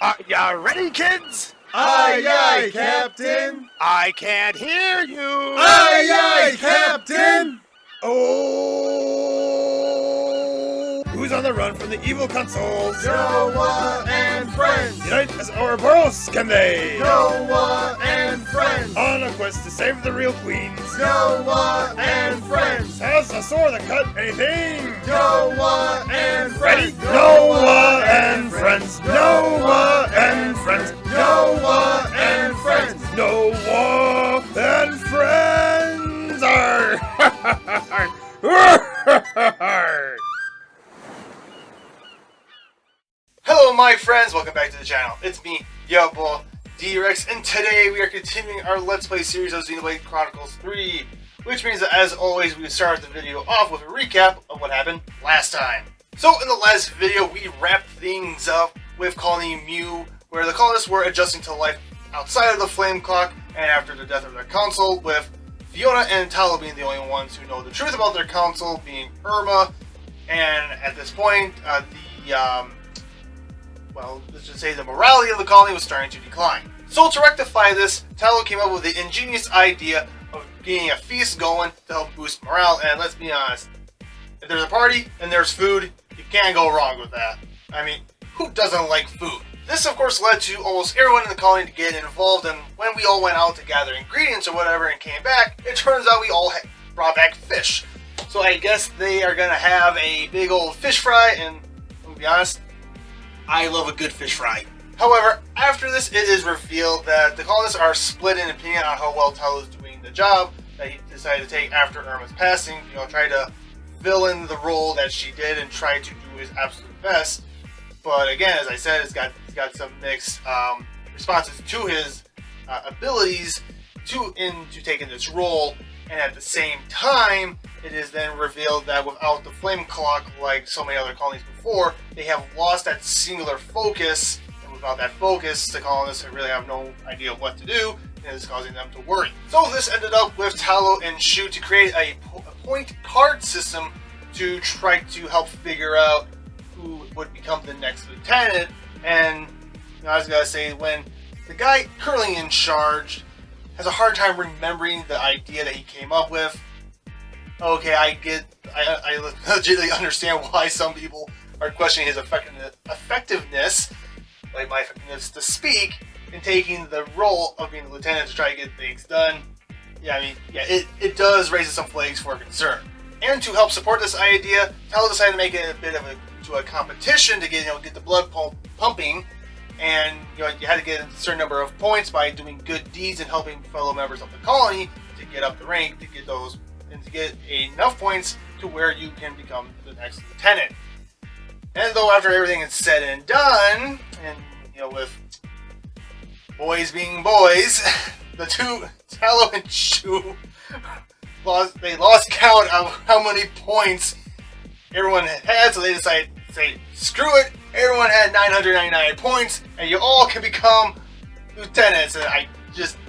Are ya ready, kids? Aye, aye, Captain! I can't hear you! Aye, aye, Captain! Oh! Who's on the run from the evil consoles? Noah and friends! Unite as Ouroboros, can they? Noah and friends! On a quest to save the real queens. Noah and friends! Has a sword that cut anything. Noah and Ready? friends! Noah and friends. Noah and friends. Noah and friends! Noah and friends are. Hello my friends, welcome back to the channel. It's me, your boy, D-Rex, and today we are continuing our Let's Play series of Xenoblade Chronicles 3, which means that as always we start the video off with a recap of what happened last time. So in the last video we wrapped things up with Colony Mu, where the colonists were adjusting to life outside of the flame clock, and after the death of their council, with Fiona and Talo being the only ones who know the truth about their council, being Irma, and at this point, let's just say the morality of the colony was starting to decline. So to rectify this, Talo came up with the ingenious idea of getting a feast going to help boost morale, and let's be honest, if there's a party and there's food, you can't go wrong with that. I mean, who doesn't like food? This of course led to almost everyone in the colony to get involved, and when we all went out to gather ingredients or whatever and came back, it turns out we all brought back fish. So I guess they are gonna have a big old fish fry, and to be honest, I love a good fish fry. However, after this, it is revealed that the colonists are split in opinion on how well Talo is doing the job that he decided to take after Irma's passing. Try to fill in the role that she did and try to do his absolute best. But again, as I said, he's got some mixed responses to his abilities to taking this role. And at the same time, it is then revealed that without the flame clock, like so many other colonies before, they have lost that singular focus. And without that focus, the colonists really have no idea what to do, and it's causing them to worry. So this ended up with Talo and Shu to create a point card system to try to help figure out who would become the next lieutenant. And I was gonna say, when the guy currently in charge has a hard time remembering the idea that he came up with. Okay, I legitimately understand why some people are questioning his effectiveness, like my effectiveness to speak, in taking the role of being a lieutenant to try to get things done. It does raise some flags for concern. And to help support this idea, Talo decided to make it a bit of a competition to get the blood pumping. And you had to get a certain number of points by doing good deeds and helping fellow members of the colony to get up the rank, to get those, and to get enough points to where you can become the next lieutenant. And though after everything is said and done, and with boys being boys, the two, Talo and Shu, lost count of how many points everyone had, so they decided to say, screw it. Everyone had 999 points, and you all can become lieutenants. And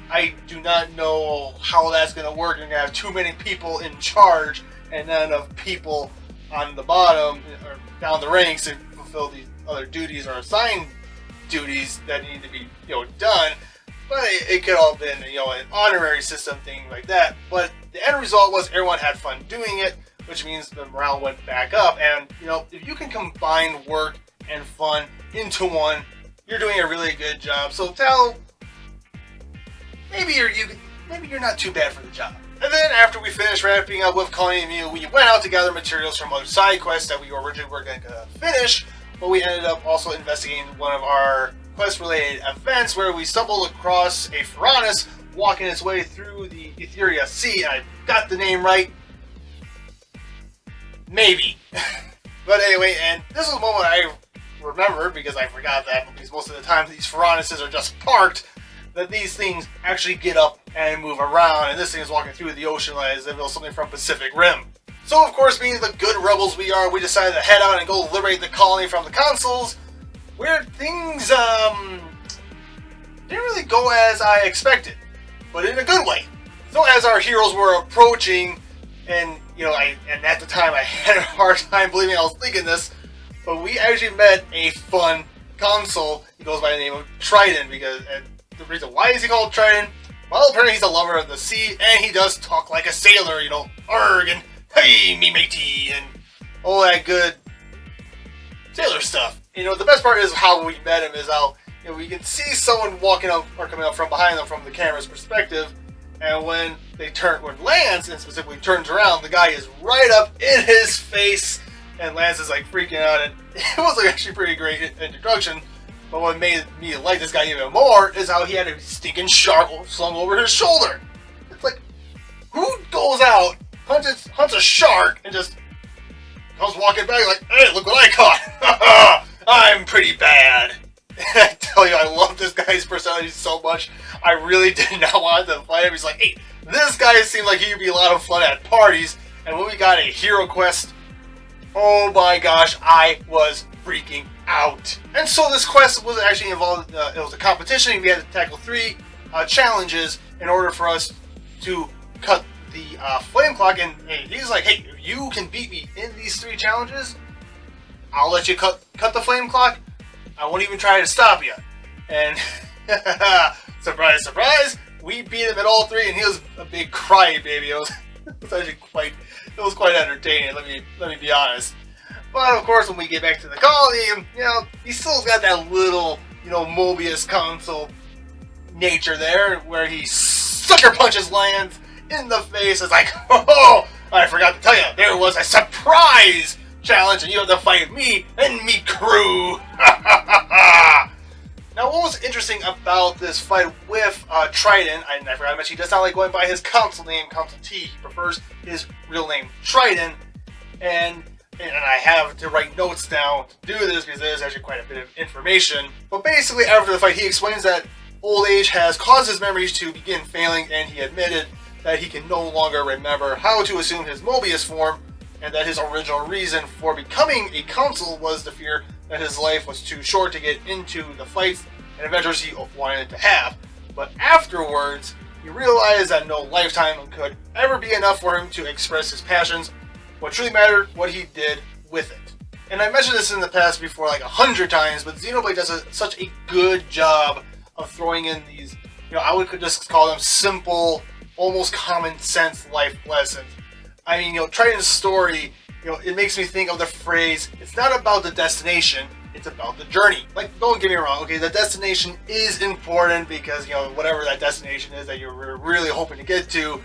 I do not know how that's going to work. You're going to have too many people in charge, and not enough people on the bottom or down the ranks to fulfill these other duties or assigned duties that need to be done. But it could all have been an honorary system thing like that. But the end result was everyone had fun doing it, which means the morale went back up. And if you can combine work and fun into one, you're doing a really good job. So Talo, maybe you're not too bad for the job. And then after we finished wrapping up with Colony Mu, we went out to gather materials from other side quests that we originally were going to finish, but we ended up also investigating one of our quest-related events where we stumbled across a Piranhas walking its way through the Etheria Sea, and I got the name right. Maybe. But anyway, and this was a moment I remember, because I forgot that, because most of the time these Piranhas are just parked, that these things actually get up and move around, and this thing is walking through the ocean as if it was something from Pacific Rim. So of course, being the good rebels we are, we decided to head out and go liberate the colony from the consuls, where things didn't really go as I expected, but in a good way. So as our heroes were approaching, and at the time I had a hard time believing I was thinking this, but we actually met a fun consul, he goes by the name of Triton, and the reason why is he called Triton? Well, apparently he's a lover of the sea, and he does talk like a sailor, arg, and hey, me matey, and all that good sailor stuff. The best part is how we met him is how, we can see someone walking up or coming up from behind them from the camera's perspective, and when Lance, and specifically turns around, the guy is right up in his face, and Lance is like freaking out, and it was actually a pretty great introduction. But what made me like this guy even more is how he had a stinking shark slung over his shoulder. It's like, who goes out, hunts a shark, and just comes walking back like, hey, look what I caught! I'm pretty bad. And I tell you, I love this guy's personality so much. I really did not want to fight him. He's like, hey, this guy seemed like he would be a lot of fun at parties. And when we got a hero quest, oh my gosh, I was freaking out. And so this quest was actually involved, it was a competition. We had to tackle 3 challenges in order for us to cut the flame clock. And he's like, hey, if you can beat me in these 3 challenges, I'll let you cut the flame clock. I won't even try to stop you. And surprise, surprise, we beat him at all 3, and he was a big crybaby. It was actually quite entertaining. Let me be honest. But of course, when we get back to the colony, he still got that little, Moebius console nature there, where he sucker punches Lance in the face. It's like, oh, I forgot to tell you, there was a surprise challenge, and you have to fight me and me crew. Now, what was interesting about this fight with Triton, I forgot to mention, he does not like going by his console name, Console T. He prefers his real name, Triton, and I have to write notes down to do this because there's actually quite a bit of information. But basically, after the fight, he explains that old age has caused his memories to begin failing, and he admitted that he can no longer remember how to assume his Moebius form, and that his original reason for becoming a consul was the fear that his life was too short to get into the fights and adventures he wanted to have. But afterwards, he realized that no lifetime could ever be enough for him to express his passions. What truly mattered, what he did with it. And I mentioned this in the past before like 100 times, but Xenoblade does such a good job of throwing in these, I would just call them simple, almost common sense life lessons. I mean, Triton's story, it makes me think of the phrase, it's not about the destination, it's about the journey. Like, don't get me wrong, okay, the destination is important because, whatever that destination is that you're really hoping to get to,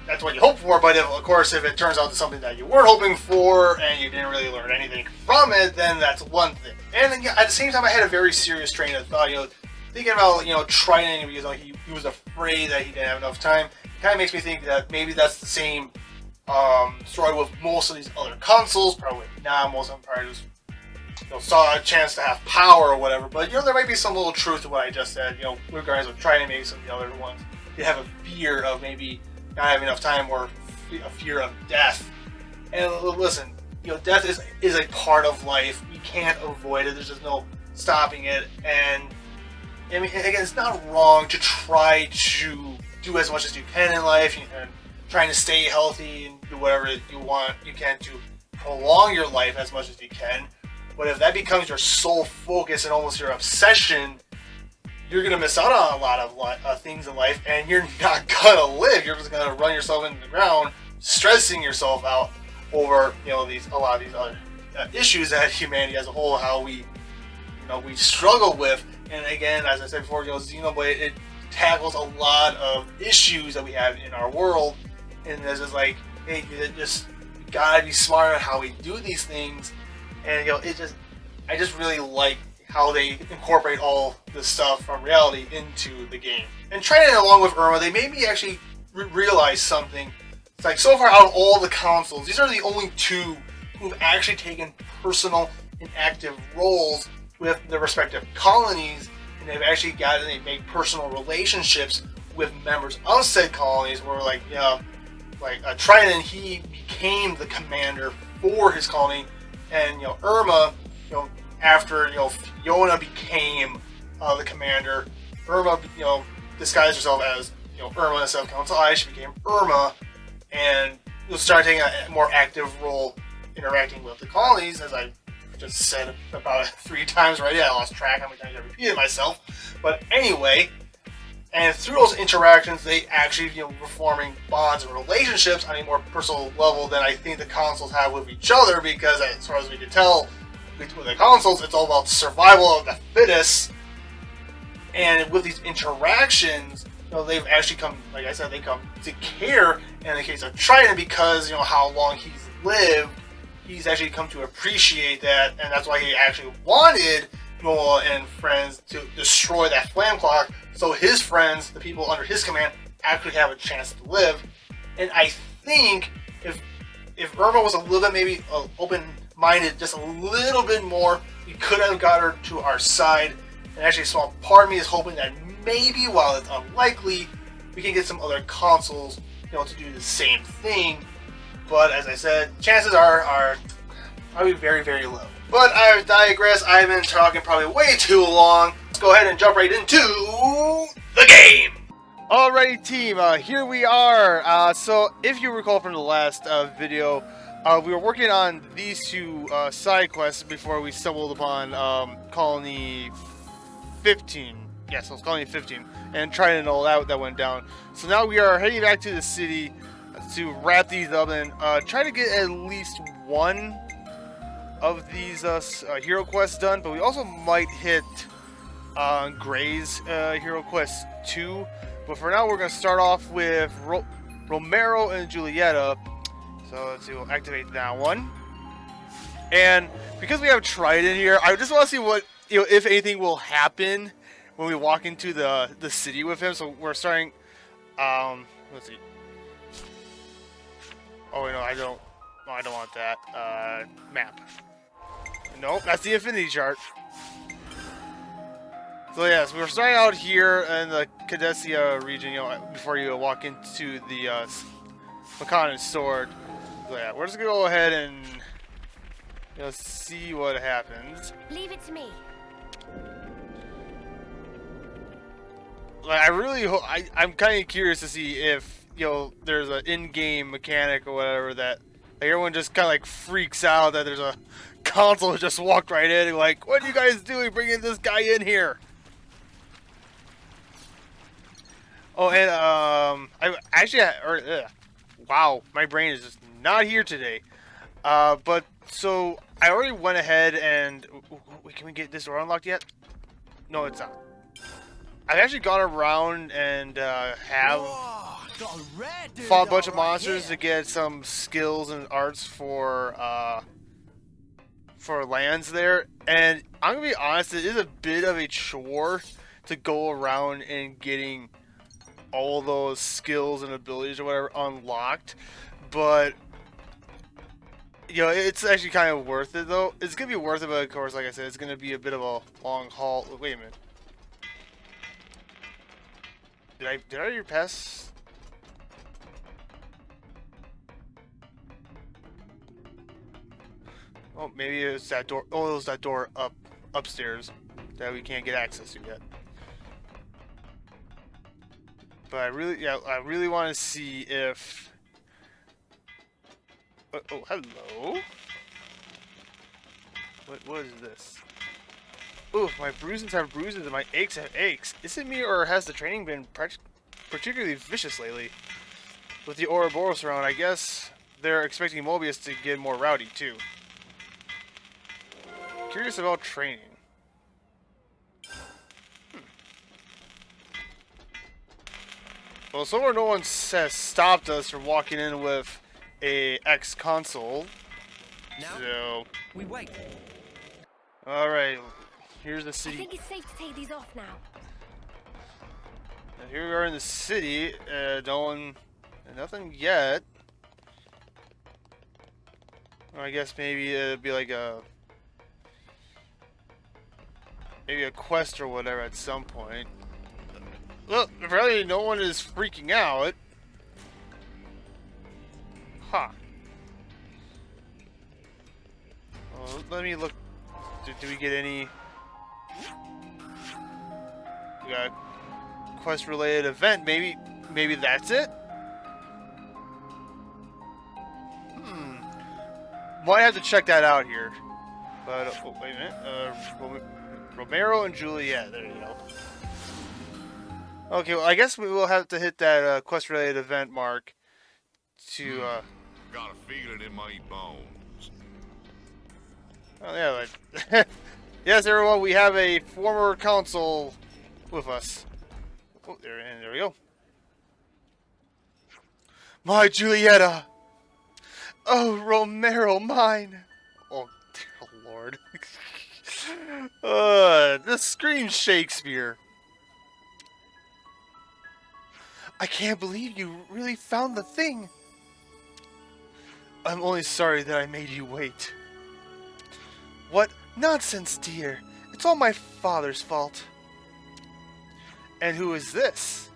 that's what you hope for, but of course, if it turns out to something that you weren't hoping for and you didn't really learn anything from it, then that's one thing. And at the same time, I had a very serious train of thought, thinking about, Triton, because he was afraid that he didn't have enough time. Kind of makes me think that maybe that's the same story with most of these other consoles. Probably not. Most of them probably just saw a chance to have power or whatever. But there might be some little truth to what I just said. Regardless of Triton, maybe some of the other ones, they have a fear of maybe not having enough time or a fear of death. And listen, death is a part of life. We can't avoid it. There's just no stopping it. And I mean, again, it's not wrong to try to do as much as you can in life and trying to stay healthy and do whatever you can to prolong your life as much as you can. But if that becomes your sole focus and almost your obsession, you're going to miss out on a lot of things in life, and you're not going to live. You're just going to run yourself into the ground, stressing yourself out over a lot of these other issues that humanity as a whole, how we struggle with. And again, as I said before, Xenoblade, it tackles a lot of issues that we have in our world, and it's just like, hey, you gotta be smart on how we do these things. And I just really like how they incorporate all this stuff from reality into the game. And Triton, along with Irma, they made me actually realize something. It's like, so far out of all the consoles, these are the only 2 who've actually taken personal and active roles with their respective colonies, and they've actually made personal relationships with members of said colonies, where Triton, he became the commander for his colony, and Irma, after Fiona became the commander, Irma disguised herself as Irma instead of Council I. She became Irma, and started taking a more active role interacting with the colonies, as I just said about 3 times already. I lost track how many times I repeated myself. But anyway, and through those interactions, they actually, were forming bonds and relationships on a more personal level than I think the consoles have with each other, because as far as we can tell, with the consoles, it's all about survival of the fittest. And with these interactions, they've actually come, like I said, they come to care in the case of Triton, because, how long he's lived, he's actually come to appreciate that, and that's why he actually wanted Noah and friends to destroy that flame clock, so his friends, the people under his command, actually have a chance to live. And I think if Irma was a little bit maybe open-minded, just a little bit more, we could have got her to our side. And actually, a small part of me is hoping that maybe, while it's unlikely, we can get some other consoles, to do the same thing. But as I said, chances are probably very, very low. But I digress. I've been talking probably way too long. Let's go ahead and jump right into the game. Alrighty, team. Here we are. So if you recall from the last video, we were working on these 2 side quests before we stumbled upon Colony 15. Yes, it was Colony 15. And Triton and all that went down. So now we are heading back to the city to wrap these up and try to get at least one of these hero quests done, but we also might hit Gray's hero quest 2. But for now, we're going to start off with Romero and Julieta. So let's see, we'll activate that one. And because we have Triton here, I just want to see what, if anything will happen when we walk into the city with him. So we're starting, let's see. Oh, no, I don't want that. Map. Nope, that's the Infinity Chart. So yes, we're starting out here in the Cadesia region, before you walk into the Makan's sword. So yeah, we're just gonna go ahead and see what happens. Leave it to me. Like, I really hope, I'm kind of curious to see if there's an in-game mechanic or whatever that everyone just kind of like freaks out that there's a console who just walked right in and like, what are you guys doing bringing this guy in here? Oh, and I actually, wow, my brain is just not here today. But so I already went ahead and wait, can we get this door unlocked yet? No, it's not. I've actually gone around and have fought a bunch of monsters to get some skills and arts for lands there, and I'm gonna be honest, it is a bit of a chore to go around and getting all those skills and abilities or whatever unlocked, but it's actually kind of worth it though. It's gonna be worth it, but of course, like I said, it's gonna be a bit of a long haul. Wait a minute, did I already pass? Oh, maybe it's that door. Oh, it was that door upstairs that we can't get access to yet. But I really want to see if. Oh, hello. What is this? Ooh, my bruises have bruises and my aches have aches. Is it me, or has the training been particularly vicious lately? With the Ouroboros around, I guess they're expecting Moebius to get more rowdy too. Curious about training. Well, so far no one has stopped us from walking in with a ex-console. So we wait. All right, here's the city. I think it's safe to take these off now. And here we are in the city. Nothing yet. I guess maybe it'd be like a quest or whatever at some point. Well, apparently no one is freaking out. Huh. Well, let me look. Do we get any? We got a quest-related event. Maybe that's it. Might have to check that out here. But oh, wait a minute. Romero and Juliet. There you go. Okay, well, I guess we will have to hit that quest-related event mark to. Got a feeling in my bones. Oh yeah, but yes, everyone, we have a former consul with us. Oh, there we go. My Julieta! Oh, Romero, mine! Oh, dear Lord. This screams Shakespeare. I can't believe you really found the thing. I'm only sorry that I made you wait. What nonsense, dear. It's all my father's fault. And who is this?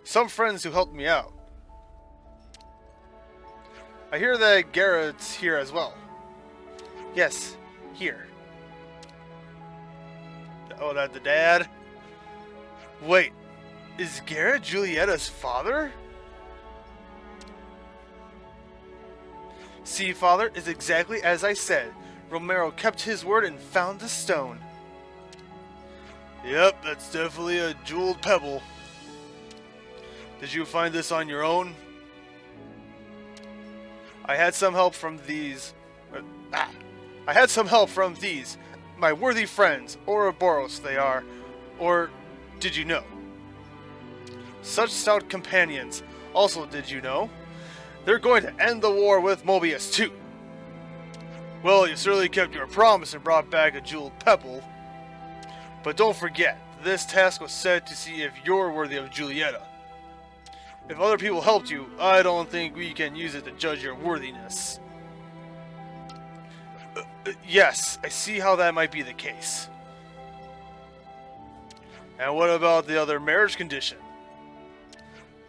Some friends who helped me out. I hear that Garrett's here as well. Yes, here. Oh, that the dad? Wait, is Garrett Julieta's father? See, father, it's exactly as I said. Romero kept his word and found the stone. Yep, that's definitely a jeweled pebble. Did you find this on your own? I had some help from these. I had some help from these, my worthy friends, Ouroboros they are. Or did you know? Such stout companions. Also, did you know? They're going to end the war with Moebius too. Well, you certainly kept your promise and brought back a jeweled pebble. But don't forget, this task was set to see if you're worthy of Julieta. If other people helped you, I don't think we can use it to judge your worthiness. Yes, I see how that might be the case. And what about the other marriage condition?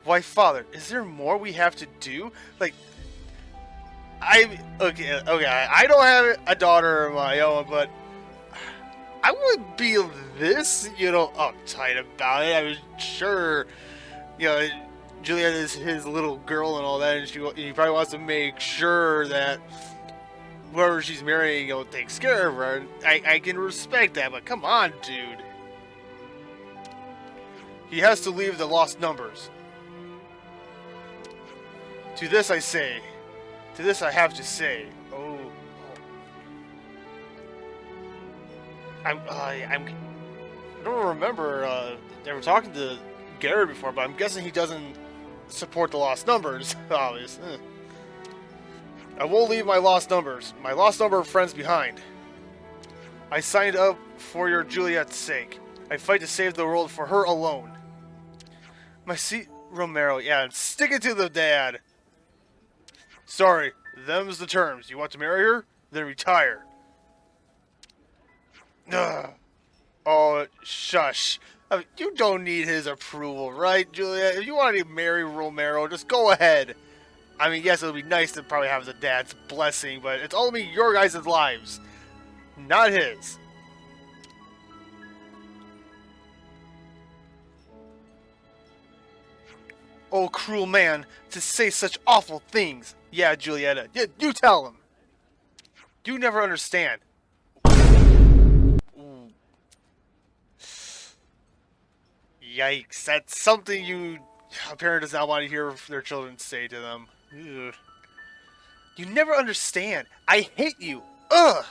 Why, father, is there more we have to do? Like, okay, I don't have a daughter of my own, but I wouldn't be this, uptight about it. I was sure, Juliet is his little girl and all that, and he probably wants to make sure that whoever she's marrying, takes care of her. I can respect that, but come on, dude. He has to leave the lost numbers. To this I say, to this I have to say, I don't remember ever talking to Garrett before, but I'm guessing he doesn't support the lost numbers, obviously. I won't leave my lost number of friends behind. I signed up for your Juliet's sake. I fight to save the world for her alone. My seat, Romero, yeah, stick it to the dad. Sorry, them's the terms. You want to marry her? Then retire. Ugh. Oh, shush. I mean, you don't need his approval, right, Juliet? If you want to marry Romero, just go ahead. I mean, yes, it would be nice to probably have the dad's blessing, but it's only your guys' lives, not his. Oh, cruel man, to say such awful things. Yeah, Julieta, you tell him. You never understand. Ooh. Yikes, that's something a parent does not want to hear their children say to them. Ugh. You never understand. I hate you. Ugh.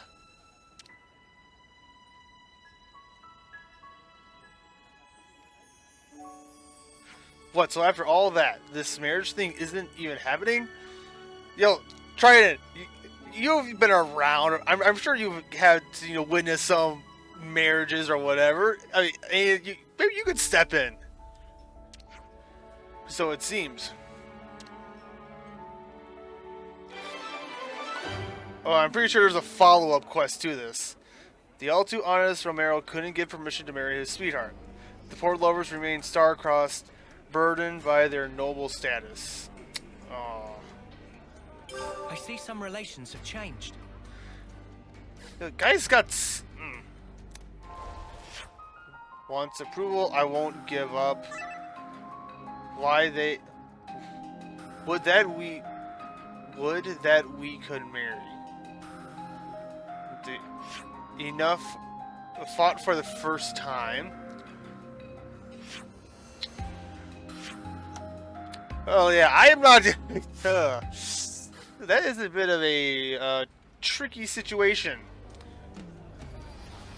What, so after all that, this marriage thing isn't even happening? Yo, Triton, you've been around. I'm sure you've had to, witness some marriages or whatever. I mean, maybe you could step in. So it seems. Oh, I'm pretty sure there's a follow-up quest to this. The all-too honest Romero couldn't get permission to marry his sweetheart. The poor lovers remained star-crossed, burdened by their noble status. Oh. I see some relations have changed. The guy's got... Wants approval, I won't give up. Why they... Would that we could marry. enough fought for the first time. Oh yeah, I am not. That is a bit of a tricky situation.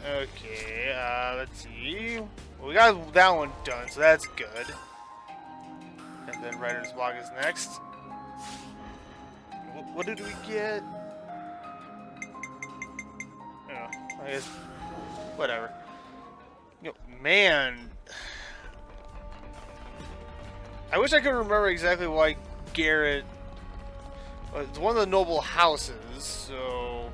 Okay, let's see. Well, we got that one done, so that's good. And then Writer's Block is next. What did we get? Oh, I guess whatever. You know, man, I wish I could remember exactly why Garrett. It's one of the noble houses, so.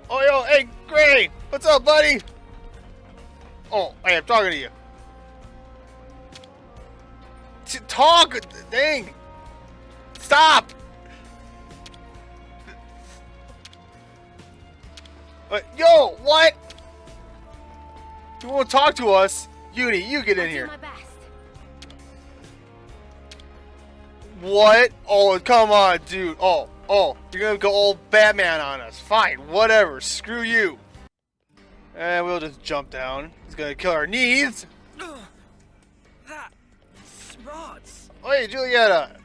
Oh, yo, hey, Gray! What's up, buddy? Oh, hey, I'm talking to you. Talk! Dang! Stop! Yo, what? You won't talk to us? Uni, you get in here. What? Oh, come on, dude. Oh, you're gonna go all Batman on us. Fine, whatever. Screw you. And we'll just jump down. He's gonna kill our needs. That smarts. Oh, hey, Julieta.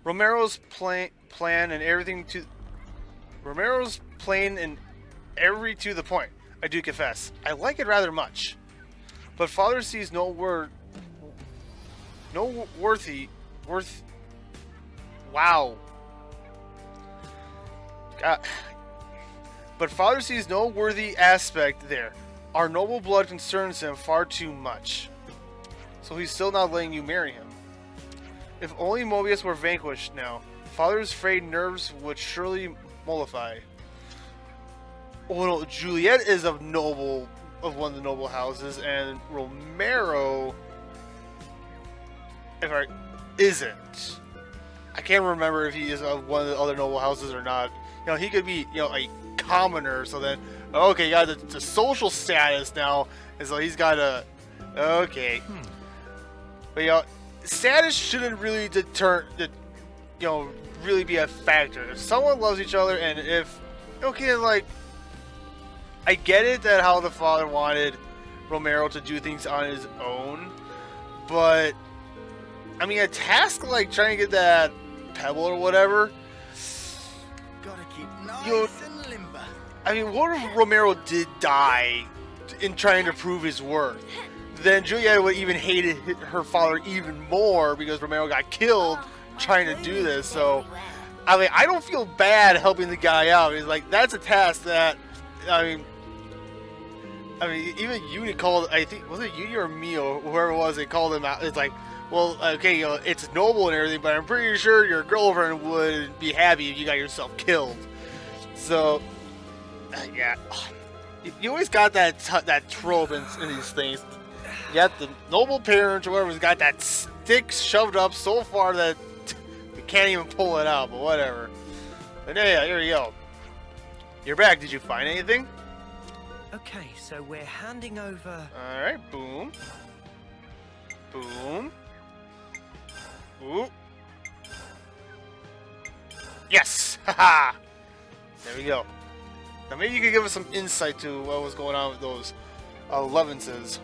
Romero's plan and everything to... Romero's plain and every to the point. I do confess. I like it rather much. But Father sees no wow. God. But Father sees no worthy aspect there. Our noble blood concerns him far too much. So he's still not letting you marry him. If only Moebius were vanquished now, Father's frayed nerves would surely mollify. Oh no, Juliet is of one of the noble houses, and Romero, isn't. I can't remember if he is of one of the other noble houses or not. You know, he could be, you know, a commoner. So then, okay, you got the social status now, and so he's got a okay. But you know, status shouldn't really really be a factor. If someone loves each other, and if like. I get it that how the father wanted Romero to do things on his own, but I mean, a task like trying to get that pebble or whatever. Gotta keep nice and limber. I mean, what if Romero did die in trying to prove his worth? Then Julieta would even hate her father even more because Romero got killed trying to do this. So, I mean, I don't feel bad helping the guy out. It's like that's a task that, I mean, even Uni called, I think, was it Uni or me or whoever it was, they called him out. It's like, well, okay, you know, it's noble and everything, but I'm pretty sure your girlfriend would be happy if you got yourself killed. So, yeah. You always got that trope in these things. You got the noble parent or whoever's got that stick shoved up so far that we can't even pull it out, but whatever. But yeah, here you go. You're back. Did you find anything? Okay, so we're handing over. Alright, boom. Boom. Ooh. Yes! Haha! There we go. Now maybe you could give us some insight to what was going on with those 11s.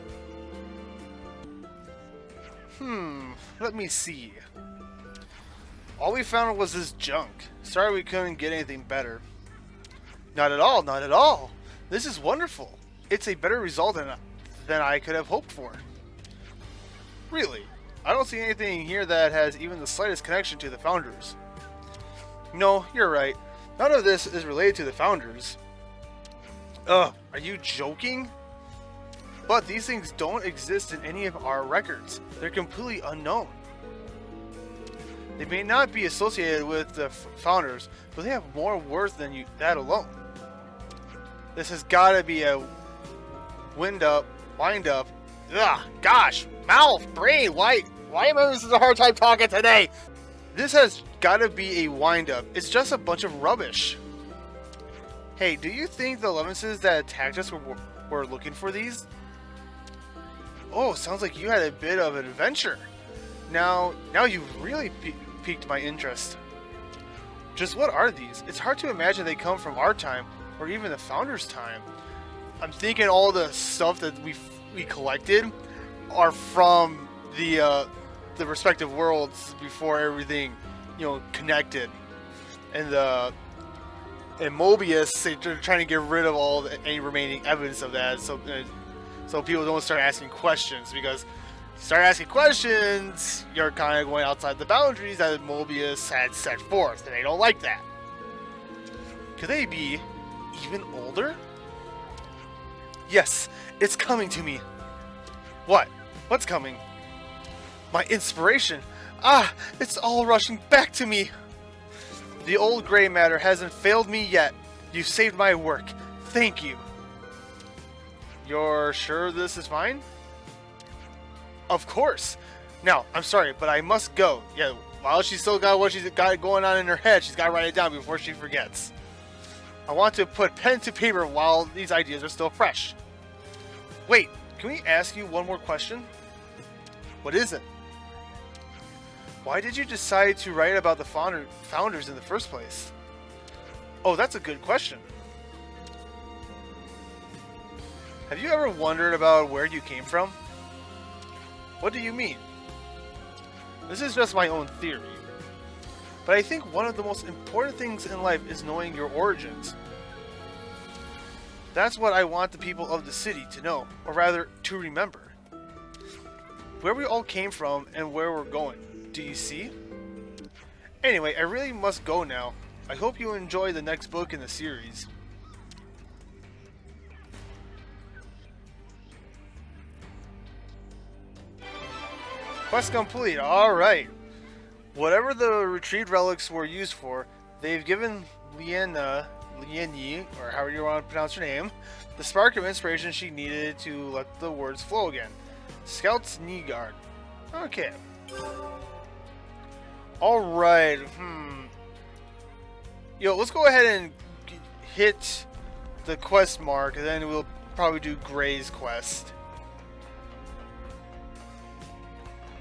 Let me see. All we found was this junk. Sorry we couldn't get anything better. Not at all, not at all. This is wonderful. It's a better result than I could have hoped for. Really, I don't see anything here that has even the slightest connection to the Founders. No, you're right. None of this is related to the Founders. Ugh, are you joking? But these things don't exist in any of our records. They're completely unknown. They may not be associated with the Founders, but they have more worth than that alone. This has got to be a wind up. Ugh, gosh, mouth, brain. Why am I having such a hard time talking today? This has got to be a wind up. It's just a bunch of rubbish. Hey, do you think the 11s that attacked us were looking for these? Oh, sounds like you had a bit of an adventure. Now you've really piqued my interest. Just what are these? It's hard to imagine they come from our time, or even the Founders' time. I'm thinking all the stuff that we collected are from the respective worlds before everything, you know, connected. And Moebius, they're trying to get rid of any remaining evidence of that, so people don't start asking questions, because start asking questions, you're kind of going outside the boundaries that Moebius had set forth, and they don't like that. Could they be even older? Yes, it's coming to me. What? What's coming? My inspiration. Ah, it's all rushing back to me. The old gray matter hasn't failed me yet. You saved my work. Thank you. You're sure this is fine? Of course. Now, I'm sorry, but I must go. Yeah, while she's still got what she's got going on in her head, she's got to write it down before she forgets. I want to put pen to paper while these ideas are still fresh. Wait, can we ask you one more question? What is it? Why did you decide to write about the founders in the first place? Oh, that's a good question. Have you ever wondered about where you came from? What do you mean? This is just my own theory. But I think one of the most important things in life is knowing your origins. That's what I want the people of the city to know, or rather, to remember. Where we all came from and where we're going. Do you see? Anyway, I really must go now. I hope you enjoy the next book in the series. Quest complete. Alright. Whatever the retrieved relics were used for, they've given Lienyi, or however you want to pronounce her name, the spark of inspiration she needed to let the words flow again. Scout's knee guard. Okay. Alright. Yo, let's go ahead and hit the quest mark, and then we'll probably do Gray's quest.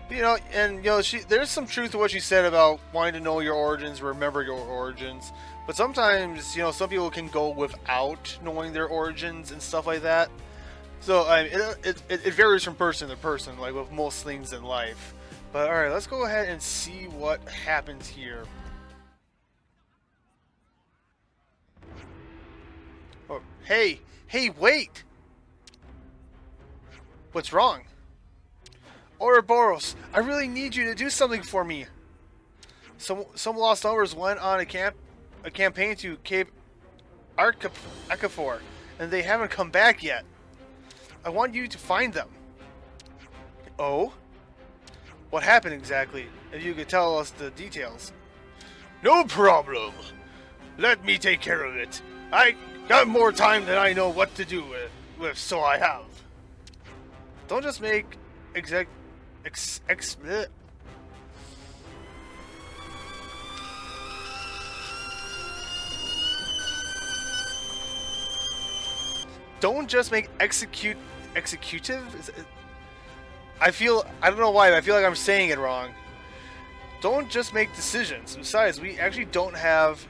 You know, and you know, there's some truth to what she said about wanting to know your origins, remember your origins. But sometimes, you know, some people can go without knowing their origins and stuff like that. So I mean, it varies from person to person, like with most things in life. But all right, let's go ahead and see what happens here. Oh, hey, wait! What's wrong? Ouroboros, I really need you to do something for me. Some lost lovers went on a campaign to Cape Arcafor, and they haven't come back yet. I want you to find them. Oh? What happened exactly? If you could tell us the details. No problem. Let me take care of it. I got more time than I know what to do with, so I have. Don't just make Don't just make executive? I don't know why, but I feel like I'm saying it wrong. Don't just make decisions. Besides, we actually don't have...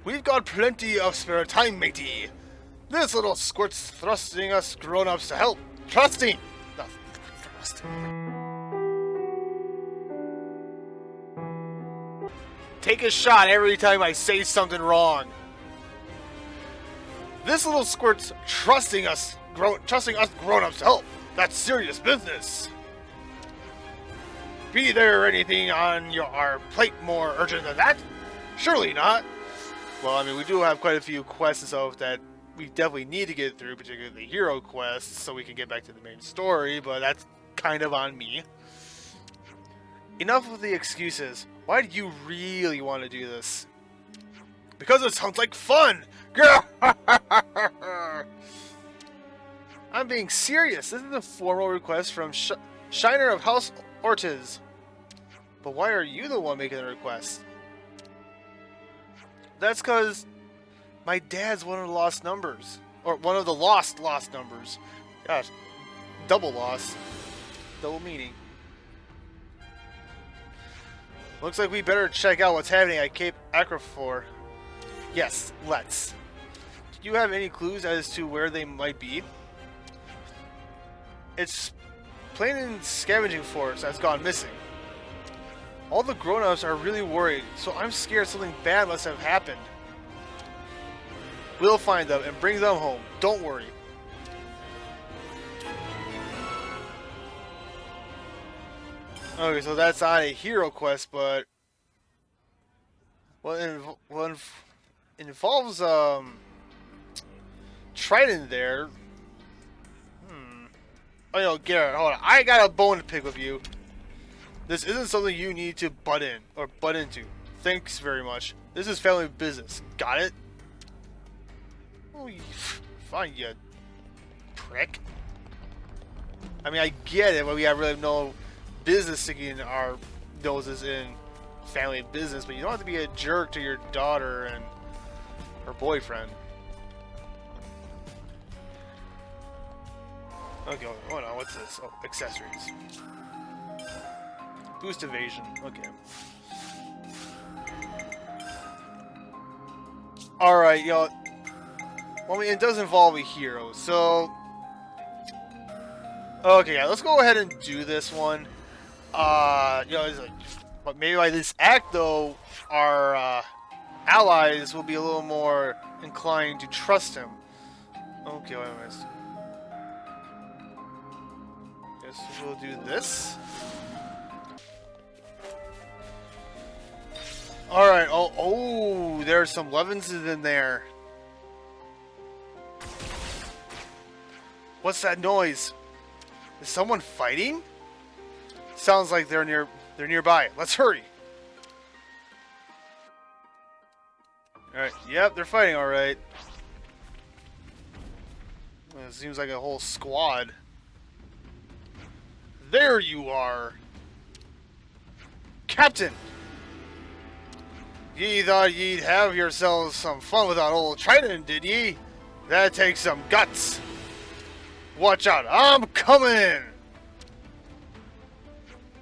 We've got plenty of spare time, matey. This little squirt's thrusting us grown-ups to help. Trusting! No, thrusting. Take a shot every time I say something wrong. This little squirt's trusting us grown-ups to help. That's serious business. Be there anything on our plate more urgent than that? Surely not. Well, I mean, we do have quite a few quests and stuff that we definitely need to get through, particularly the hero quests, so we can get back to the main story, but that's kind of on me. Enough with the excuses. Why do you really want to do this? Because it sounds like fun! I'm being serious. This is a formal request from Shiner of House Ortiz. But why are you the one making the request? That's because my dad's one of the lost numbers. Or one of the lost numbers. Gosh, double loss. Double meaning. Looks like we better check out what's happening at Cape Acrophore. Yes, let's. Do you have any clues as to where they might be? It's plain scavenging force has gone missing. All the grown-ups are really worried, so I'm scared something bad must have happened. We'll find them and bring them home. Don't worry. Okay, so that's not a hero quest, but involves Triton there. Oh, yo, Garrett, hold on. I got a bone to pick with you. This isn't something you need to butt into. Thanks very much. This is family business. Got it? Oh, fine, you prick. I mean, I get it, but we have really no business sticking our noses in family business, but you don't have to be a jerk to your daughter and her boyfriend. Okay, hold on, what's this? Oh, accessories. Boost evasion, okay. Alright, yo. Well, I mean, it does involve a hero, so... Okay, yeah, let's go ahead and do this one. It's like, but maybe by this act, though, our allies will be a little more inclined to trust him. Okay, wait a minute. Guess we'll do this. Alright, oh, there's some Levinses in there. What's that noise? Is someone fighting? Sounds like they're nearby. Let's hurry. Alright, yep, they're fighting alright. Well, it seems like a whole squad. There you are! Captain! Ye thought ye'd have yourselves some fun without old Triton, did ye? That takes some guts. Watch out, I'm coming!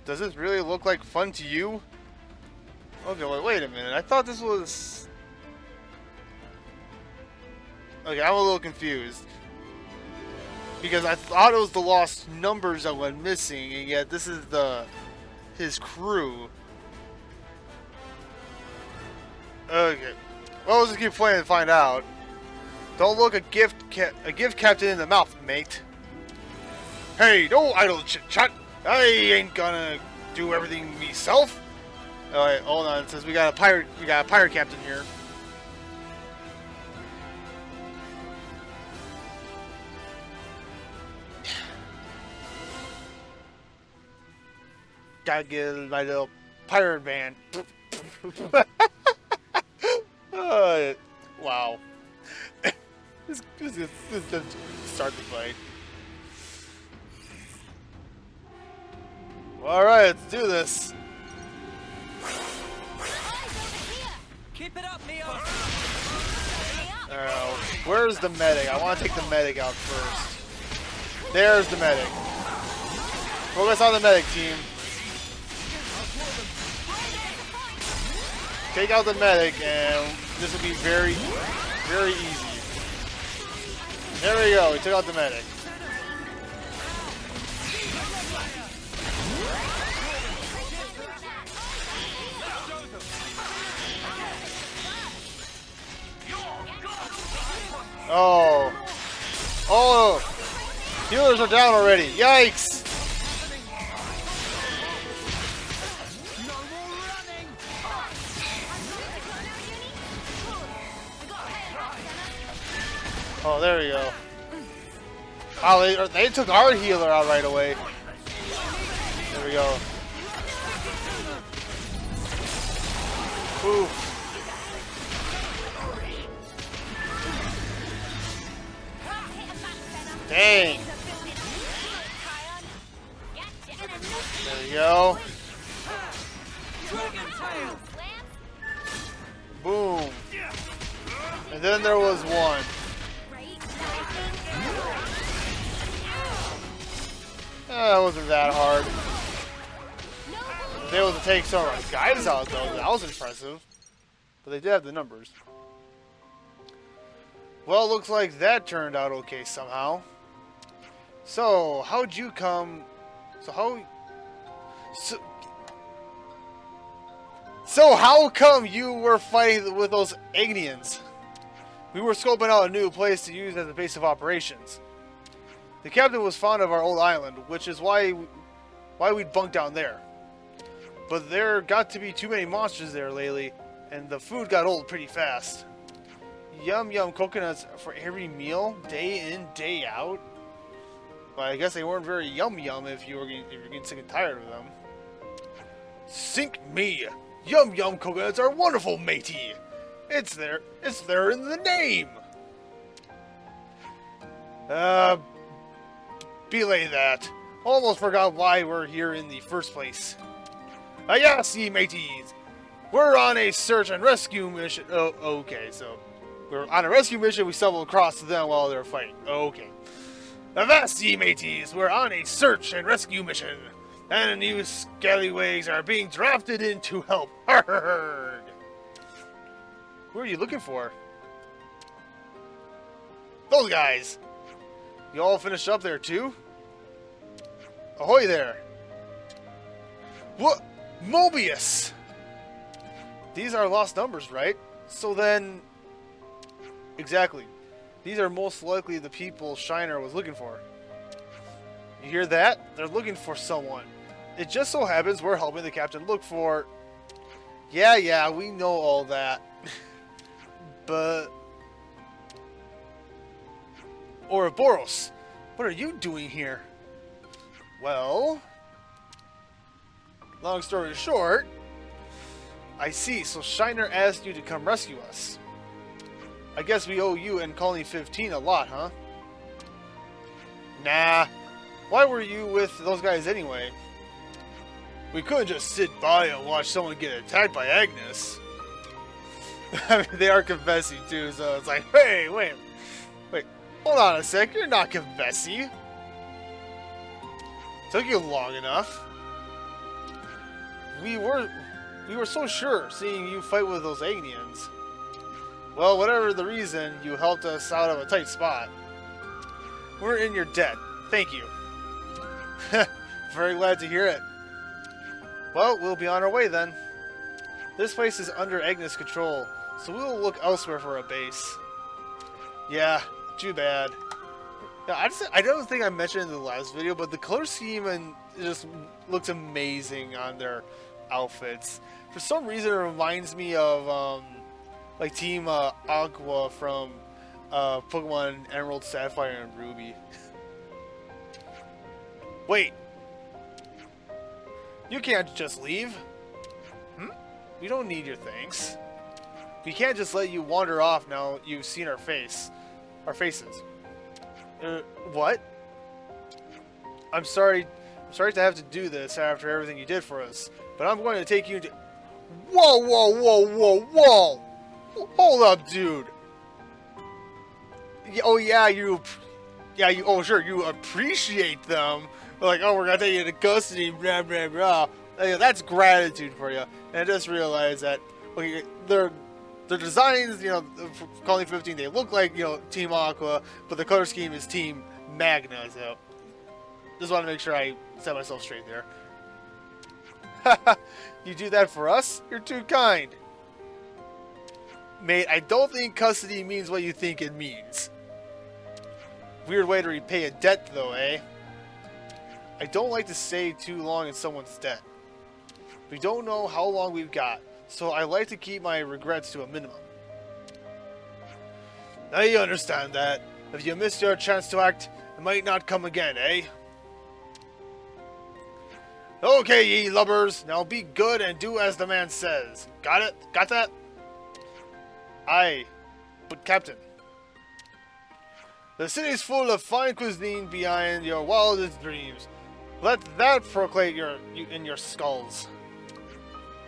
Does this really look like fun to you? Okay, wait a minute. I thought this was... Okay, I'm a little confused. Because I thought it was the lost numbers that went missing, and yet this is his crew. Okay. Well, let's just keep playing and find out. Don't look a gift captain in the mouth, mate. Hey, no idle chit-chat. I ain't gonna do everything myself. Alright, hold on. It says we got a pirate captain here. Gotta get my little pirate band. Wow. This doesn't start the fight. Alright, let's do this. Keep it up, Neo. Where's the medic? I want to take the medic out first. There's the medic. Focus on the medic, team. Take out the medic, and this will be very, very easy. There we go. We took out the medic. Oh. Oh. Healers are down already. Yikes. Oh, there we go. Oh, they took our healer out right away. There we go. Ooh. Dang. There we go. Boom. And then there was one. That wasn't that hard. was able to take some of our guys out, though. That was impressive. But they did have the numbers. Well, looks like that turned out okay somehow. So, how'd you come... So how come you were fighting with those Agnians? We were scoping out a new place to use as a base of operations. The captain was fond of our old island, which is why we'd bunked down there. But there got to be too many monsters there lately, and the food got old pretty fast. Yum yum coconuts for every meal, day in, day out. But I guess they weren't very yum yum if you're getting sick and tired of them. Sink me! Yum yum coconuts are wonderful, matey! It's there in the name! Belay that. Almost forgot why we're here in the first place. Yes, ye mateys! We're on a search and rescue mission. Oh, okay, so we're on a rescue mission, we stumbled across them while they were fighting. Okay. Avast, ye mateys! We're on a search and rescue mission, and you scallywags are being drafted in to help. Arrgh! Who are you looking for? Those guys! You all finished up there too? Ahoy there! What? Moebius! These are lost numbers, right? So then... Exactly. These are most likely the people Shiner was looking for. You hear that? They're looking for someone. It just so happens we're helping the captain look for... Yeah, we know all that. But... Ouroboros, what are you doing here? Well... Long story short... I see, so Shiner asked you to come rescue us. I guess we owe you and Colony 15 a lot, huh? Nah. Why were you with those guys anyway? We couldn't just sit by and watch someone get attacked by Agnes. I mean, they are confessing too, so it's like, hey, wait, hold on a sec, you're not confessing. Took you long enough. We were so sure seeing you fight with those Agnians. Well, whatever the reason, you helped us out of a tight spot. We're in your debt. Thank you. Very glad to hear it. Well, we'll be on our way then. This place is under Agnes' control, so we'll look elsewhere for a base. Yeah, too bad. Yeah, I don't think I mentioned in the last video, but the color scheme and it just looks amazing on their outfits. For some reason, it reminds me of like Team Aqua from Pokemon Emerald, Sapphire, and Ruby. Wait. You can't just leave. We don't need your thanks. We can't just let you wander off now you've seen our faces. What? I'm sorry to have to do this after everything you did for us, but I'm going to take you to... Whoa! Hold up, dude. You appreciate them. Like, oh, we're gonna take you into custody, blah blah blah. That's gratitude for you. And I just realized that their designs, for Colony 15, they look like Team Aqua, but the color scheme is Team Magna. So just want to make sure I set myself straight there. You do that for us? You're too kind. Mate, I don't think custody means what you think it means. Weird way to repay a debt, though, eh? I don't like to stay too long in someone's debt. We don't know how long we've got, so I like to keep my regrets to a minimum. Now you understand that. If you missed your chance to act, it might not come again, eh? Okay, ye lubbers, now be good and do as the man says. Got it? Got that? Aye, but Captain. The city's full of fine cuisine behind your wildest dreams. Let that percolate in your skulls.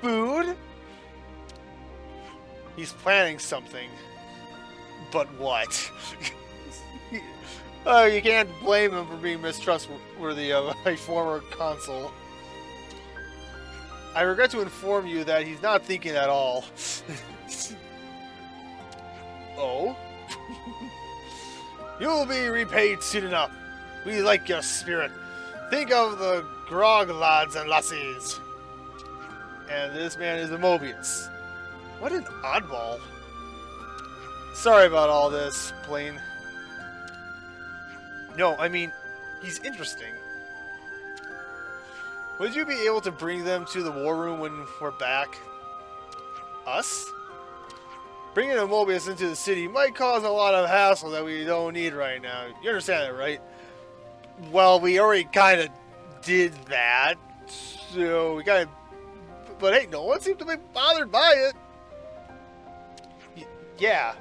Food? He's planning something. But what? Oh, you can't blame him for being mistrustworthy of a former consul. I regret to inform you that he's not thinking at all. Oh? You'll be repaid soon enough. We like your spirit. Think of the grog lads and lassies. And this man is a Moebius. What an oddball. Sorry about all this, Blaine. No, I mean, he's interesting. Would you be able to bring them to the war room when we're back? Us? Bringing a Moebius into the city might cause a lot of hassle that we don't need right now. You understand that, right? Well, we already kind of did that, so we kind of... But hey, no one seemed to be bothered by it. Yeah.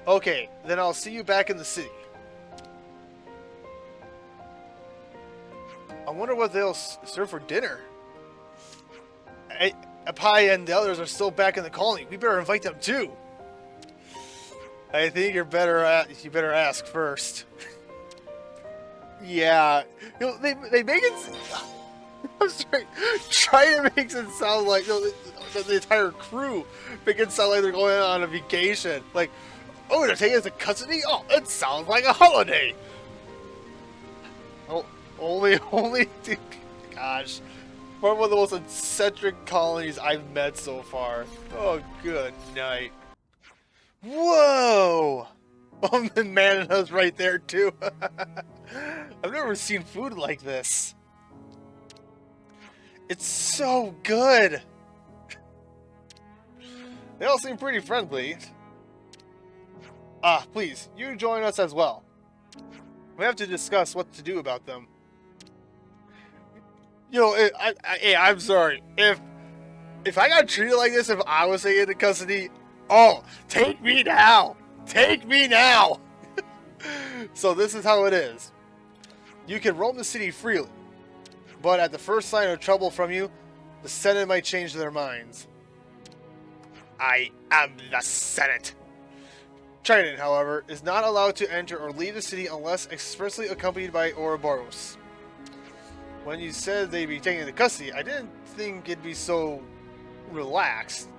Okay, then I'll see you back in the city. I wonder what they'll serve for dinner. Pai and the others are still back in the colony. We better invite them too. I think you better ask first. Yeah, you know, they make it. I'm sorry. Triton makes it sound like the entire crew make it sound like they're going on a vacation. Like, oh, they're taking us to custody. Oh, it sounds like a holiday. Oh, only. Gosh. One of the most eccentric colonies I've met so far. Oh, good night. Whoa! Oh, the man was right there, too. I've never seen food like this. It's so good! They all seem pretty friendly. Ah, please, you join us as well. We have to discuss what to do about them. You know, I'm sorry. If I got treated like this, if I was taken into custody, oh, take me now! Take me now! So this is how it is. You can roam the city freely, but at the first sign of trouble from you, the Senate might change their minds. I am the Senate. Triton, however, is not allowed to enter or leave the city unless expressly accompanied by Ouroboros. When you said they'd be taken into custody, I didn't think it'd be so relaxed.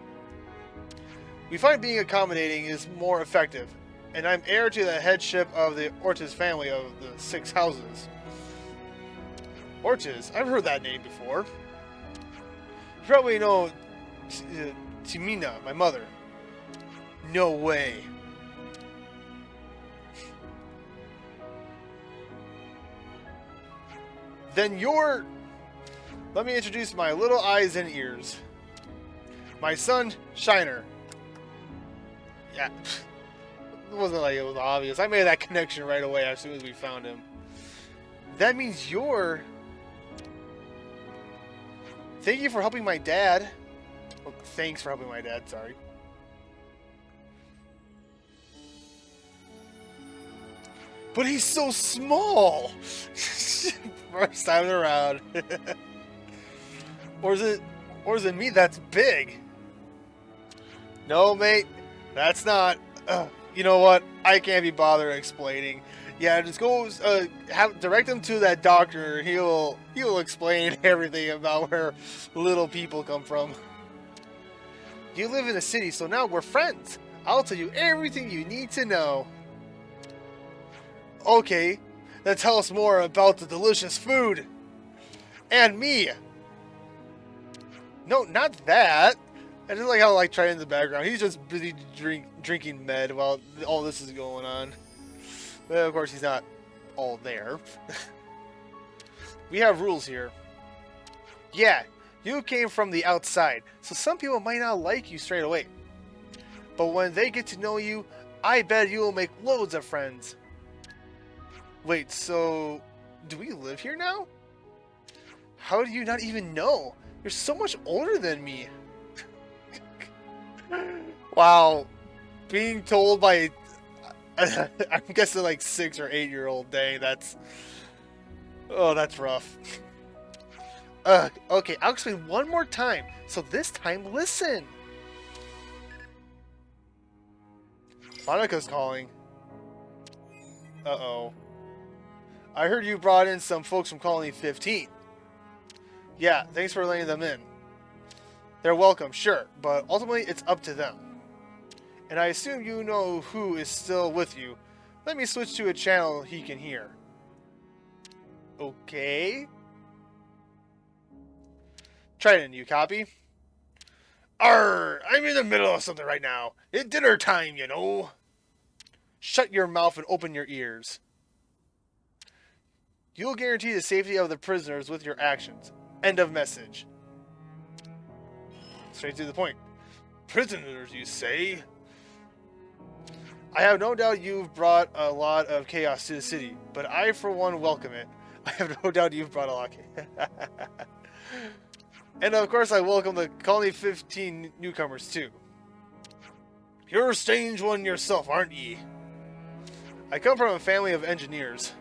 We find being accommodating is more effective, and I'm heir to the headship of the Ortiz family of the 6 houses. Ortiz? I've heard that name before. You probably know Timina, my mother. No way. Then you're... Let me introduce my little eyes and ears. My son, Shiner. Yeah. It wasn't like it was obvious. I made that connection right away as soon as we found him. That means you're... Thank you for helping my dad. Well, thanks for helping my dad, sorry. But he's so small! First time around. Or is it me that's big? No, mate. That's not. You know what? I can't be bothered explaining. Yeah, just go direct him to that doctor. He'll explain everything about where little people come from. You live in the city, so now we're friends. I'll tell you everything you need to know. Okay, then tell us more about the delicious food. And me. No, not that. I just like how Triton in the background. He's just busy drinking med while all this is going on. But of course, he's not all there. We have rules here. Yeah, you came from the outside, so some people might not like you straight away. But when they get to know you, I bet you will make loads of friends. Wait, so do we live here now? How do you not even know? You're so much older than me. Wow. Being told by, I'm guessing like 6 or 8-year-old. Dang, that's rough. Okay, I'll explain one more time. So this time, listen. Monica's calling. Uh-oh. I heard you brought in some folks from Colony 15. Yeah, thanks for letting them in. They're welcome, sure, but ultimately it's up to them. And I assume you know who is still with you. Let me switch to a channel he can hear. Okay. Triton, you copy? Arr! I'm in the middle of something right now. It's dinner time, you know. Shut your mouth and open your ears. You'll guarantee the safety of the prisoners with your actions. End of message. Straight to the point. Prisoners, you say? I have no doubt you've brought a lot of chaos to the city, but I, for one, welcome it. I have no doubt you've brought a lot of chaos. And of course, I welcome the Colony 15 newcomers, too. You're a strange one yourself, aren't ye? I come from a family of engineers.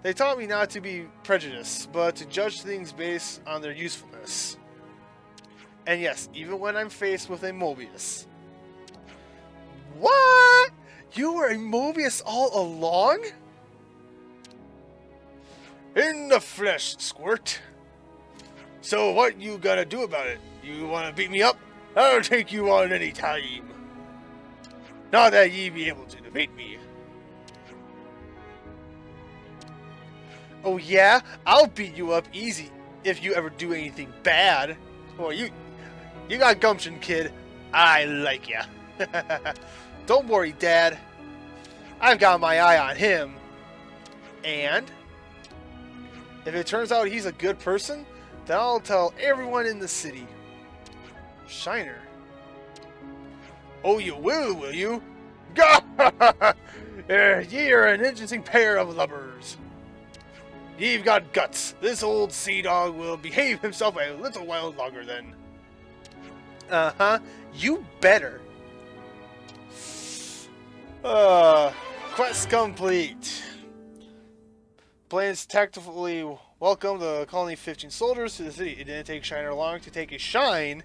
They taught me not to be prejudiced, but to judge things based on their usefulness. And yes, even when I'm faced with a Moebius. What? You were a Moebius all along? In the flesh, squirt. So what you gonna do about it? You wanna beat me up? I'll take you on any time. Not that ye be able to defeat me. Oh yeah? I'll beat you up easy if you ever do anything bad. Well, you got gumption, kid. I like ya. Don't worry, Dad. I've got my eye on him. And if it turns out he's a good person, then I'll tell everyone in the city. Shiner. Oh, you will you? Ye are an interesting pair of lubbers. Ye've got guts. This old sea dog will behave himself a little while longer then. Uh-huh. You better. Quest complete. Plans tactfully welcome the Colony 15 soldiers to the city. It didn't take Shiner long to take a shine.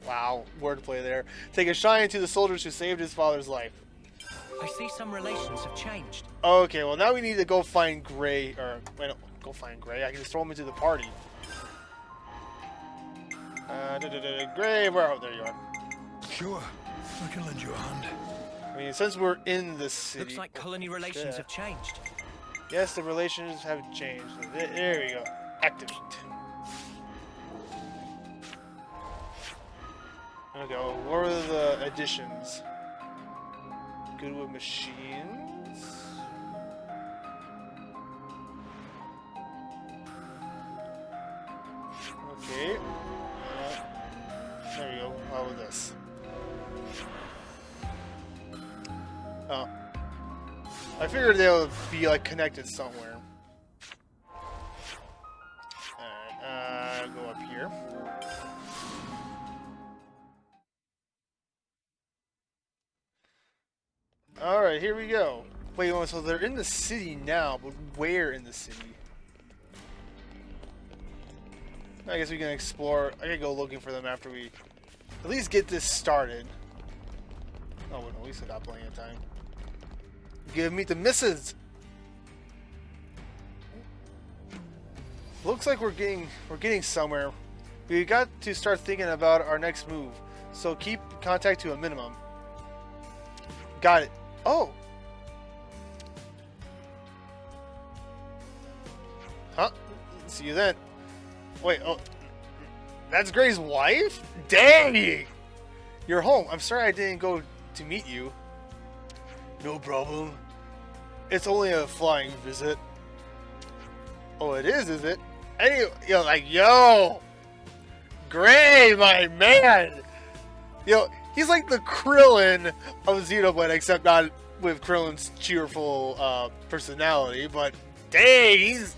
Wow, wordplay there. Take a shine to the soldiers who saved his father's life. I see some relations have changed. Okay, well now we need to go find Gray, or wait, no, go find Gray. I can just throw him into the party. Gray, where? Oh, there you are. Sure, I can lend you a hand. I mean, since we're in the city, Looks like colony relations have changed. Yes, the relations have changed. There we go. Activate. Okay, what are the additions? Good with machines. Okay. There we go. How about this? Oh. I figured they would be like connected somewhere. Alright, go up here. Alright, here we go. Wait, so they're in the city now, but where in the city? I guess we can explore. I can go looking for them after we at least get this started. Oh, well, at least I got plenty of time. Give me the misses. Looks like we're getting somewhere. We got to start thinking about our next move. So keep contact to a minimum. Got it. Oh. Huh? See you then. Wait, oh. That's Gray's wife? Dang! You're home. I'm sorry I didn't go to meet you. No problem. It's only a flying visit. Oh, it is it? Anyway, yo! Gray, my man! He's like the Krillin of Xenoblade, except not with Krillin's cheerful personality, but dang, he's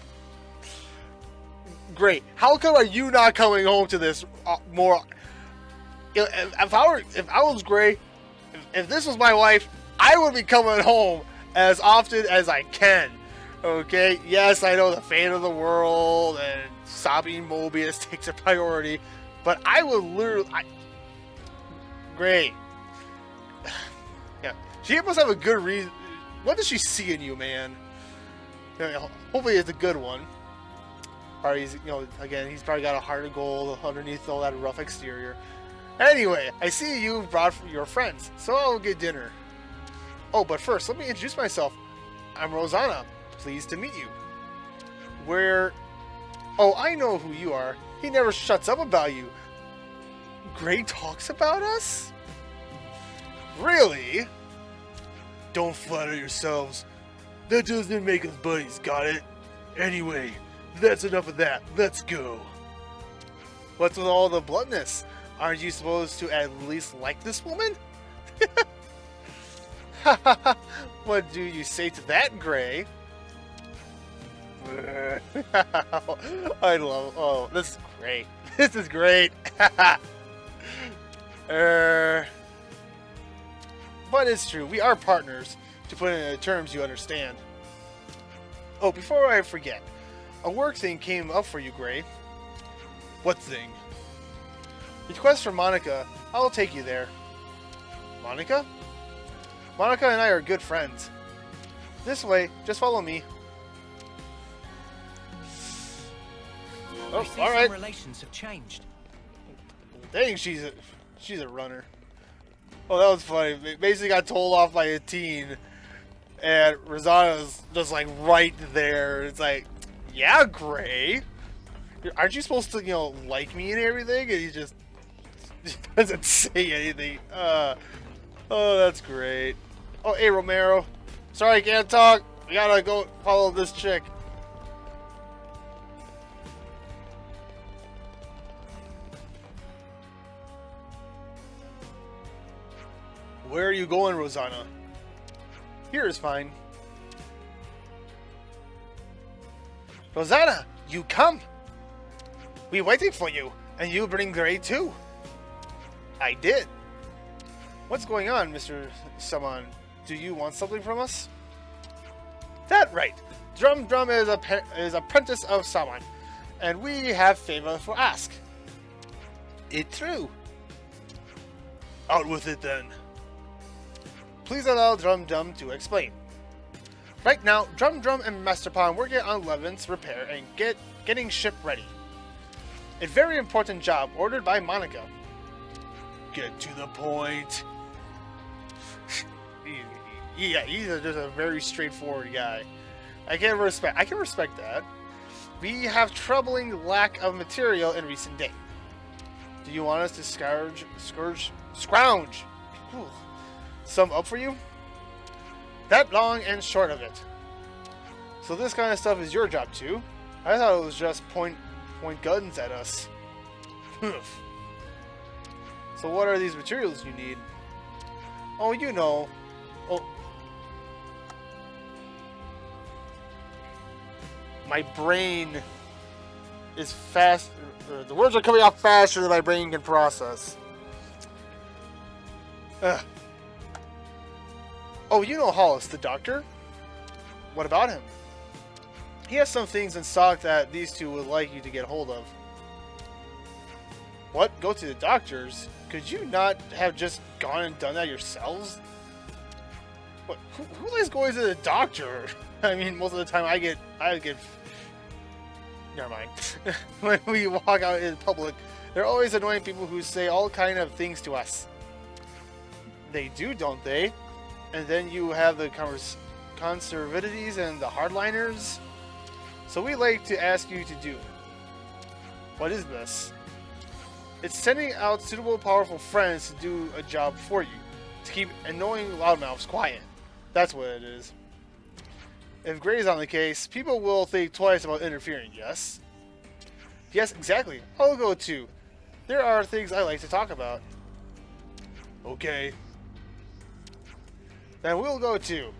great. How come are you not coming home to this more? If I was Gray, if this was my wife, I would be coming home as often as I can. Okay, yes, I know the fate of the world and stopping Moebius takes a priority, but I would literally. Gray. Yeah, she must have a good reason. What does she see in you, man? Hopefully, it's a good one. Or he's, again, he's probably got a heart of gold underneath all that rough exterior. Anyway, I see you brought your friends, so I'll get dinner. Oh, but first, let me introduce myself. I'm Rosanna. Pleased to meet you. Oh, I know who you are. He never shuts up about you. Gray talks about us? Really? Don't flatter yourselves. That doesn't make us buddies, got it? Anyway, that's enough of that. Let's go. What's with all the bluntness? Aren't you supposed to at least like this woman? What do you say to that, Gray? I love. Oh, this is great. This is great. But it's true. We are partners. To put it in terms you understand. Oh, before I forget, a work thing came up for you, Gray. What thing? Request from Monica. I'll take you there. Monica? Monica and I are good friends. This way. Just follow me. Oh, all right. Some relations have changed. Dang, she's a runner. Oh, that was funny. Basically got told off by a teen, and Rosanna's just like right there. It's like, yeah, Gray. Aren't you supposed to, like me and everything? And he just doesn't say anything. Oh, that's great. Oh, hey, Romero. Sorry, I can't talk. We gotta go follow this chick. Where are you going, Rosanna? Here is fine. Rosanna, you come. We waiting for you, and you bring Gray too. I did. What's going on, Mr. Saman? Do you want something from us? That right. Drum is apprentice of Saman, and we have favor for ask. It true. Out with it then. Please allow Drum to explain. Right now, Drum and Master Pawn working on Levin's repair and getting ship ready. A very important job ordered by Monica. Get to the point. Yeah, he's just a very straightforward guy. I can respect that. We have troubling lack of material in recent days. Do you want us to scrounge some up for you? That long and short of it. So this kind of stuff is your job too? I thought it was just point guns at us. So what are these materials you need? Oh, Oh. My brain is fast. The words are coming out faster than my brain can process. Oh, you know Hollis, the doctor? What about him? He has some things in stock that these two would like you to get hold of. What? Go to the doctor's? Could you not have just gone and done that yourselves? What? Who likes going to the doctor? I mean, most of the time I get. Never mind. When we walk out in public, there are always annoying people who say all kind of things to us. They do, don't they? And then you have the conservatives and the hardliners. So we like to ask you to do. What is this? It's sending out suitable, powerful friends to do a job for you. To keep annoying loudmouths quiet. That's what it is. If Gray's on the case, people will think twice about interfering, yes? Yes, exactly. I'll go too. There are things I like to talk about. Okay. Then we'll go too.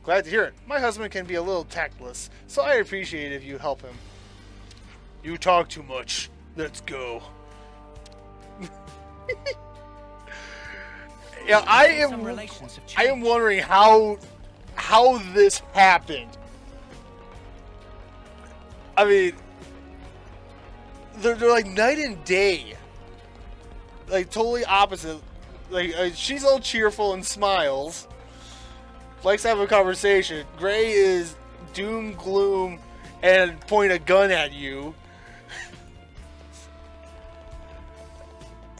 Glad to hear it. My husband can be a little tactless, so I appreciate if you help him. You talk too much. Let's go. Yeah, I am wondering how this happened. I mean, they're like night and day. Like totally opposite. Like she's all cheerful and smiles, likes to have a conversation. Gray is doom, gloom, and point a gun at you.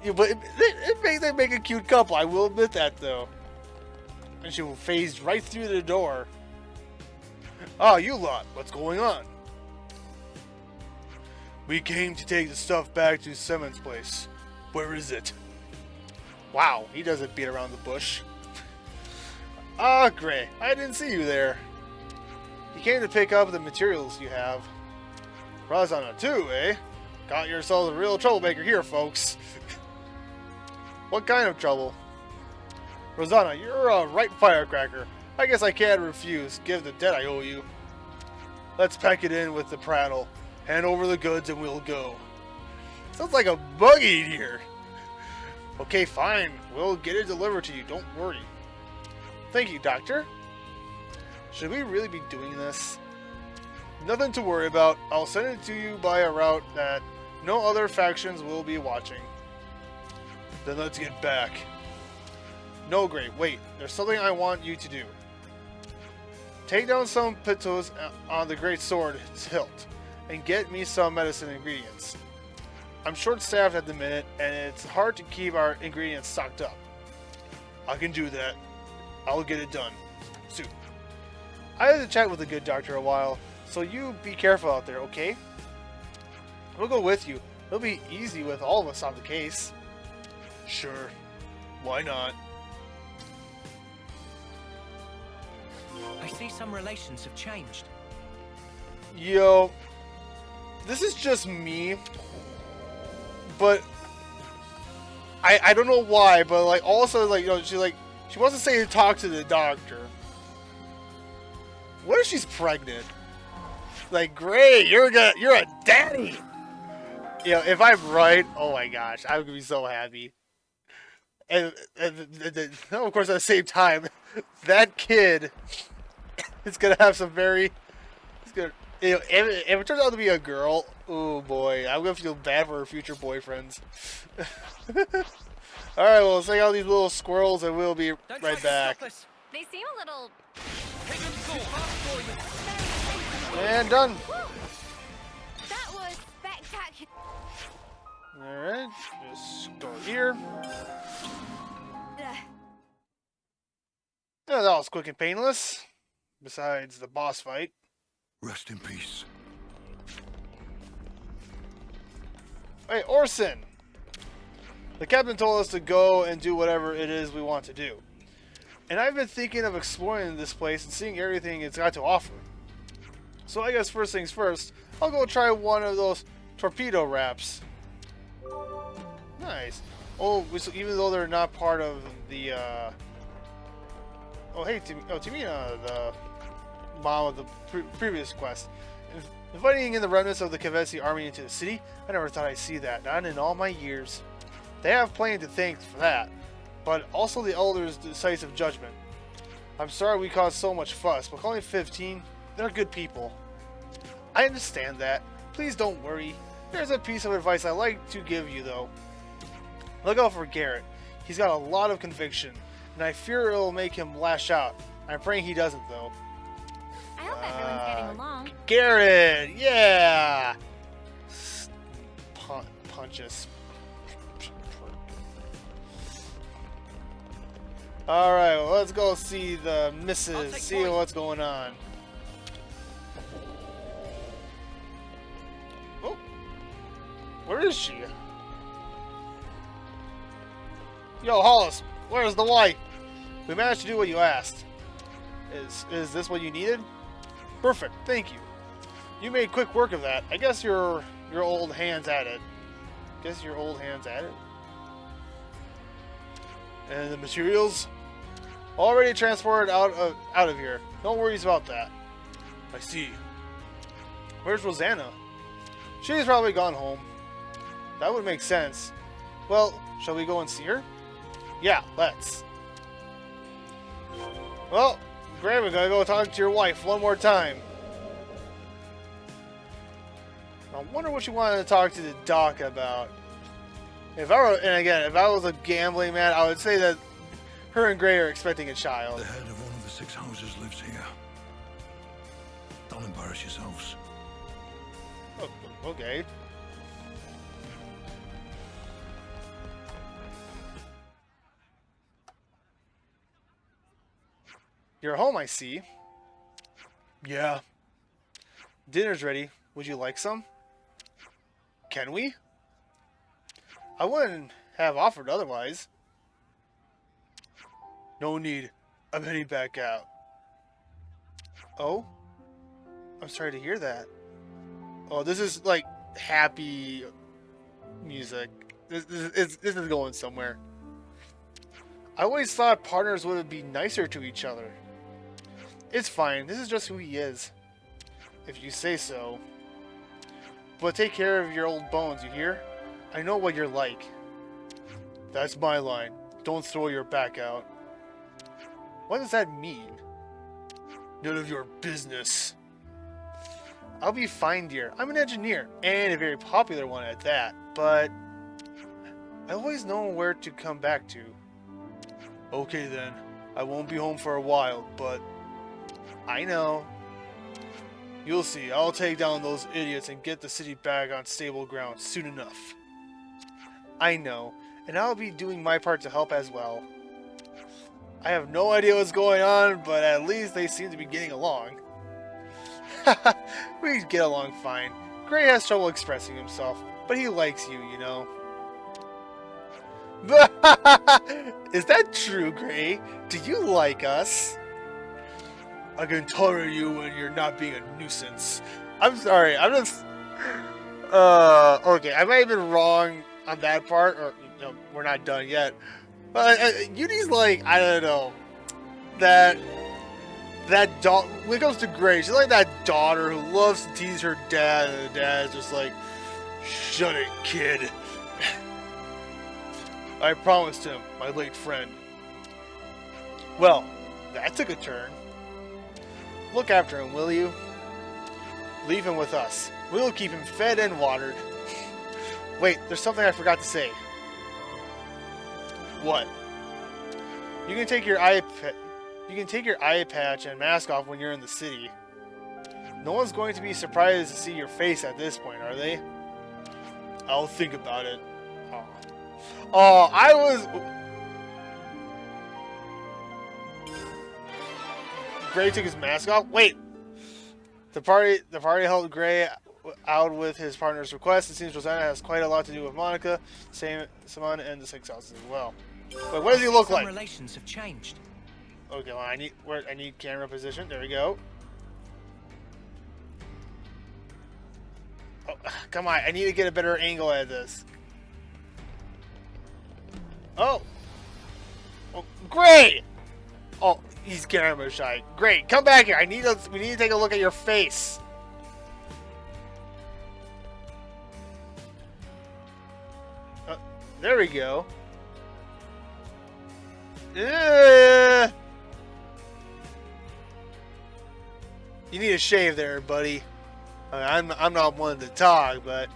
Yeah, but they make a cute couple. I will admit that, though. And she will phase right through the door. Oh, you lot, what's going on? We came to take the stuff back to Simmons' place. Where is it? Wow, he doesn't beat around the bush. Ah, Gray, I didn't see you there. You came to pick up the materials you have. Razana too, eh? Got yourselves a real troublemaker here, folks. What kind of trouble? Rosanna, you're a right firecracker. I guess I can't refuse. Give the debt I owe you. Let's pack it in with the prattle. Hand over the goods and we'll go. Sounds like a buggy here. Okay, fine. We'll get it delivered to you. Don't worry. Thank you, Doctor. Should we really be doing this? Nothing to worry about. I'll send it to you by a route that no other factions will be watching. Then let's get back. No, Gray, wait. There's something I want you to do. Take down some pitos on the great sword hilt and get me some medicine ingredients. I'm short-staffed at the minute, and it's hard to keep our ingredients stocked up. I can do that. I'll get it done. Soon. I had to chat with the good doctor a while, so you be careful out there, okay? We'll go with you. It'll be easy with all of us on the case. Sure. Why not? I see some relations have changed. Yo, this is just me, but I don't know why, but like also like, you know, she wants to say to talk to the doctor. What if she's pregnant? Like, great, you're a daddy. You know, if I'm right, oh my gosh, I'm gonna be so happy. And of course, at the same time, that kid is gonna have some very. It's gonna, you know, if it turns out to be a girl, oh boy, I'm gonna feel bad for her future boyfriends. All right, well, let's take out these little squirrels, and we'll be right back. They seem a little. And done. Woo! That was spectacular. All right, just go here. Yeah, that was quick and painless. Besides the boss fight. Rest in peace. Hey, Orson! The captain told us to go and do whatever it is we want to do. And I've been thinking of exploring this place and seeing everything it's got to offer. So I guess first things first, I'll go try one of those torpedo wraps. Nice. Oh, so even though they're not part of the, Oh, hey, Timina, the mom of the previous quest. Inviting in the remnants of the Kevesi army into the city? I never thought I'd see that, not in all my years. They have plenty to thank for that, but also the elders' decisive judgment. I'm sorry we caused so much fuss, but Colony 15, they're good people. I understand that. Please don't worry. There's a piece of advice I'd like to give you, though. Look out for Garrett. He's got a lot of conviction, and I fear it'll make him lash out. I'm praying he doesn't, though. I hope everyone's getting along. Garrett, yeah! Punches. Alright, well, let's go see the missus, see point. what's going on. Oh, where is she? Yo, Hollis, where's the wife? We managed to do what you asked. Is this what you needed? Perfect, thank you. You made quick work of that. I guess your old hands at it. And the materials? Already transported out of here. No worries about that. I see. Where's Rosanna? She's probably gone home. That would make sense. Well, shall we go and see her? Yeah, let's. Well, great, we gotta go talk to your wife one more time. I wonder what she wanted to talk to the doc about. If I was a gambling man, I would say that her and Gray are expecting a child. The head of one of the 6 houses lives here. Don't embarrass yourselves. Oh, okay. You're home, I see. Yeah. Dinner's ready. Would you like some? Can we? I wouldn't have offered otherwise. No need. I'm heading back out. Oh? I'm sorry to hear that. Oh, this is like happy music. This is going somewhere. I always thought partners would be nicer to each other. It's fine. This is just who he is. If you say so. But take care of your old bones, you hear? I know what you're like. That's my line. Don't throw your back out. What does that mean? None of your business. I'll be fine, dear. I'm an engineer, and a very popular one at that, but I always know where to come back to. Okay then. I won't be home for a while, but I know. You'll see. I'll take down those idiots and get the city back on stable ground soon enough. I know, and I'll be doing my part to help as well. I have no idea what's going on, but at least they seem to be getting along. We get along fine. Gray has trouble expressing himself, but he likes you, you know. Is that true, Gray? Do you like us? I can tolerate you when you're not being a nuisance. I'm sorry, I'm just... okay, I might have been wrong on that part, or, you know, we're not done yet. But Yudi's like, I don't know, that when it comes to Gray, she's like that daughter who loves to tease her dad, and the dad's just like, shut it, kid. I promised him, my late friend. Well, that took a turn. Look after him, will you? Leave him with us. We'll keep him fed and watered. Wait, there's something I forgot to say. What? You can take your eye patch and mask off when you're in the city. No one's going to be surprised to see your face at this point, are they? I'll think about it. Oh, I was... Gray took his mask off? Wait! The party helped Gray out with his partner's request. It seems Rosanna has quite a lot to do with Monica, Simon, and the Six Houses as well. Wait, what does he look like? Relations have changed. Okay, well, I need camera position. There we go. Oh, come on, I need to get a better angle at this. Oh, great! Oh, he's camera shy. Great, come back here. We need to take a look at your face. There we go. You need a shave there, buddy. I'm not one to talk, but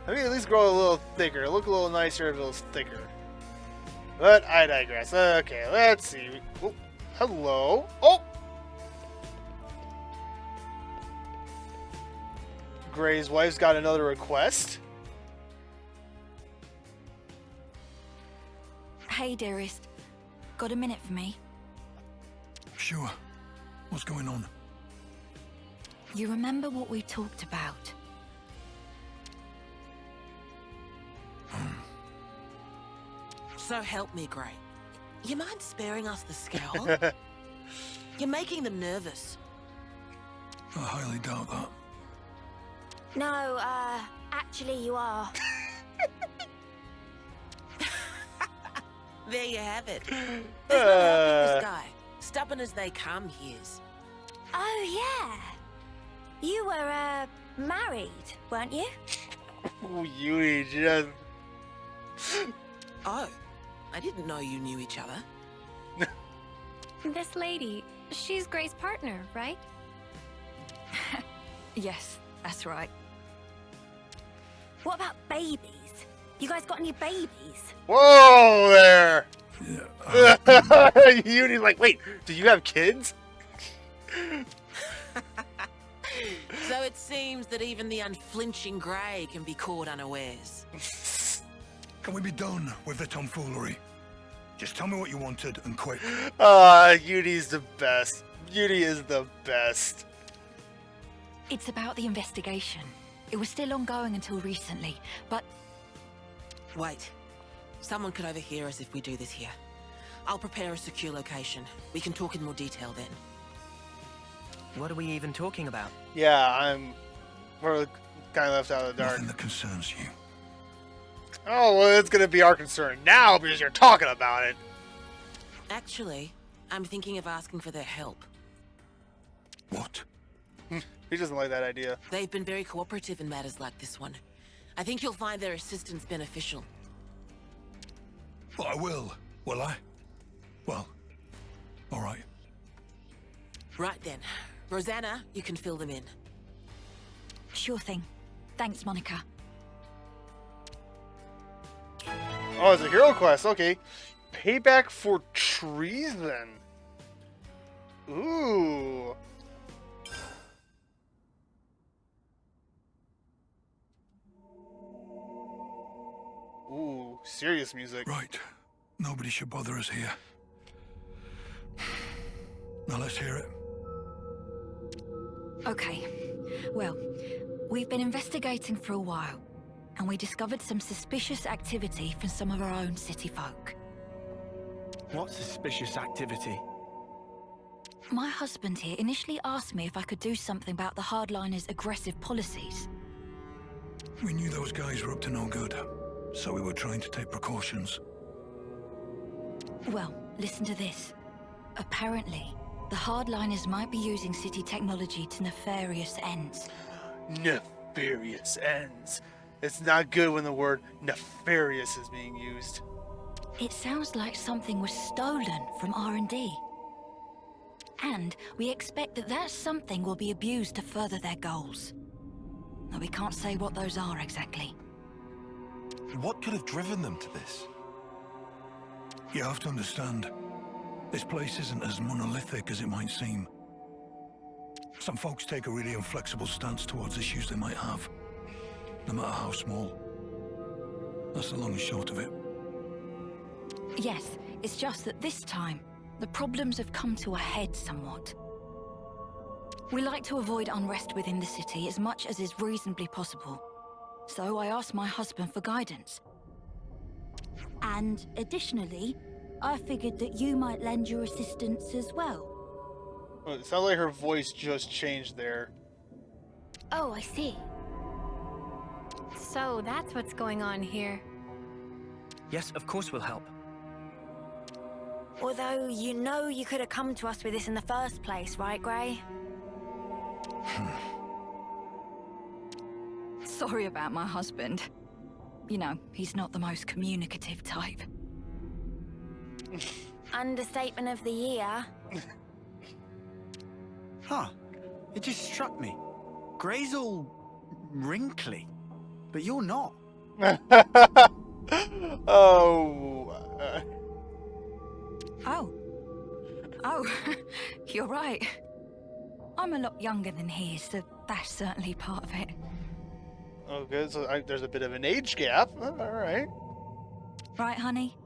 I mean at least grow a little thicker. Look a little nicer if it was thicker. But I digress. Okay, let's see. Oh, hello. Oh! Gray's wife's got another request. Hey, dearest. Got a minute for me? Sure. What's going on? You remember what we talked about? So help me, Gray. You mind sparing us the scowl? You're making them nervous. I highly doubt that. No, actually you are. There you have it. There's no helping this guy. Stubborn as they come, he is. Oh, yeah. You were, married, weren't you? Oh, Yui just... Oh, I didn't know you knew each other. This lady, she's Gray's partner, right? Yes, that's right. What about babies? You guys got any babies? Whoa there! Yeah, Yudi's like, wait, do you have kids? So It seems that even the unflinching Grey can be caught unawares. Can we be done with the tomfoolery? Just tell me what you wanted and quick. Yudi's the best. Yudi is the best. It's about the investigation. It was still ongoing until recently, but Wait. Someone could overhear us if we do this here. I'll prepare a secure location. We can talk in more detail then. What are we even talking about? Yeah, we're kind of left out of the dark. Nothing that concerns you. Oh, well, it's gonna be our concern now because you're talking about it. Actually, I'm thinking of asking for their help. What? He doesn't like that idea. They've been very cooperative in matters like this one. I think you'll find their assistance beneficial. Well, I will I? Well, all right. Right then. Rosanna, you can fill them in. sure thing. Thanks, Monica. Oh, it's a hero quest. Okay. Payback for treason. Ooh. Ooh, serious music. Right. Nobody should bother us here. Now let's hear it. Okay. Well, we've been investigating for a while, and we discovered some suspicious activity from some of our own city folk. What suspicious activity? My husband here initially asked me if I could do something about the hardliners' aggressive policies. We knew those guys were up to no good, so we were trying to take precautions. Well, listen to this. Apparently, the hardliners might be using city technology to nefarious ends. Nefarious ends. It's not good when the word nefarious is being used. It sounds like something was stolen from R&D. And we expect that that something will be abused to further their goals. Now, we can't say what those are exactly. What could have driven them to this? You have to understand, this place isn't as monolithic as it might seem. Some folks take a really inflexible stance towards issues they might have, no matter how small. That's the long and short of it. Yes, it's just that this time, the problems have come to a head somewhat. We like to avoid unrest within the city as much as is reasonably possible. So I asked my husband for guidance. And additionally, I figured that you might lend your assistance as well. Oh, it sounds like her voice just changed there. Oh, I see. So that's what's going on here. Yes, of course we'll help. Although you know you could have come to us with this in the first place, right, Grey? Sorry about my husband. You know, he's not the most communicative type. Understatement of the year. Huh. It just struck me. Grey's all wrinkly, but you're not. Oh. Oh, you're right. I'm a lot younger than he is, so that's certainly part of it. Oh, good. So there's a bit of an age gap. All right. Right, honey?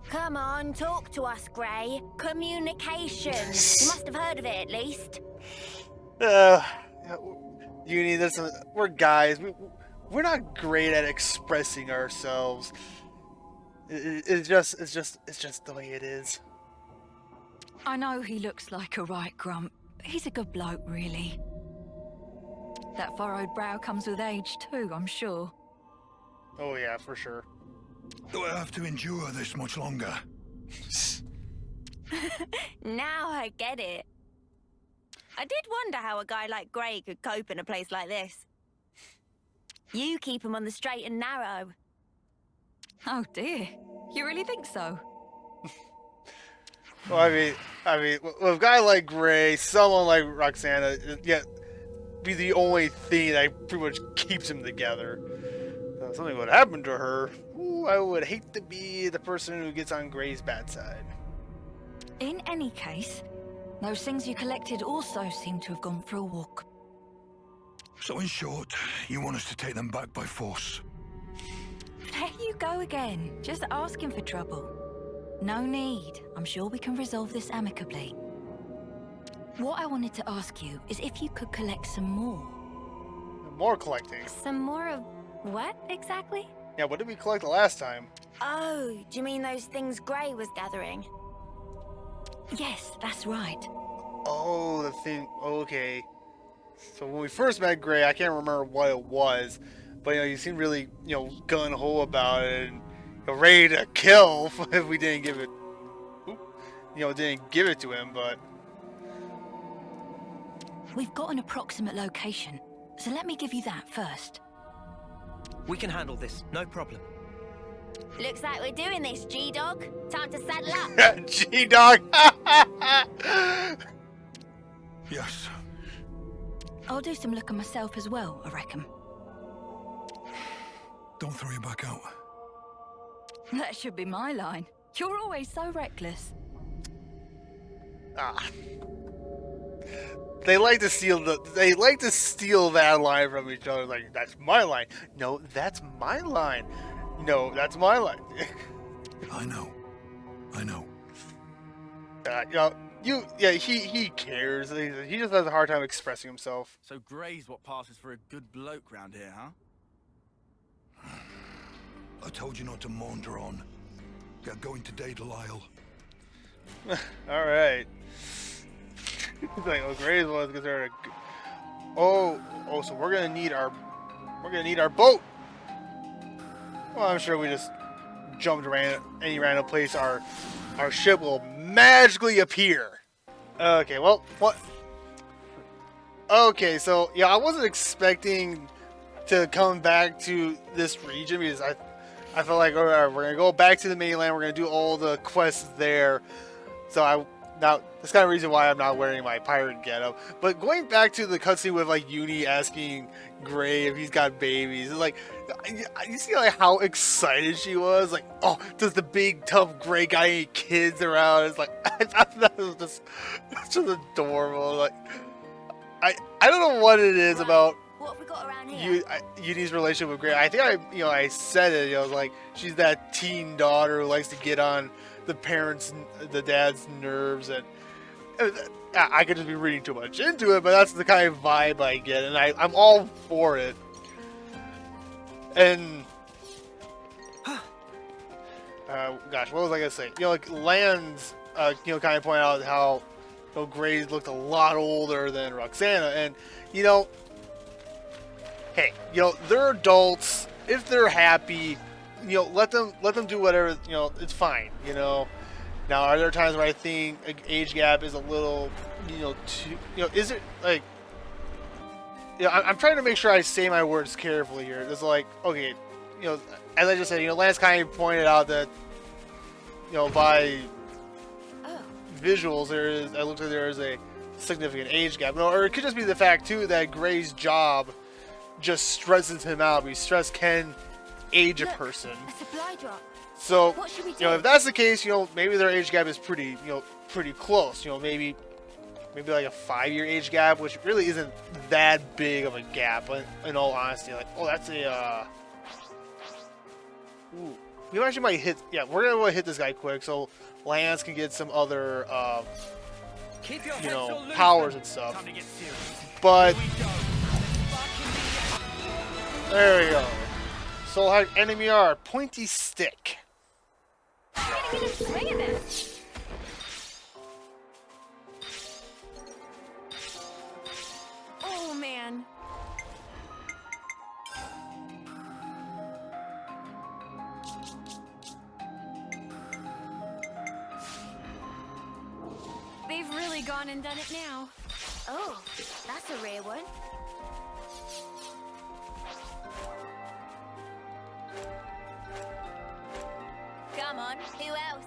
Come on, talk to us, Grey. Communication. You must have heard of it, at least. Uni, we're guys. We're not great at expressing ourselves. It's just the way it is. I know he looks like a right grump. He's a good bloke, really. That furrowed brow comes with age, too, I'm sure. Oh, yeah, for sure. Do I have to endure this much longer? Now I get it. I did wonder how a guy like Grey could cope in a place like this. You keep him on the straight and narrow. Oh, dear. You really think so? Well, I mean, with a guy like Grey, someone like Roxana, yeah, be the only thing that pretty much keeps him together. If something would happen to her, ooh, I would hate to be the person who gets on Grey's bad side. In any case, Those things you collected also seem to have gone for a walk. So in short, you want us to take them back by force? There you go again, just asking for trouble. No need. I'm sure we can resolve this amicably. What I wanted to ask you is if you could collect some more. More collecting. Some more of what exactly? Yeah, what did we collect the last time? Oh, do you mean those things Grey was gathering? Yes, that's right. Oh, the thing. Okay. So when we first met Gray, I can't remember what it was, but you seemed really, gun ho about it and ready to kill if we didn't give it. Didn't give it to him, but. We've got an approximate location, so let me give you that first. We can handle this, no problem. Looks like we're doing this, G-Dog. Time to saddle up. G-Dog! Yes. I'll do some looking myself as well, I reckon. Don't throw your back out. That should be my line. You're always so reckless. Ah. They like to steal that line from each other. Like, that's my line. No, that's my line. No, that's my line. I know. He cares. He just has a hard time expressing himself. So Grey's what passes for a good bloke round here, huh? I told you not to maunder on. Get going today, Delisle. All right. Like, Gray's was considered a. So we're gonna need our boat. Well, I'm sure we just jumped around any random place. Our ship will magically appear. Okay, well, what? Okay, so yeah, I wasn't expecting to come back to this region because I felt like, all right, we're gonna go back to the mainland. We're gonna do all the quests there. So that's kind of the reason why I'm not wearing my pirate getup. But going back to the cutscene with like Uni asking Gray if he's got babies, it's like you see like how excited she was. Like, oh, does the big tough Gray guy any kids around? It's like I thought that was just adorable. Like I don't know what it is about. What have we got around here? Uni's relationship with Gray. I think I said it. I was like, she's that teen daughter who likes to get on the dad's nerves, and I could just be reading too much into it, but that's the kind of vibe I get, and I'm all for it. And gosh, what was I gonna say? Like Lands, kind of pointed out how Gray's looked a lot older than Roxana, and hey, they're adults. If they're happy, let them do whatever. It's fine. Now, are there times where I think an age gap is a little, too, is it like, I'm trying to make sure I say my words carefully here. It's like, okay, as I just said, Lance kind of pointed out that, by visuals, it looks like there is a significant age gap. Or it could just be the fact too that Gray's job just stresses him out. Because stress can age a person. A supply drop. So, What should we do? if that's the case, maybe their age gap is pretty close. Maybe like a 5-year age gap, which really isn't that big of a gap. But in all honesty, like, oh, that's a. Ooh, we actually might hit. Yeah, we're gonna go hit this guy quick, so Lance can get some other, powers and stuff. But there we go. Soul Heart enemy are pointy stick. Swing at this. Oh man. They've really gone and done it now. Oh, that's a rare one. Come on, who else?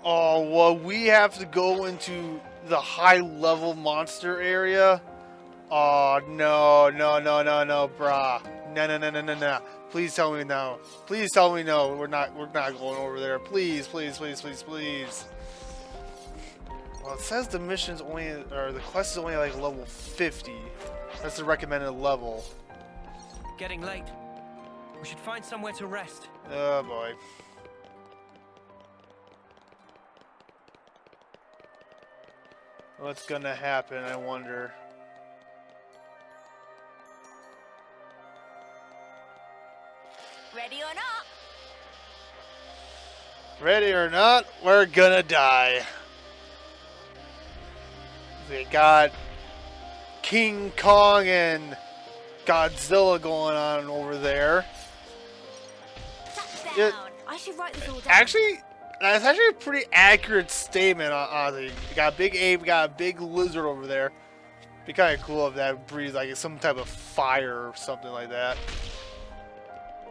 Oh, well, we have to go into the high-level monster area? Oh, no, brah. No. Please tell me no. Please tell me no. We're not going over there. Please. Well, it says the mission's only, or the quest is only like level 50. That's the recommended level. Getting late. We should find somewhere to rest. Oh boy. What's gonna happen, I wonder? Ready or not? Ready or not, we're gonna die. We got King Kong and Godzilla going on over there. Touchdown. I should write this all down. Actually, that's actually a pretty accurate statement, honestly. We got a big ape, we got a big lizard over there. Be kind of cool if that breathes like some type of fire or something like that.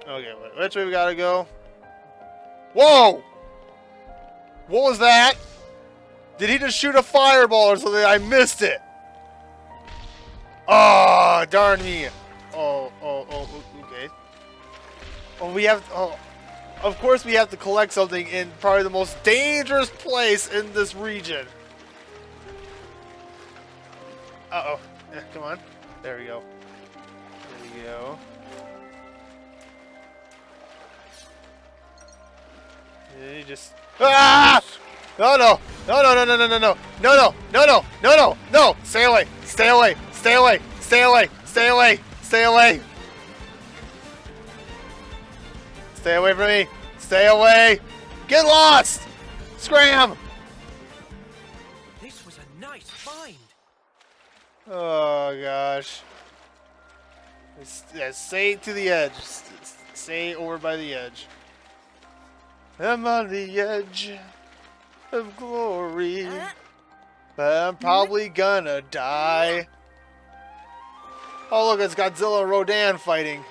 Okay, which way we gotta go? Whoa! What was that? Did he just shoot a fireball or something? I missed it. Oh, darn me. Oh, okay. Oh, we have. Oh, of course we have to collect something in probably the most dangerous place in this region. Uh-oh. Come on. There we go. There we go. You just. Ah! No! Stay away! Stay away! Stay away from me! Stay away! Get lost! Scram! This was a nice find. Oh gosh. Yeah, stay to the edge. Stay over by the edge. I'm on the edge of glory, but I'm probably gonna die. Oh look, it's Godzilla and Rodan fighting.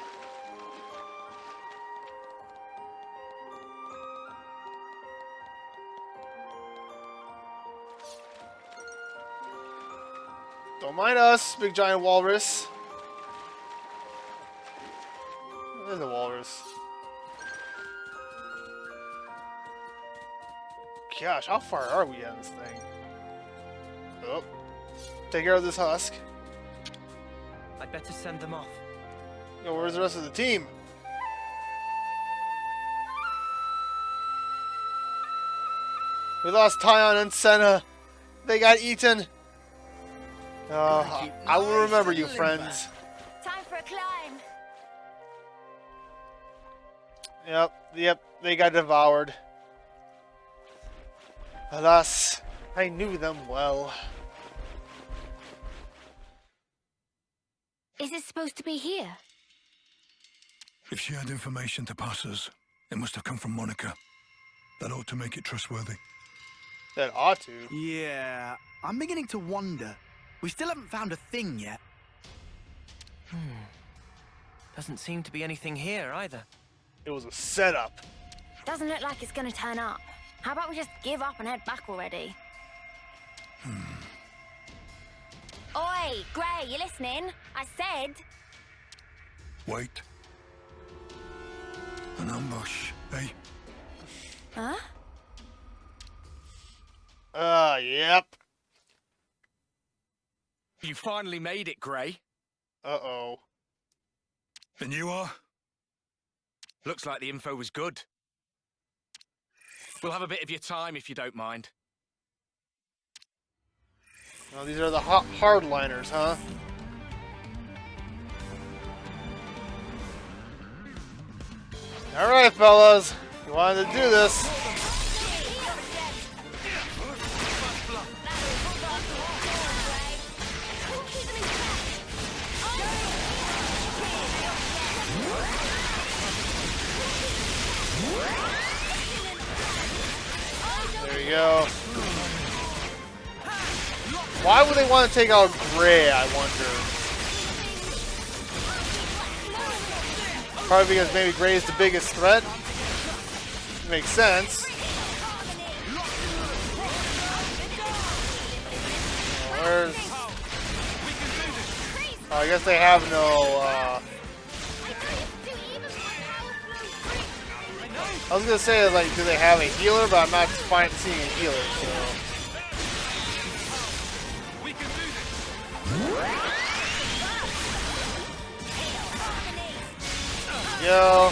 Don't mind us, big giant walrus. There's a walrus. Gosh, how far are we on this thing? Oh. Take care of this husk. I'd better send them off. Yo, where's the rest of the team? We lost Tyon and Senna. They got eaten. I will remember you, friends. Time for a climb. Yep, they got devoured. Alas, I knew them well. Is it supposed to be here? If she had information to pass us, it must have come from Monica. That ought to make it trustworthy. That ought to. Yeah, I'm beginning to wonder. We still haven't found a thing yet. Doesn't seem to be anything here either. It was a setup. Doesn't look like it's gonna turn up. How about we just give up and head back already? Oi, Gray, you listening? I said... Wait. An ambush, eh? Huh? Yep. You finally made it, Gray. Uh-oh. And you are? Looks like the info was good. We'll have a bit of your time if you don't mind. Oh, these are the hardliners, huh? Alright, fellas. You wanted to do this. There you go. Why would they want to take out Gray, I wonder? Probably because maybe Gray is the biggest threat. Makes sense. Where's... Oh, I guess they have no, I was gonna say, like, do they have a healer? But I'm not seeing a healer, so. We can do this. Yo.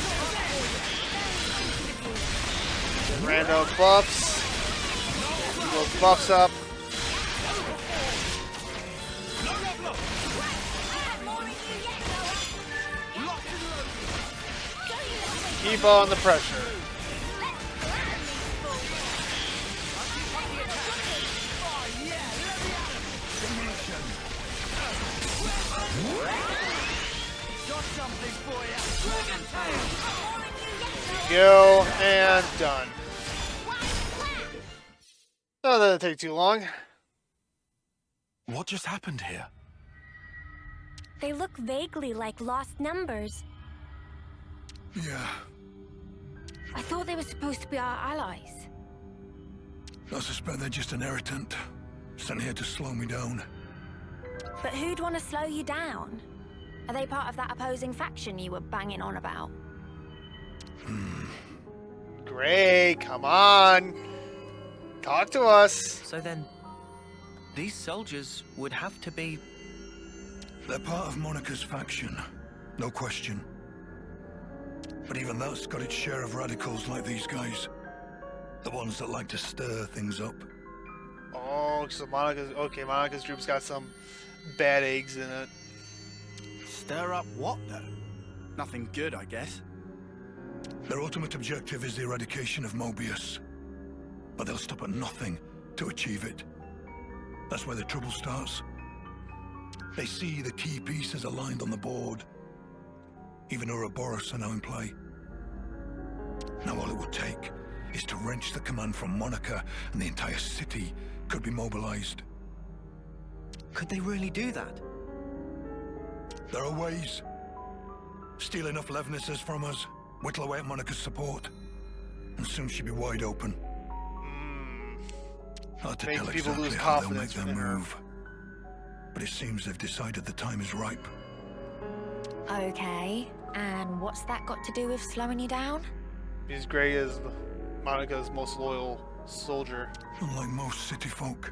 Random buffs. Those buffs up. Keep on the pressure. Go and done. Oh, that didn't take too long. What just happened here? They look vaguely like lost numbers. Yeah, I thought they were supposed to be our allies. I suspect they're just an irritant, sent here to slow me down. But who'd want to slow you down? Are they part of that opposing faction you were banging on about? Great, come on. Talk to us. So then, these soldiers would have to be... They're part of Monica's faction, no question. But even that's got its share of radicals like these guys. The ones that like to stir things up. Oh, so Monica's group's got some bad eggs in it. Stir up what, though? Nothing good, I guess. Their ultimate objective is the eradication of Moebius. But they'll stop at nothing to achieve it. That's where the trouble starts. They see the key pieces aligned on the board. Even Ouroboros are now in play. Now all it will take is to wrench the command from Monica, and the entire city could be mobilized. Could they really do that? There are ways. Steal enough Levnesses from us, whittle away at Monica's support, and soon she'll be wide open. Hard to Make tell people exactly lose how they'll make confidence their in her. move. But it seems they've decided the time is ripe. Okay, and what's that got to do with slowing you down? Because Gray is Monica's most loyal soldier. Unlike most city folk,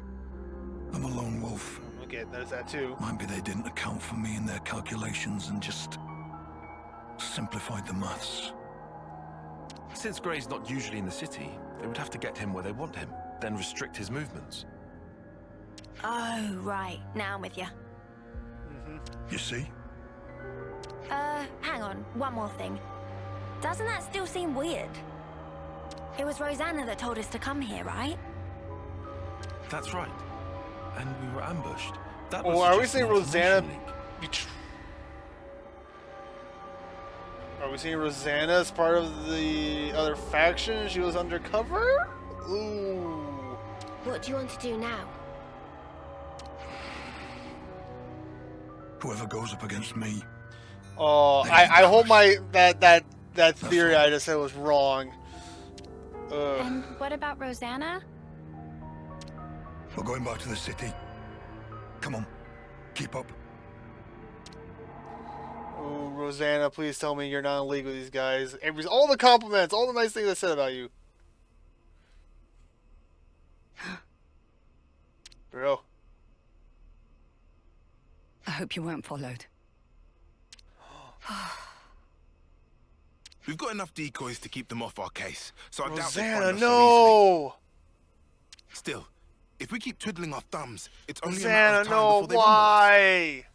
I'm a lone wolf. Okay, there's that too. Might be they didn't account for me in their calculations and just simplified the maths. Since Gray's not usually in the city, they would have to get him where they want him, then restrict his movements. Oh, right. Now I'm with you. You see? Hang on. One more thing. Doesn't that still seem weird? It was Rosanna that told us to come here, right? That's right. And we were ambushed. That Or was are we just an saying Rosanna information leak. Are we seeing Rosanna as part of the other faction? She was undercover? Ooh. What do you want to do now? Whoever goes up against me. Oh, I hope that theory I just said was wrong. And what about Rosanna? We're going back to the city. Come on. Keep up. Oh, Rosanna, please tell me you're not in league with these guys. All the compliments, all the nice things I said about you. Bro. I hope you weren't followed. We've got enough decoys to keep them off our case, so I doubt they Rosanna, find us so no! easily. Still, if we keep twiddling our thumbs, it's only a Rosanna, matter of time no, before they rumble us. why?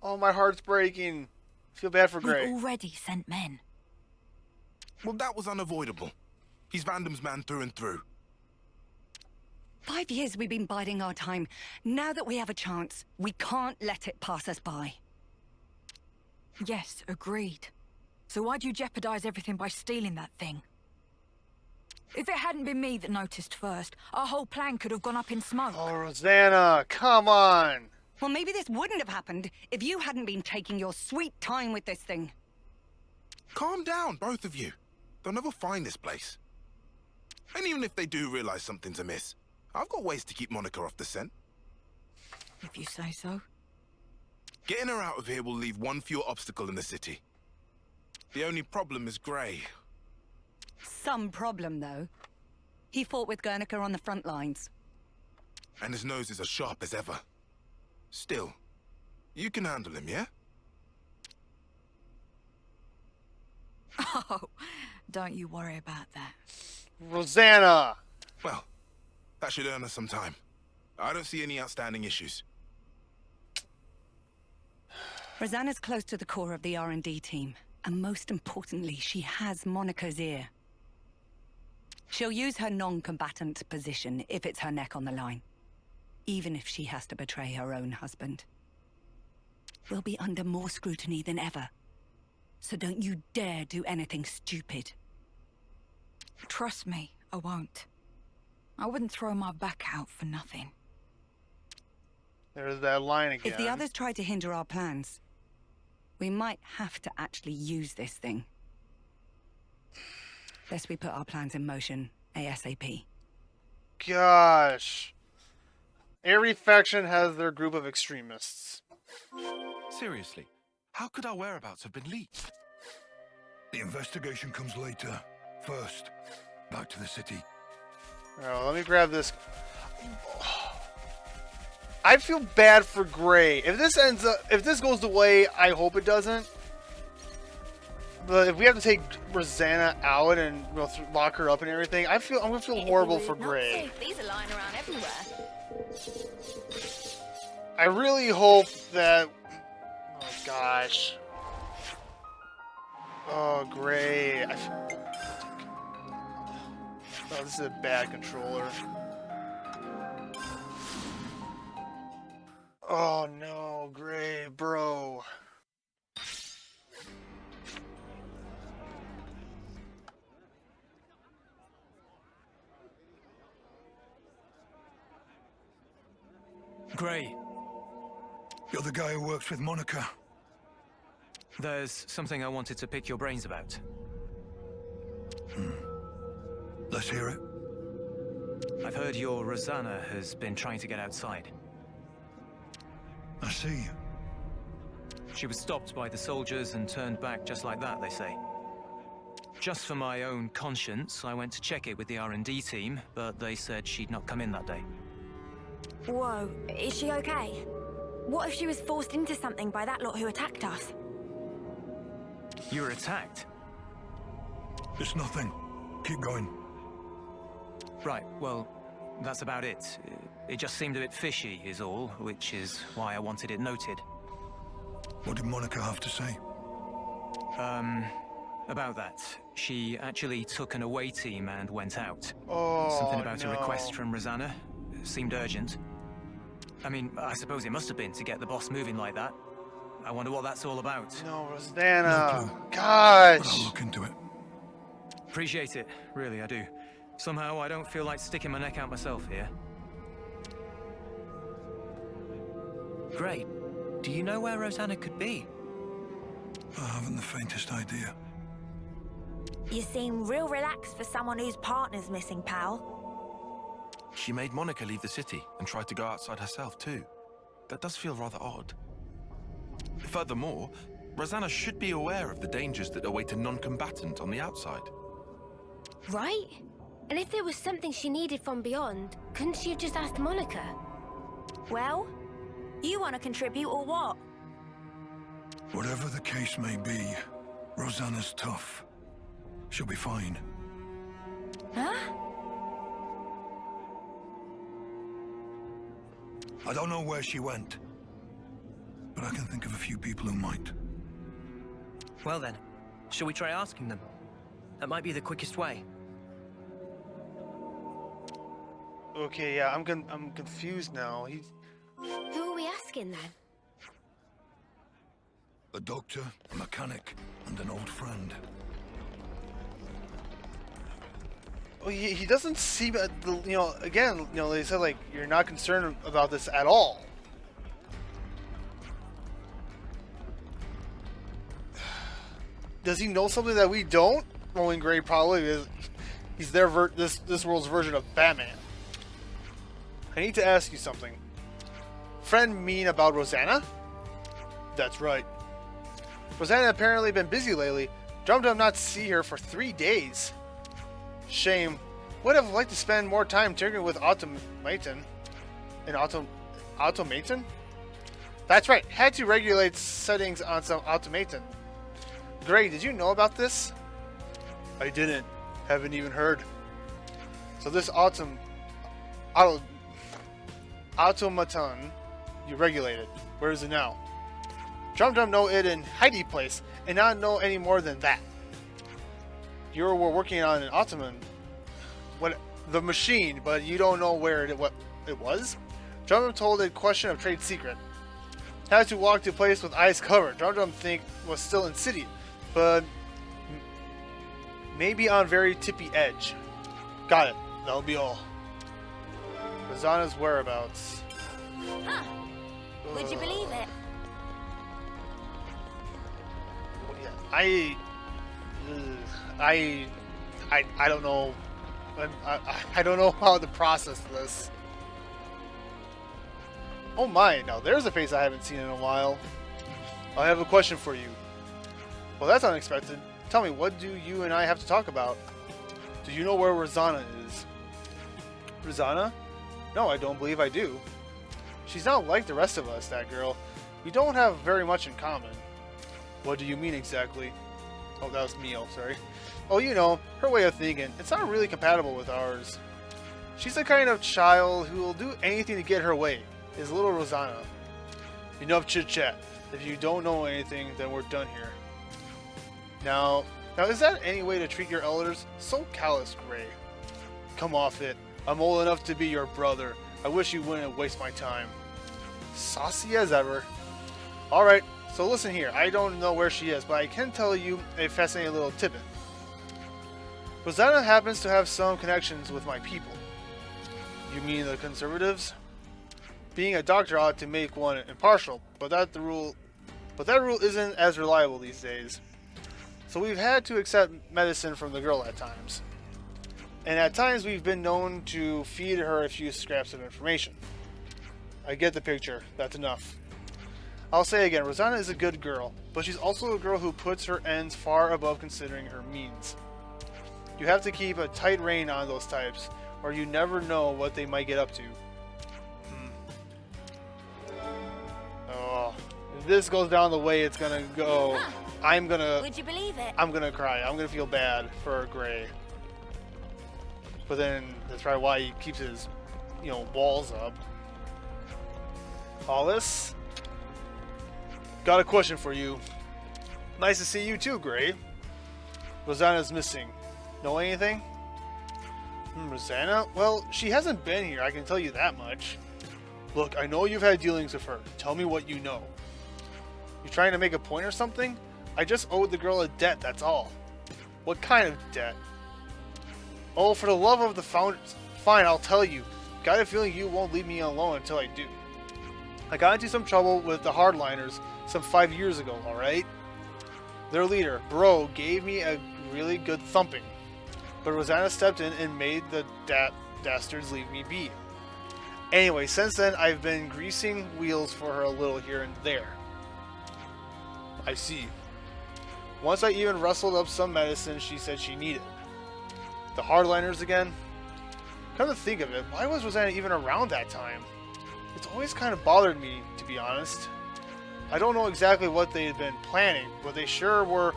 Oh, my heart's breaking. I feel bad for Gray. We've already sent men. Well, that was unavoidable. He's Vandam's man through and through. 5 years we've been biding our time. Now that we have a chance, we can't let it pass us by. Yes, agreed. So why'd you jeopardize everything by stealing that thing? If it hadn't been me that noticed first, our whole plan could have gone up in smoke. Oh, Rosanna, come on. Well, maybe this wouldn't have happened if you hadn't been taking your sweet time with this thing. Calm down, both of you. They'll never find this place. And even if they do realize something's amiss, I've got ways to keep Monica off the scent. If you say so. Getting her out of here will leave one fewer obstacle in the city. The only problem is Gray. Some problem, though. He fought with Guernica on the front lines. And his nose is as sharp as ever. Still, you can handle him, yeah? Oh, don't you worry about that. Rosanna! Well, that should earn us some time. I don't see any outstanding issues. Rosanna's close to the core of the R&D team. And most importantly, she has Monica's ear. She'll use her non-combatant position if it's her neck on the line. Even if she has to betray her own husband. We'll be under more scrutiny than ever. So don't you dare do anything stupid. Trust me, I won't. I wouldn't throw my back out for nothing. There's that line again. If the others try to hinder our plans, we might have to actually use this thing. Lest we put our plans in motion ASAP. Gosh. Every faction has their group of extremists. Seriously, how could our whereabouts have been leaked? The investigation comes later. First, back to the city. Alright, let me grab this. I feel bad for Gray. If this goes the way I hope it doesn't, but if we have to take Rosanna out and lock her up and everything, I'm gonna feel horrible for Gray. These are lying around everywhere. I really hope that. Oh gosh. Oh, Gray. Oh, this is a bad controller. Oh no, Gray, bro. Gray, You're the guy who works with Monica. there's something I wanted to pick your brains about. Let's hear it. I've heard your Rosanna has been trying to get outside. I see. She was stopped by the soldiers and turned back just like that, they say. Just for my own conscience, I went to check it with the R&D team, but they said she'd not come in that day. Whoa, is she okay? What if she was forced into something by that lot who attacked us? You were attacked? It's nothing. Keep going. Right, well, that's about it. It just seemed a bit fishy, is all, which is why I wanted it noted. What did Monica have to say? About that. She actually took an away team and went out. Oh, Something about no. a request from Rosanna. Seemed urgent. I mean, I suppose it must have been to get the boss moving like that. I wonder what that's all about. No, Rosanna. No clue. But Gosh. I'll look into it. Appreciate it, really, I do. Somehow I don't feel like sticking my neck out myself here. Great. Do you know where Rosanna could be? I haven't the faintest idea. You seem real relaxed for someone whose partner's missing, pal. She made Monica leave the city and tried to go outside herself too. That does feel rather odd. Furthermore, Rosanna should be aware of the dangers that await a non-combatant on the outside. Right? And if there was something she needed from beyond, couldn't she have just asked Monica? Well, you want to contribute or what? Whatever the case may be, Rosanna's tough. She'll be fine. Huh? I don't know where she went, but I can think of a few people who might. Well then, shall we try asking them? That might be the quickest way. Okay, yeah, I'm confused now. Who are we asking then? A doctor, a mechanic, and an old friend. Oh, he doesn't seem, again, they said, like, you're not concerned about this at all. Does he know something that we don't? Rolling Gray probably is. He's this world's version of Batman. I need to ask you something. Friend mean about Rosanna? That's right. Rosanna apparently been busy lately. Drum not see her for 3 days. Shame. Would have liked to spend more time tinkering with automaton. Automaton? That's right. Had to regulate settings on some automaton. Great, did you know about this? I didn't. Haven't even heard. So this automaton you regulated. Where is it now? Drum know it in hidey place and not know any more than that. You were working on an automaton, the machine, but you don't know what it was. Drum told a question of trade secret. Had to walk to place with eyes covered. Drum think was still in city, but maybe on very tippy edge. Got it. That'll be all. Rosanna's whereabouts. Huh. Would you believe it? I don't know. I don't know how to process this. Oh my, now there's a face I haven't seen in a while. I have a question for you. Well, that's unexpected. Tell me, what do you and I have to talk about? Do you know where Rosanna is? Rosanna? No, I don't believe I do. She's not like the rest of us, that girl. We don't have very much in common. What do you mean exactly? Oh, that was Mio, sorry. Oh, you know, her way of thinking. It's not really compatible with ours. She's the kind of child who will do anything to get her way. Is little Rosanna. Enough chit-chat. If you don't know anything, then we're done here. Now, is that any way to treat your elders? So callous, Gray. Come off it. I'm old enough to be your brother. I wish you wouldn't waste my time. Saucy as ever. Alright, so listen here. I don't know where she is, but I can tell you a fascinating little tidbit. Rosanna happens to have some connections with my people. You mean the conservatives? Being a doctor ought to make one impartial, but that rule isn't as reliable these days. So we've had to accept medicine from the girl at times. And at times we've been known to feed her a few scraps of information. I get the picture. That's enough. I'll say again, Rosanna is a good girl, but she's also a girl who puts her ends far above considering her means. You have to keep a tight rein on those types, or you never know what they might get up to. Oh, if this goes down the way it's gonna go, would you believe it? I'm gonna cry. I'm gonna feel bad for Gray. But then that's probably why he keeps his, walls up. Hollis, got a question for you. Nice to see you too, Gray. Rosanna's missing. Know anything? Rosanna? Well, she hasn't been here, I can tell you that much. Look, I know you've had dealings with her. Tell me what you know. You trying to make a point or something? I just owed the girl a debt, that's all. What kind of debt? Oh, for the love of the founders. Fine, I'll tell you. Got a feeling you won't leave me alone until I do. I got into some trouble with the hardliners some 5 years ago, alright? Their leader, Bro, gave me a really good thumping. But Rosanna stepped in and made the dastards leave me be. Anyway, since then, I've been greasing wheels for her a little here and there. I see. Once I even rustled up some medicine she said she needed. The hardliners again? Come to think of it, why was Rosanna even around that time? It's always kind of bothered me, to be honest. I don't know exactly what they had been planning, but they sure were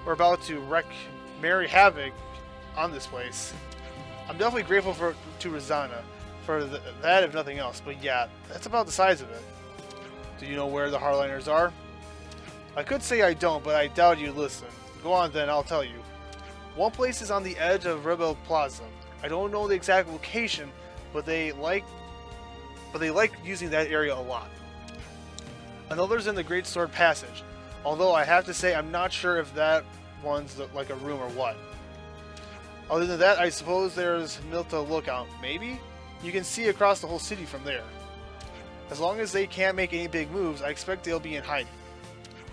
about to wreak merry havoc on this place. I'm definitely grateful to Rosanna for that, if nothing else, but yeah, that's about the size of it. Do you know where the hardliners are? I could say I don't, but I doubt you'd listen. Go on then, I'll tell you. One place is on the edge of Rebel Plaza. I don't know the exact location, but they like using that area a lot. Another's in the Great Sword Passage, although I have to say I'm not sure if that one's like a room or what. Other than that, I suppose there's Milta Lookout, maybe? You can see across the whole city from there. As long as they can't make any big moves, I expect they'll be in hiding.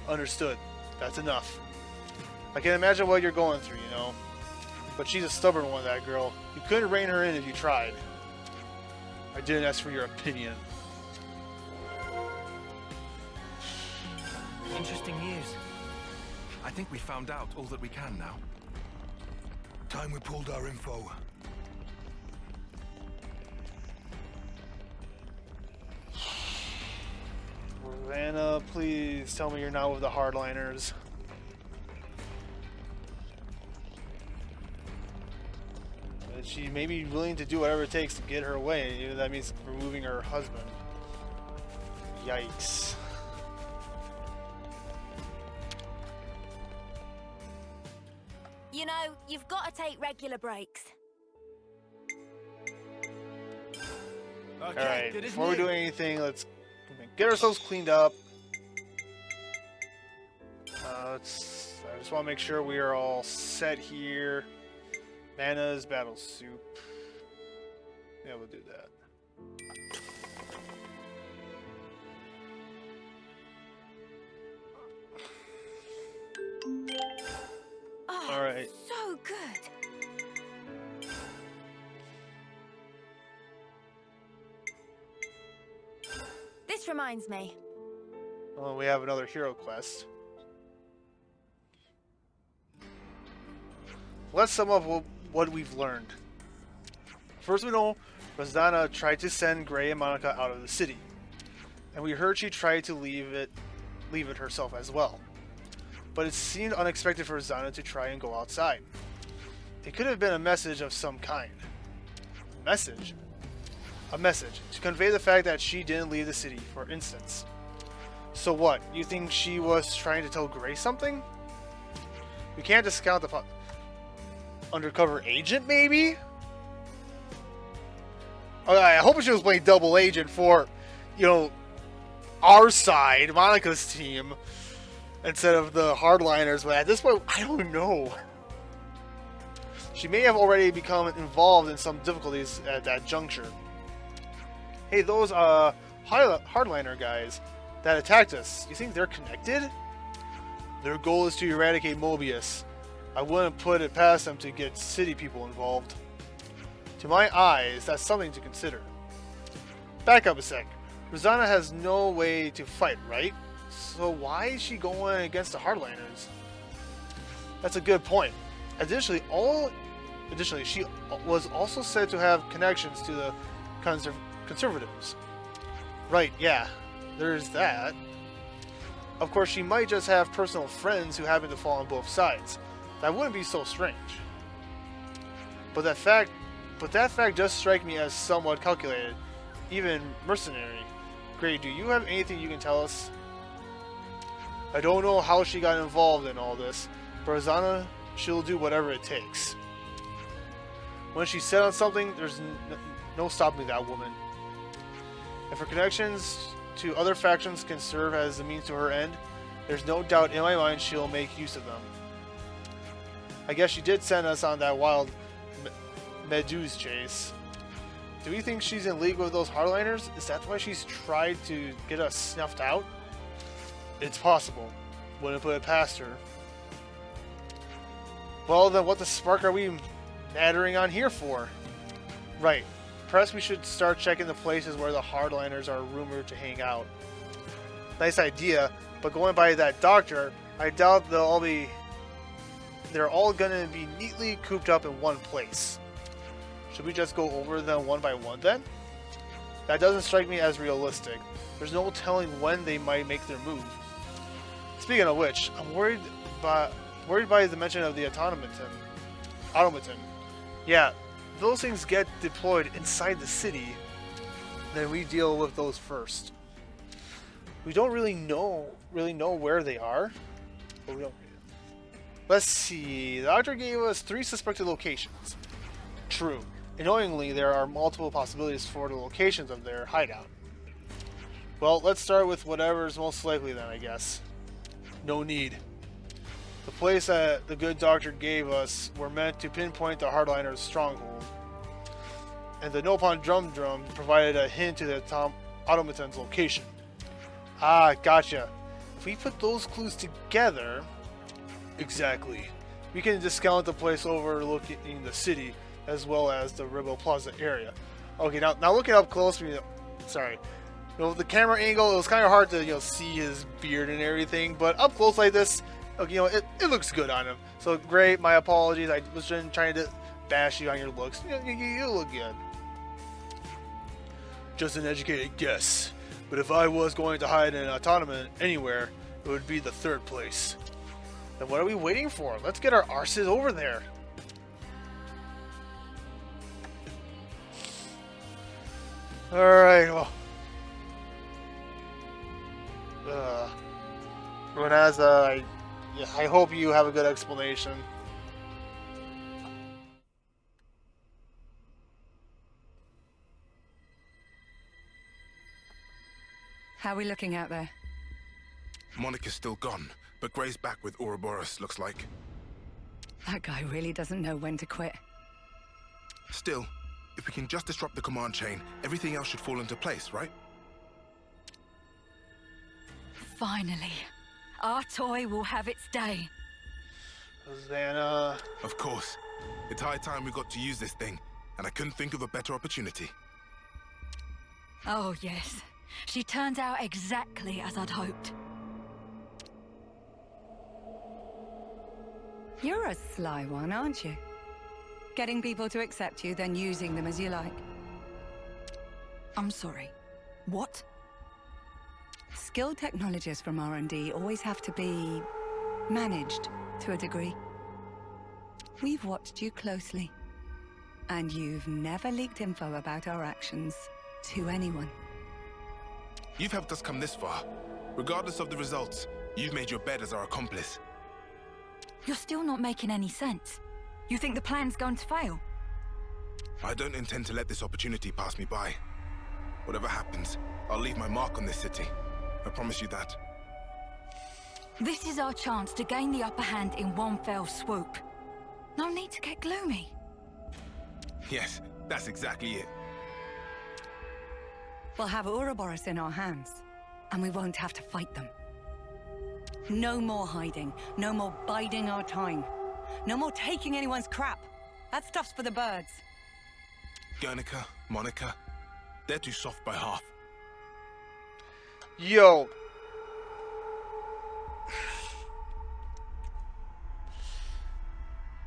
Understood. That's enough. I can imagine what you're going through, But she's a stubborn one, that girl. You couldn't rein her in if you tried. I didn't ask for your opinion. Interesting news. I think we found out all that we can now. time we pulled our info. Vanna, please tell me you're not with the hardliners. She may be willing to do whatever it takes to get her away, even if that means removing her husband. Yikes. You know, you've got to take regular breaks. Alright, before we do anything, let's get ourselves cleaned up. I just want to make sure we are all set here. Mana's battle soup. Yeah, we'll do that. Oh, all right. So good. This reminds me. Well, we have another hero quest. Let's sum up what we've learned. First, we know Rosanna tried to send Gray and Monica out of the city, and we heard she tried to leave it herself as well. But it seemed unexpected for Rosanna to try and go outside. It could have been a message of some kind. A message to convey the fact that she didn't leave the city, for instance. So what? You think she was trying to tell Gray something? We can't discount the undercover agent, maybe? I hope she was playing double agent for, you know, our side, Monica's team, instead of the hardliners. But at this point, I don't know. She may have already become involved in some difficulties at that juncture. Hey, those hardliner guys that attacked us, you think they're connected? Their goal is to eradicate Moebius. I wouldn't put it past them to get city people involved. To my eyes, that's something to consider. Back up a sec. Rosanna has no way to fight, right? So why is she going against the hardliners? That's a good point. Additionally, she was also said to have connections to the conservatives. Right, yeah, there's that. Of course, she might just have personal friends who happen to fall on both sides. That wouldn't be so strange. But that fact does strike me as somewhat calculated, even mercenary. Gray, do you have anything you can tell us? I don't know how she got involved in all this, but Rosanna, she'll do whatever it takes. When she's set on something, there's no stopping that woman. If her connections to other factions can serve as a means to her end, there's no doubt in my mind she'll make use of them. I guess she did send us on that wild Medusa chase. Do we think she's in league with those hardliners? Is that why she's tried to get us snuffed out? It's possible. Wouldn't put it past her. Well, then what the spark are we nattering on here for? Right. Perhaps we should start checking the places where the hardliners are rumored to hang out. Nice idea, but going by that doctor, I doubt they're all gonna be neatly cooped up in one place. Should we just go over them one by one then? That doesn't strike me as realistic. There's no telling when they might make their move. Speaking of which, I'm worried by the mention of the automaton. Yeah, those things get deployed inside the city, then we deal with those first. We don't really know where they are, but we don't. Let's see. The doctor gave us 3 suspected locations. True. Annoyingly, there are multiple possibilities for the locations of their hideout. Well, let's start with whatever's most likely then, I guess. No need. The place that the good doctor gave us were meant to pinpoint the hardliner's stronghold. And the Nopon Drum provided a hint to the automaton's location. Ah, gotcha. If we put those clues together... Exactly. We can discount the place overlooking the city as well as the Rebel Plaza area. Okay, now looking up close, sorry. With the camera angle, it was kind of hard to see his beard and everything, but up close like this, Okay, you know, it looks good on him. So great, my apologies. I was just trying to bash you on your looks. You look good. Just an educated guess. But if I was going to hide in an autonomous anywhere, it would be the third place. Then what are we waiting for? Let's get our arses over there. Alright, well. Renaza, I hope you have a good explanation. How are we looking out there? Monica's still gone, but Gray's back with Ouroboros, looks like. That guy really doesn't know when to quit. Still, if we can just disrupt the command chain, everything else should fall into place, right? Finally. Our toy will have its day. Xana. Of course. It's high time we got to use this thing, and I couldn't think of a better opportunity. Oh, yes. She turns out exactly as I'd hoped. You're a sly one, aren't you? Getting people to accept you, then using them as you like. I'm sorry. What? Skilled technologists from R&D always have to be managed to a degree. We've watched you closely, and you've never leaked info about our actions to anyone. You've helped us come this far. Regardless of the results, you've made your bed as our accomplice. You're still not making any sense. You think the plan's going to fail? I don't intend to let this opportunity pass me by. Whatever happens, I'll leave my mark on this city. I promise you that. This is our chance to gain the upper hand in one fell swoop. No need to get gloomy. Yes, that's exactly it. We'll have Ouroboros in our hands, and we won't have to fight them. No more hiding, no more biding our time. No more taking anyone's crap. That stuff's for the birds. Guernica, Monica, they're too soft by half. Yo.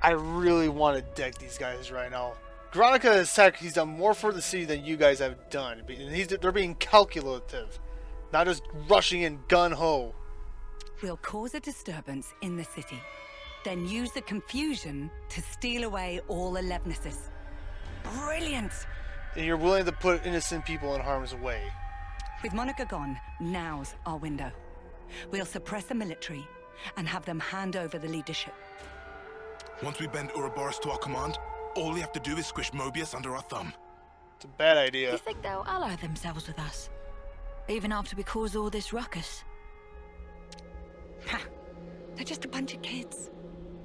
I really want to deck these guys right now. Veronica is tech. He's done more for the city than you guys have done. And they're being calculative, not just rushing in gun-ho. We'll cause a disturbance in the city, then use the confusion to steal away all the Levnesses. Brilliant! And you're willing to put innocent people in harm's way. With Monica gone, now's our window. We'll suppress the military and have them hand over the leadership. Once we bend Ouroboros to our command, all we have to do is squish Moebius under our thumb. It's a bad idea. You think they'll ally themselves with us? Even after we cause all this ruckus? Ha! They're just a bunch of kids.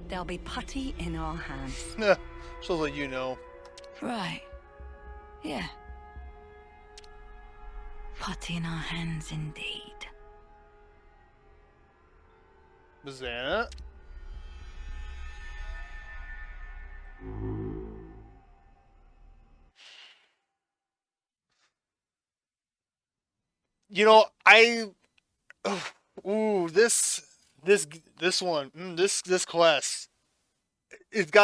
They'll be putty in our hands. Just let you know. Right. Yeah. Putty in our hands indeed. Xana? You know, this quest, it's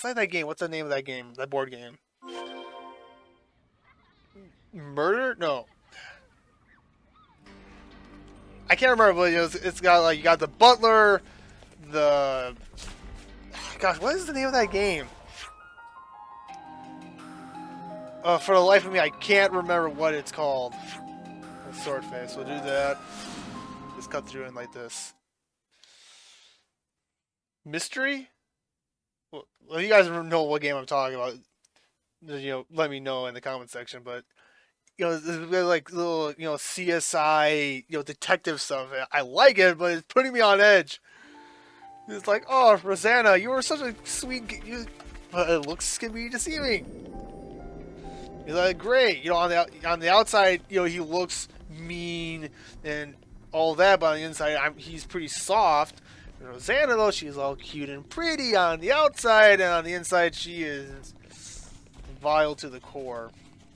like that game. What's the name of that game? That board game? Murder? No. I can't remember, but it's got like, you got the butler, the... Gosh, what is the name of that game? For the life of me, I can't remember what it's called. Sword face. We'll do that. Just cut through it like this. Mystery? Well, you guys know what game I'm talking about. Let me know in the comment section. But there's like little CSI detective stuff. I like it, but it's putting me on edge. It's like, oh, Rosanna, you were such a sweet. But it looks can be deceiving. He's like, great, on the outside, he looks mean and all that, but on the inside, he's pretty soft. And Rosanna, though, she's all cute and pretty on the outside, and on the inside, she is vile to the core.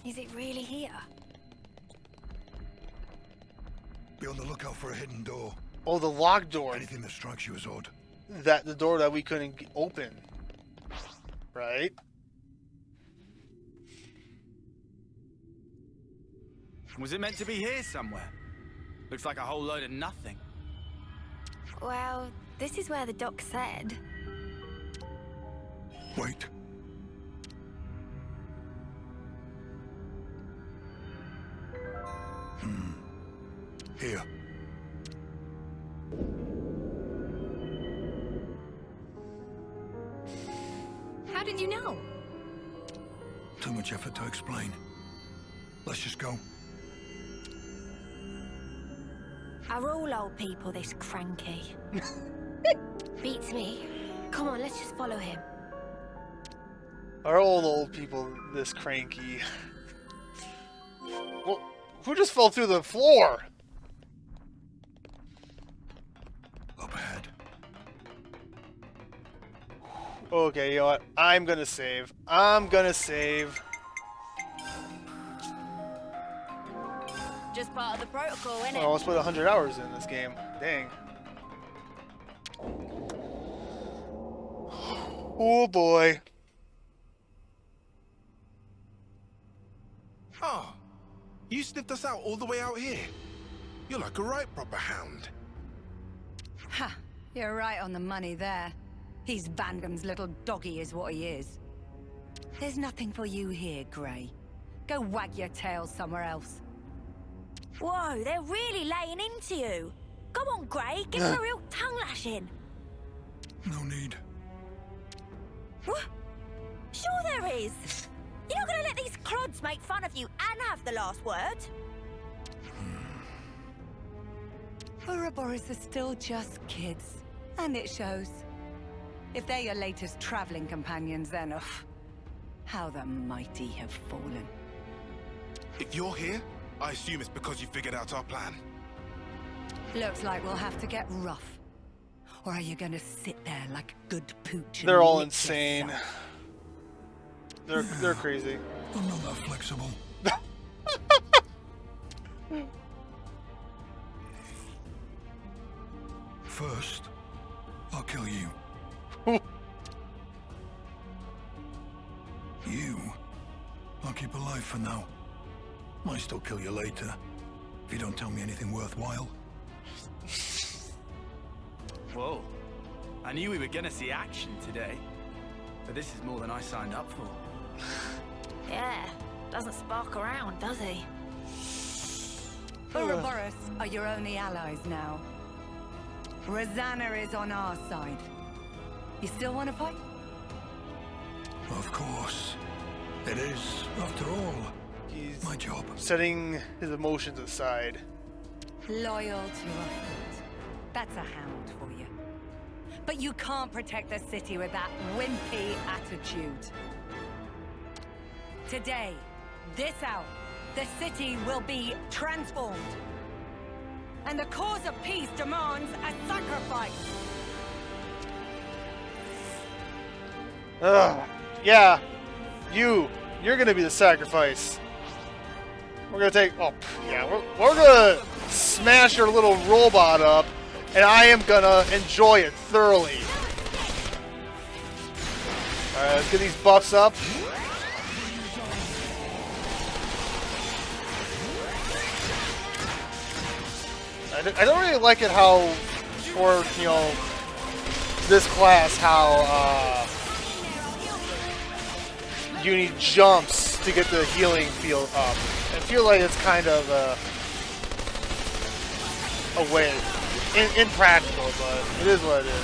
Is it really here? Be on the lookout for a hidden door. Oh, the locked door. Anything that strikes you as odd. The door that we couldn't open. Right? Was it meant to be here somewhere? Looks like a whole load of nothing. Well, this is where the doc said. Wait. Here. How did you know? Too much effort to explain. Let's just go. Are all old people this cranky? Beats me. Come on, let's just follow him. Are all old people this cranky? Well, who just fell through the floor? Up ahead. Okay, you know what? I'm gonna save. I'm gonna save. Just part of the protocol, innit? Oh, let's put 100 hours in this game. Dang. Oh boy. Oh, you sniffed us out all the way out here. You're like a right proper hound. Ha! You're right on the money there. He's Vandam's little doggy is what he is. There's nothing for you here, Grey. Go wag your tail somewhere else. Whoa, they're really laying into you. Go on, Grey, give them a real tongue lashing. No need. What? Sure there is. You're not going to let these clods make fun of you and have the last word? Ouroboros are still just kids, and it shows. If they're your latest traveling companions, then how the mighty have fallen. If you're here, I assume it's because you figured out our plan. Looks like we'll have to get rough. Or are you gonna sit there like a good pooch and They're all lick insane. yourself? They're crazy. I'm not that flexible. First, I'll kill you. You, I'll keep alive for now. Might still kill you later, if you don't tell me anything worthwhile. Whoa. I knew we were gonna see action today. But this is more than I signed up for. Yeah, doesn't spark around, does he? Ouroboros are your only allies now. Rosanna is on our side. You still want to fight? Of course. It is, after all, He's my job. setting his emotions aside. Loyal to a fault. That's a hound for you. But you can't protect the city with that wimpy attitude. Today, this hour, the city will be transformed. And the cause of peace demands a sacrifice. Ugh. Yeah. You're gonna be the sacrifice. We're gonna take. Oh, yeah. We're gonna smash your little robot up, and I am gonna enjoy it thoroughly. All right, let's get these buffs up. I don't really like it how, for this class, how you need jumps to get the healing field up. I feel like it's kind of a way impractical, but it is what it is.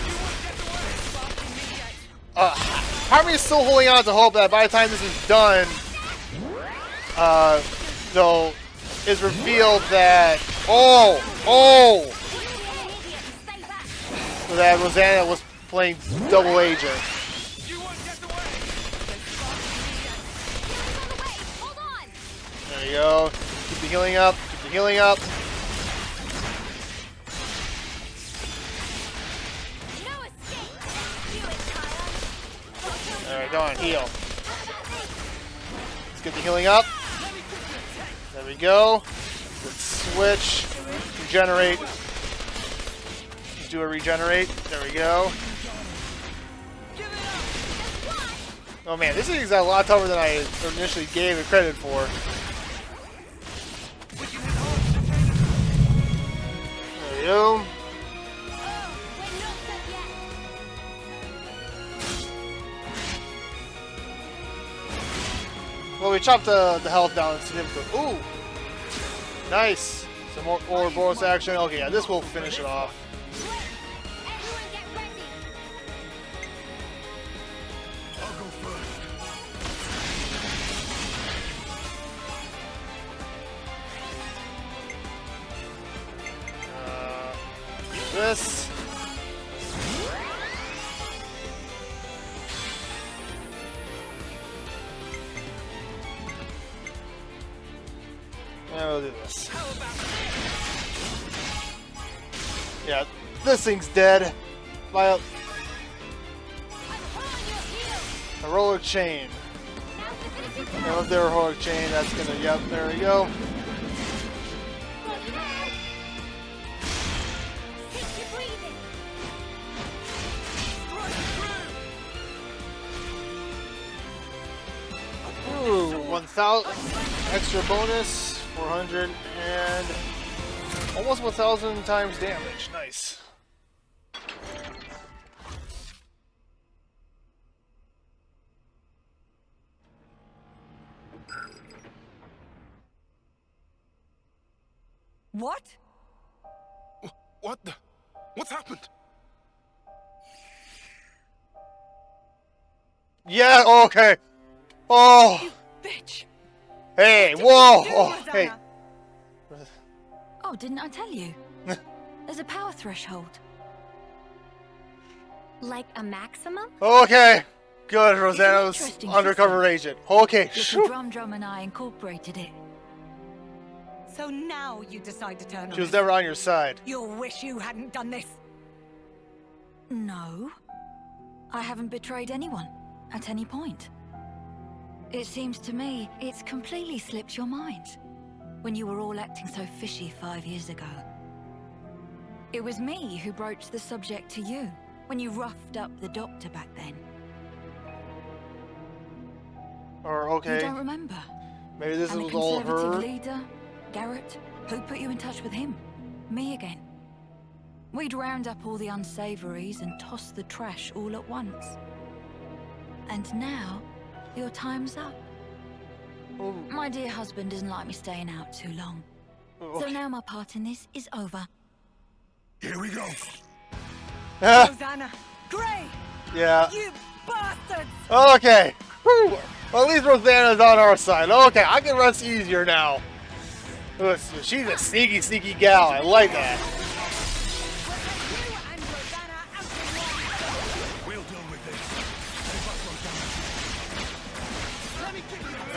Part of me is still holding on to hope that by the time this is done, though, is revealed that that Rosanna was playing double agent. There you go. Keep the healing up. Keep the healing up. Alright, go on, heal. Let's get the healing up. There we go. Let's switch. Regenerate. do a regenerate. There we go. Oh man, this thing's a lot tougher than I initially gave it credit for. There we go. Well, we chopped the health down significantly. Ooh! Nice! Some more Ouroboros action. Okay, yeah, this will finish it off. This. And we'll do this. Yeah, this thing's dead. A heroic chain. And with their heroic chain, that's gonna, yep, there we go. Ooh, 1,000 extra bonus, 400, and almost 1,000 times damage. Nice. What? What the? What's happened? Yeah, okay. Oh. You bitch. Hey, whoa. Oh, hey. Oh, didn't I tell you? There's a power threshold. Like a maximum? Okay. Good, Rosanna's interesting undercover agent. Okay. Little Drum and I incorporated it. So now you decide to turn on She was us. never on your side. You'll wish you hadn't done this. No. I haven't betrayed anyone at any point. It seems to me it's completely slipped your mind when you were all acting so fishy 5 years ago. It was me who broached the subject to you when you roughed up the doctor back then. Or, You okay. don't remember? Maybe this And was the all conservative her. leader, Garrett, who put you in touch with him? Me again. We'd round up all the unsavories and toss the trash all at once. And now, your time's up. Ooh. My dear husband doesn't like me staying out too long. So now my part in this is over. Here we go. Rosanna, Gray, Yeah. you bastards! Okay. Whew. Well, at least Rosanna's on our side. Okay, I can rest easier now. Look, she's a sneaky, sneaky gal. I like that. We'll deal with this.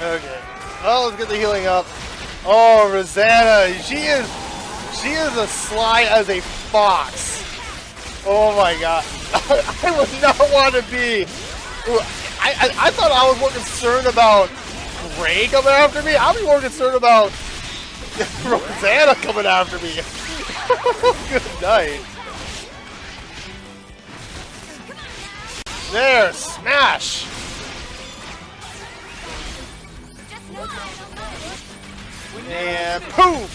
Okay. Well, let's get the healing up. Oh, Rosanna, she is as sly as a fox. Oh my god. I would not want to be. I thought I was more concerned about Gray coming after me. I'll be more concerned about Rosanna coming after me. Good night. There, smash. And poof.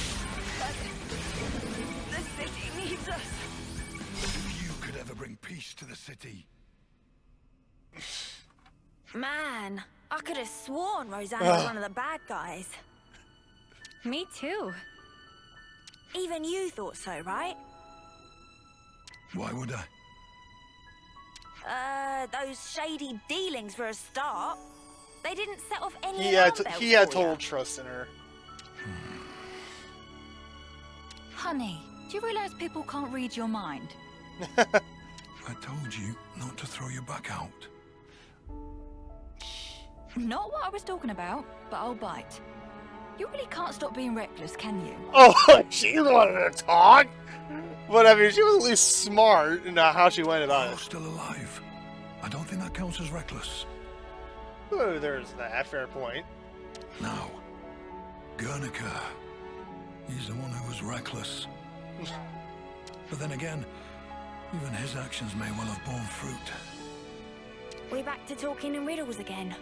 The city needs us. If you could ever bring peace to the city. Man, I could have sworn Rosanna was one of the bad guys. Me too. Even you thought so, right? Why would I? Those shady dealings for a start. They didn't set off any He alarm had bells he had for ya. total trust in her. Honey, do you realize people can't read your mind? I told you not to throw your back out. Not what I was talking about, but I'll bite. You really can't stop being reckless, can you? Oh, she wanted to talk. But I mean, she was at least smart in how she went about You're it. still alive. I don't think that counts as reckless. Oh, there's that. Fair point. Now, Guernica. He's the one who was reckless. But then again, Even his actions may well have borne fruit. We're back to talking in riddles again.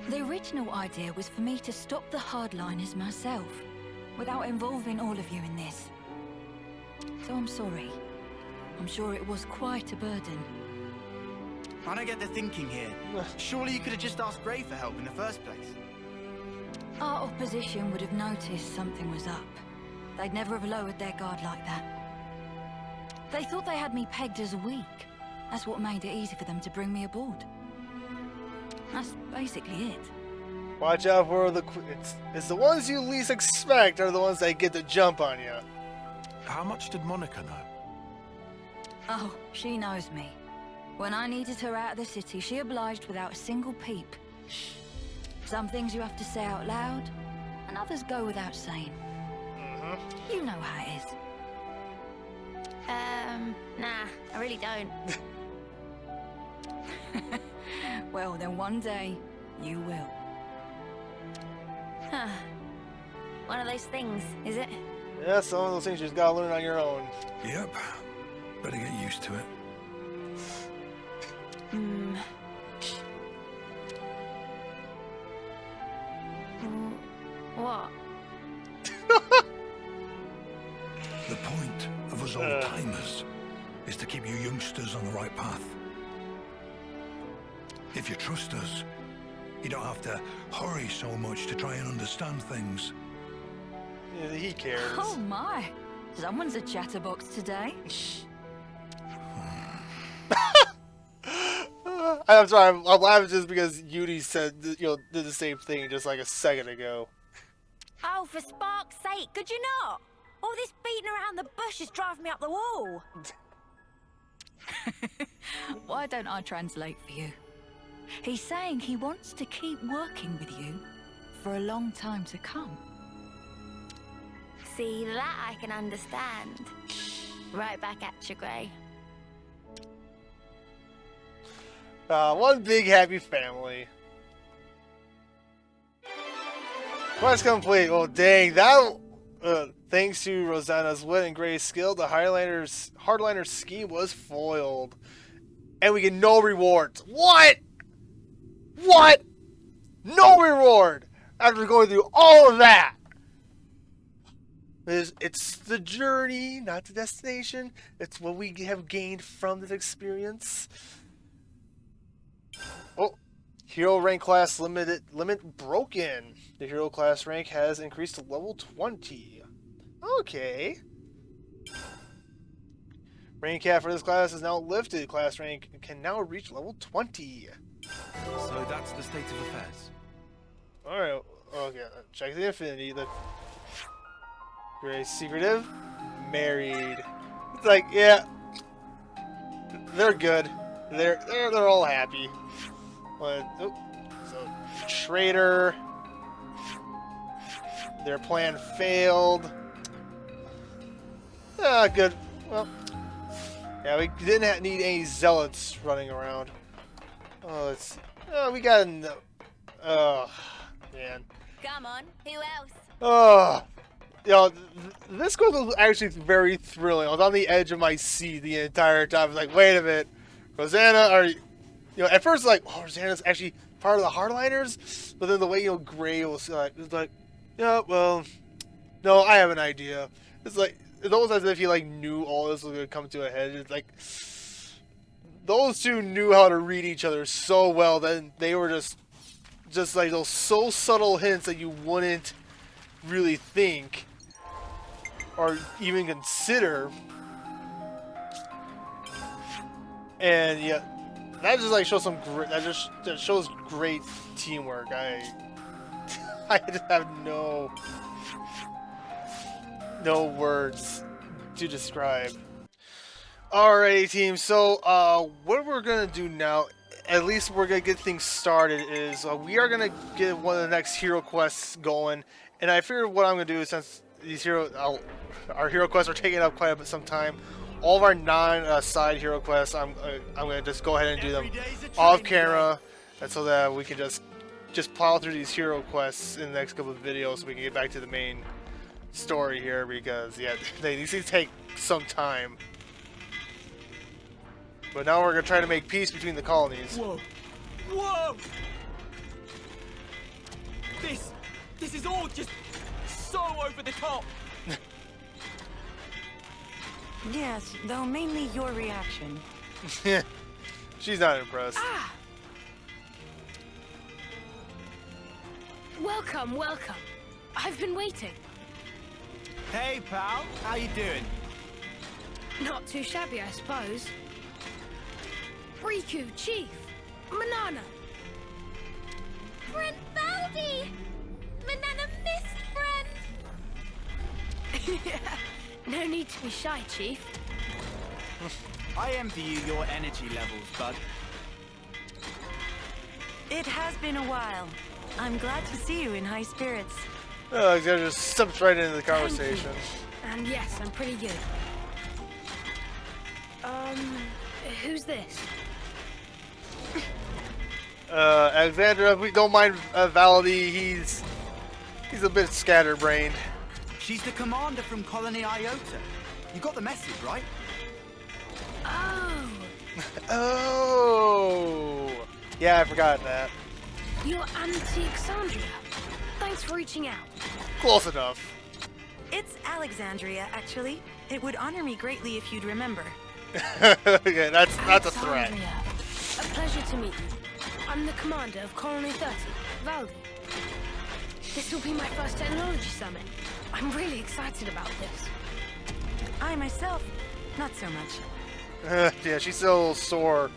The original idea was for me to stop the hardliners myself, without involving all of you in this. So I'm sorry. I'm sure it was quite a burden. I don't get the thinking here. Surely you could have just asked Gray for help in the first place. Our opposition would have noticed something was up. They'd never have lowered their guard like that. They thought they had me pegged as weak. That's what made it easy for them to bring me aboard. That's basically it. Watch out for it's the ones you least expect are the ones that get the jump on you. How much did Monica know? Oh, she knows me. When I needed her out of the city, she obliged without a single peep. Some things you have to say out loud, and others go without saying. You know how it is. Nah, I really don't. Well, then one day, you will. Huh. One of those things, is it? Yeah, some of those things you just gotta learn on your own. Yep. Better get used to it. What? The point of us old-timers is to keep you youngsters on the right path. If you trust us, you don't have to hurry so much to try and understand things. Yeah, he cares. Oh my! Someone's a chatterbox today. I'm sorry, I'm laughing just because Yudi said, did the same thing just like a second ago. Oh, for spark's sake, could you not? All this beating around the bush is driving me up the wall. Why don't I translate for you? He's saying he wants to keep working with you for a long time to come. See, that I can understand. Right back at you, Gray. One big happy family. Quest complete. Well, dang, that... thanks to Rosanna's wit and Gray's skill, the Hardliner's scheme was foiled. And we get no rewards. What? What? No reward! After going through all of that! It's the journey, not the destination. It's what we have gained from this experience. Oh, hero rank class limit broken. The hero class rank has increased to level 20. Okay. Rank cap for this class is now lifted. Class rank can now reach level 20. So that's the state of affairs. Alright, okay. Check the affinity. Very secretive. Married. It's like, yeah. They're good. They're all happy. But, so traitor. Their plan failed. Ah, good. Well, yeah, we didn't need any zealots running around. Oh, let's see. Oh, we got enough. Oh, man. Come on, who else? Oh, this quest was actually very thrilling. I was on the edge of my seat the entire time. I was like, wait a minute, Rosanna, at first like, oh, Rosanna's actually part of the Hardliners, but then the way Gray was like, yeah, well, no, I have an idea. It's like it's almost as if he knew all this was gonna come to a head. It's like those two knew how to read each other so well that they were just like those so subtle hints that you wouldn't really think or even consider. And yeah, that just shows some great. That shows great teamwork. I just have no words to describe. Alrighty, team. So, what we're gonna do now, at least we're gonna get things started, is we are gonna get one of the next hero quests going. And I figured what I'm gonna do is, since these our hero quests are taking up quite a bit some time, all of our non-side hero quests, I'm gonna just go ahead and do them off camera, and so that we can just plow through these hero quests in the next couple of videos, so we can get back to the main story here. Because yeah, these things take some time. But now we're gonna try to make peace between the colonies. Whoa. Whoa! This is all just so over the top. Yes, though mainly your reaction. She's not impressed. Welcome, welcome. I've been waiting. Hey, pal. How you doing? Not too shabby, I suppose. Riku, Chief, Manana. Friend Baldi! Banana missed friend! No need to be shy, Chief. I envy you your energy levels, bud. It has been a while. I'm glad to see you in high spirits. Oh, Alexander just steps right into the conversation. And yes, I'm pretty good. Who's this? Alexandra, if we don't mind Valdi, he's a bit scatterbrained. She's the commander from Colony Iota. You got the message, right? Oh, Oh, yeah, I forgot that. you're Alexandria. Thanks for reaching out. Close enough. It's Alexandria, actually. It would honor me greatly if you'd remember. Yeah, that's not a threat. Alexandria. A pleasure to meet you. I'm the commander of Colony 30, Valdi. This will be my first technology summit. I'm really excited about this. I myself, not so much. Yeah, she's still sore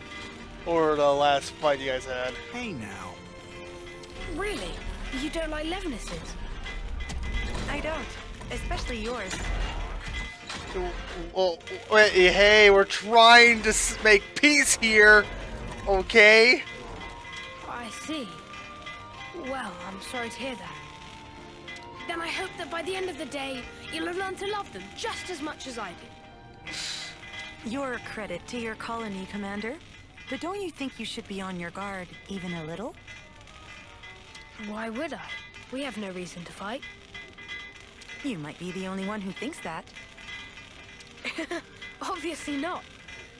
over the last fight you guys had. Hey now. Really? You don't like Levinuses? I don't, especially yours. Well, wait, hey, we're trying to make peace here, okay? I see. Well, I'm sorry to hear that. Then I hope that by the end of the day, you'll have learned to love them just as much as I do. You're a credit to your colony, Commander. But don't you think you should be on your guard even a little? Why would I? We have no reason to fight. You might be the only one who thinks that. Obviously not.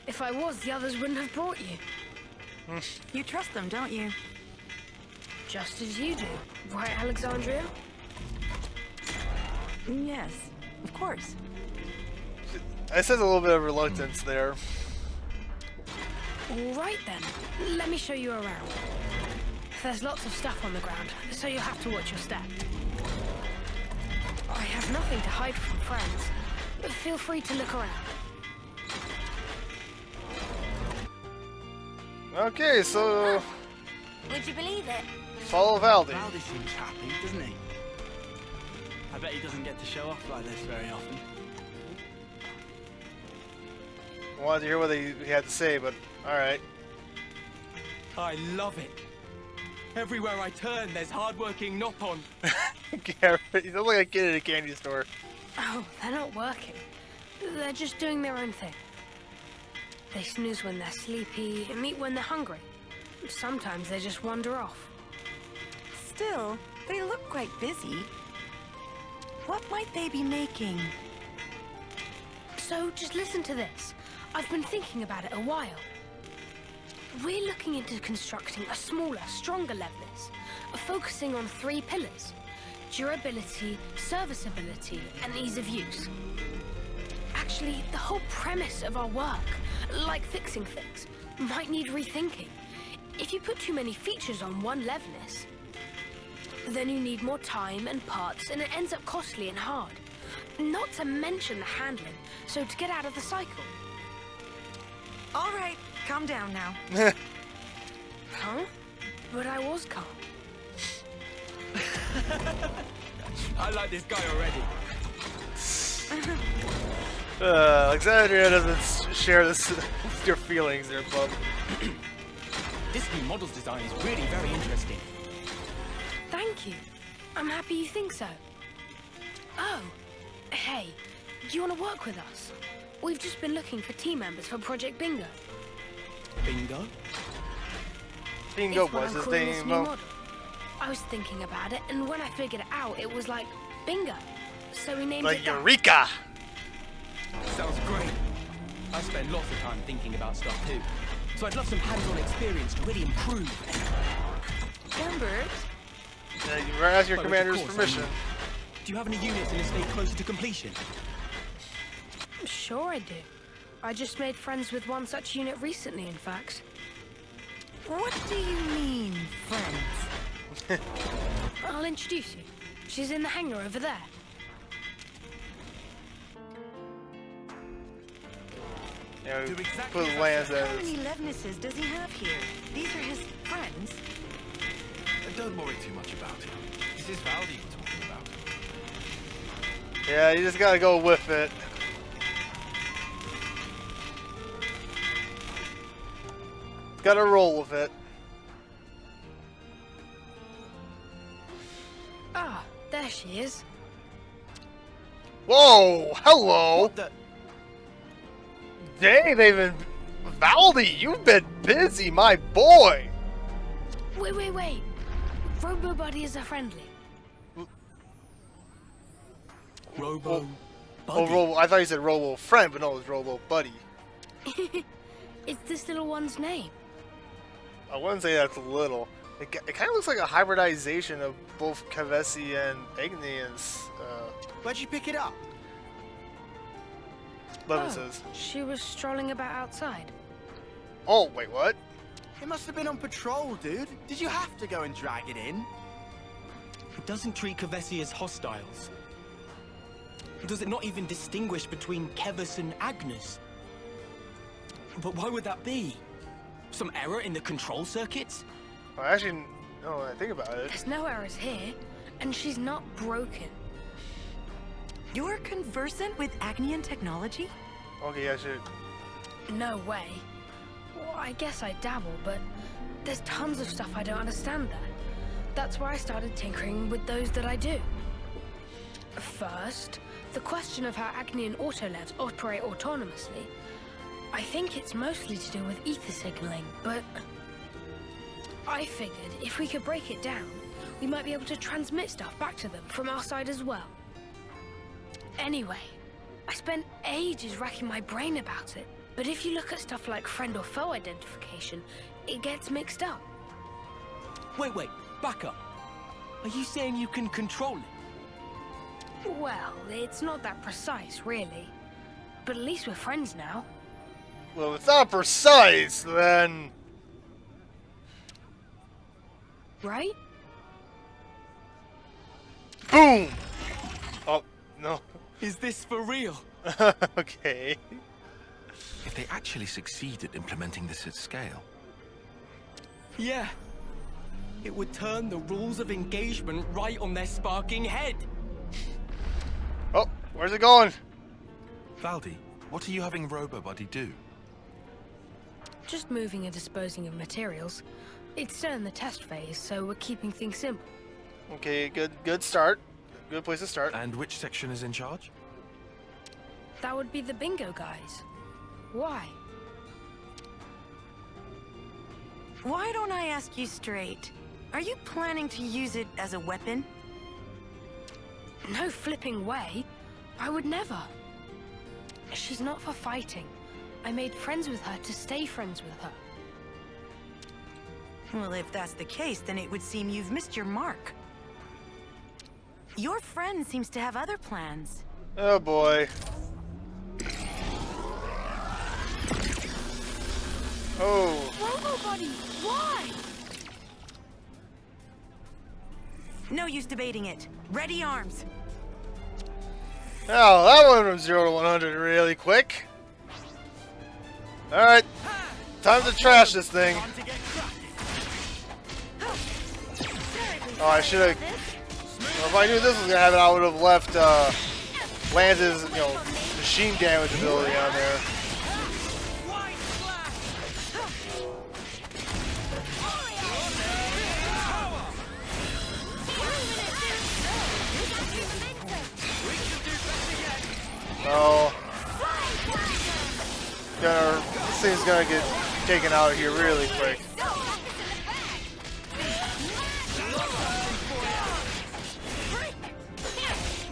If I was, the others wouldn't have brought you. You trust them, don't you? Just as you do. Right, Alexandria? Yes, of course. I sense a little bit of reluctance there. All right then. Let me show you around. There's lots of stuff on the ground, so you'll have to watch your step. I have nothing to hide from friends, but feel free to look around. Okay, so Would you believe it? follow Valdi. Valdi seems happy, doesn't he? I bet he doesn't get to show off like this very often. I wanted to hear what he had to say, but alright. I love it. Everywhere I turn, there's hardworking Noppon. Garrett, you look like a kid at a candy store. Oh, they're not working. They're just doing their own thing. They snooze when they're sleepy and eat when they're hungry. Sometimes they just wander off. Still, they look quite busy. What might they be making? So just listen to this. I've been thinking about it a while. We're looking into constructing a smaller, stronger Levinas, focusing on 3 pillars: durability, serviceability, and ease of use. Actually, the whole premise of our work, like fixing things, might need rethinking. If you put too many features on one Levinas, then you need more time and parts, and it ends up costly and hard. Not to mention the handling, so to get out of the cycle. All right, calm down now. Huh? But I was calm. I like this guy already. Alexandria doesn't share this your feelings there, bub. This new model's design is really very interesting. Thank you. I'm happy you think so. Oh, hey, do you want to work with us? We've just been looking for team members for Project Bingo. Bingo? Bingo It's what was I'm his calling this new name. model. I was thinking about it, and when I figured it out, it was like bingo. So we named Like it that. Eureka! Sounds great. I spend lots of time thinking about stuff too. So I'd love some hands-on experience to really improve. Lambert? Yeah, you ask your By which, of commander's course, permission. Do you have any units in a state closer to completion? Sure I do. I just made friends with one such unit recently, in fact. What do you mean, friends? I'll introduce you. She's in the hangar over there. Yeah, Do we exactly put as I lands said. How as. many Levnesses does he have here? These are his friends. Don't worry too much about it. This is Valdi we're talking about. Yeah, you just gotta go with it. Gotta roll with it. Ah, there she is. Whoa! Hello! What the? Dang, they've been. Valdi, you've been busy, my boy! Wait. Robo Buddy is a friendly. Robo. Oh, Robo. I thought you said Robo friend, but no, it was Robo Buddy. It's this little one's name. I wouldn't say that's little. It kind of looks like a hybridization of both Kavesi and Agnian's Where'd you pick it up? Levises. She was strolling about outside. Oh, wait, what? It must have been on patrol, dude. Did you have to go and drag it in? It doesn't treat Kavesi as hostiles. Does it not even distinguish between Kevis and Agnes? But why would that be? Some error in the control circuits? Well, actually, no, I think about it. There's no errors here, and she's not broken. You're conversant with Agnian technology? Okay, yeah, should. No way. Well, I guess I dabble, but there's tons of stuff I don't understand there. That's why I started tinkering with those that I do. First, the question of how Agnian autolevs operate autonomously. I think it's mostly to do with ether signaling, but I figured if we could break it down, we might be able to transmit stuff back to them from our side as well. Anyway, I spent ages racking my brain about it, but if you look at stuff like friend or foe identification, it gets mixed up. Wait, back up. Are you saying you can control it? Well, it's not that precise, really. But at least we're friends now. Well, if it's not precise, then. Right? Boom! Oh, no. Is this for real? Okay. If they actually succeed at implementing this at scale. Yeah. It would turn the rules of engagement right on their sparking head. Oh, where's it going? Valdi, what are you having RoboBuddy do? Just moving and disposing of materials. It's still in the test phase, so we're keeping things simple. Okay, good start. Good place to start. And which section is in charge? That would be the bingo guys. Why? Why don't I ask you straight? Are you planning to use it as a weapon? No flipping way. I would never. She's not for fighting. I made friends with her to stay friends with her. Well, if that's the case, then it would seem you've missed your mark. Your friend seems to have other plans. Oh boy. Oh. Robo-Buddy, why? No use debating it. Ready arms. Oh, that went from 0 to 100 really quick. Alright. Time to trash this thing. Oh, I should have. Well, if I knew this was gonna happen, I would have left Lance's, machine damage ability on there. Oh. This thing's gonna get taken out of here really quick.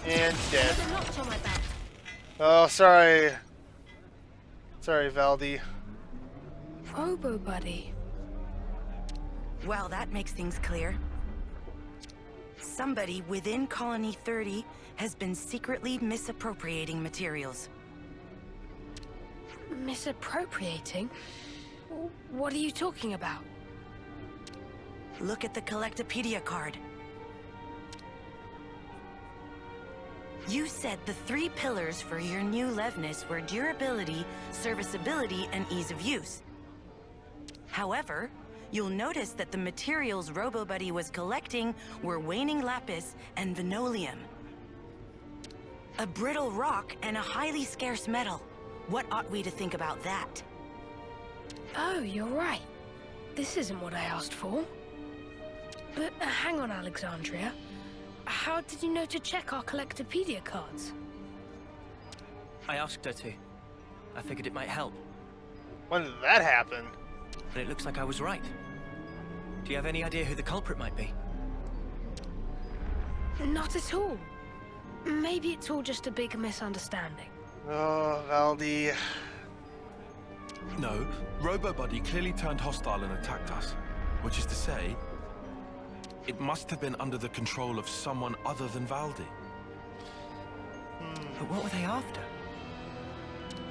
And dead. Oh, sorry. Sorry, Valdi. Robo Buddy. Well, that makes things clear. Somebody within Colony 30 has been secretly misappropriating materials. Misappropriating? What are you talking about? Look at the Collectopedia card. You said the 3 pillars for your new Levnis were durability, serviceability, and ease of use. However, you'll notice that the materials RoboBuddy was collecting were waning lapis and vinolium. A brittle rock and a highly scarce metal. What ought we to think about that? Oh, you're right. This isn't what I asked for. But hang on, Alexandria. How did you know to check our Collectopedia cards? I asked her to. I figured it might help. When did that happen? But it looks like I was right. Do you have any idea who the culprit might be? Not at all. Maybe it's all just a big misunderstanding. Oh, Valdi. No, RoboBuddy clearly turned hostile and attacked us. Which is to say, it must have been under the control of someone other than Valdi. But what were they after?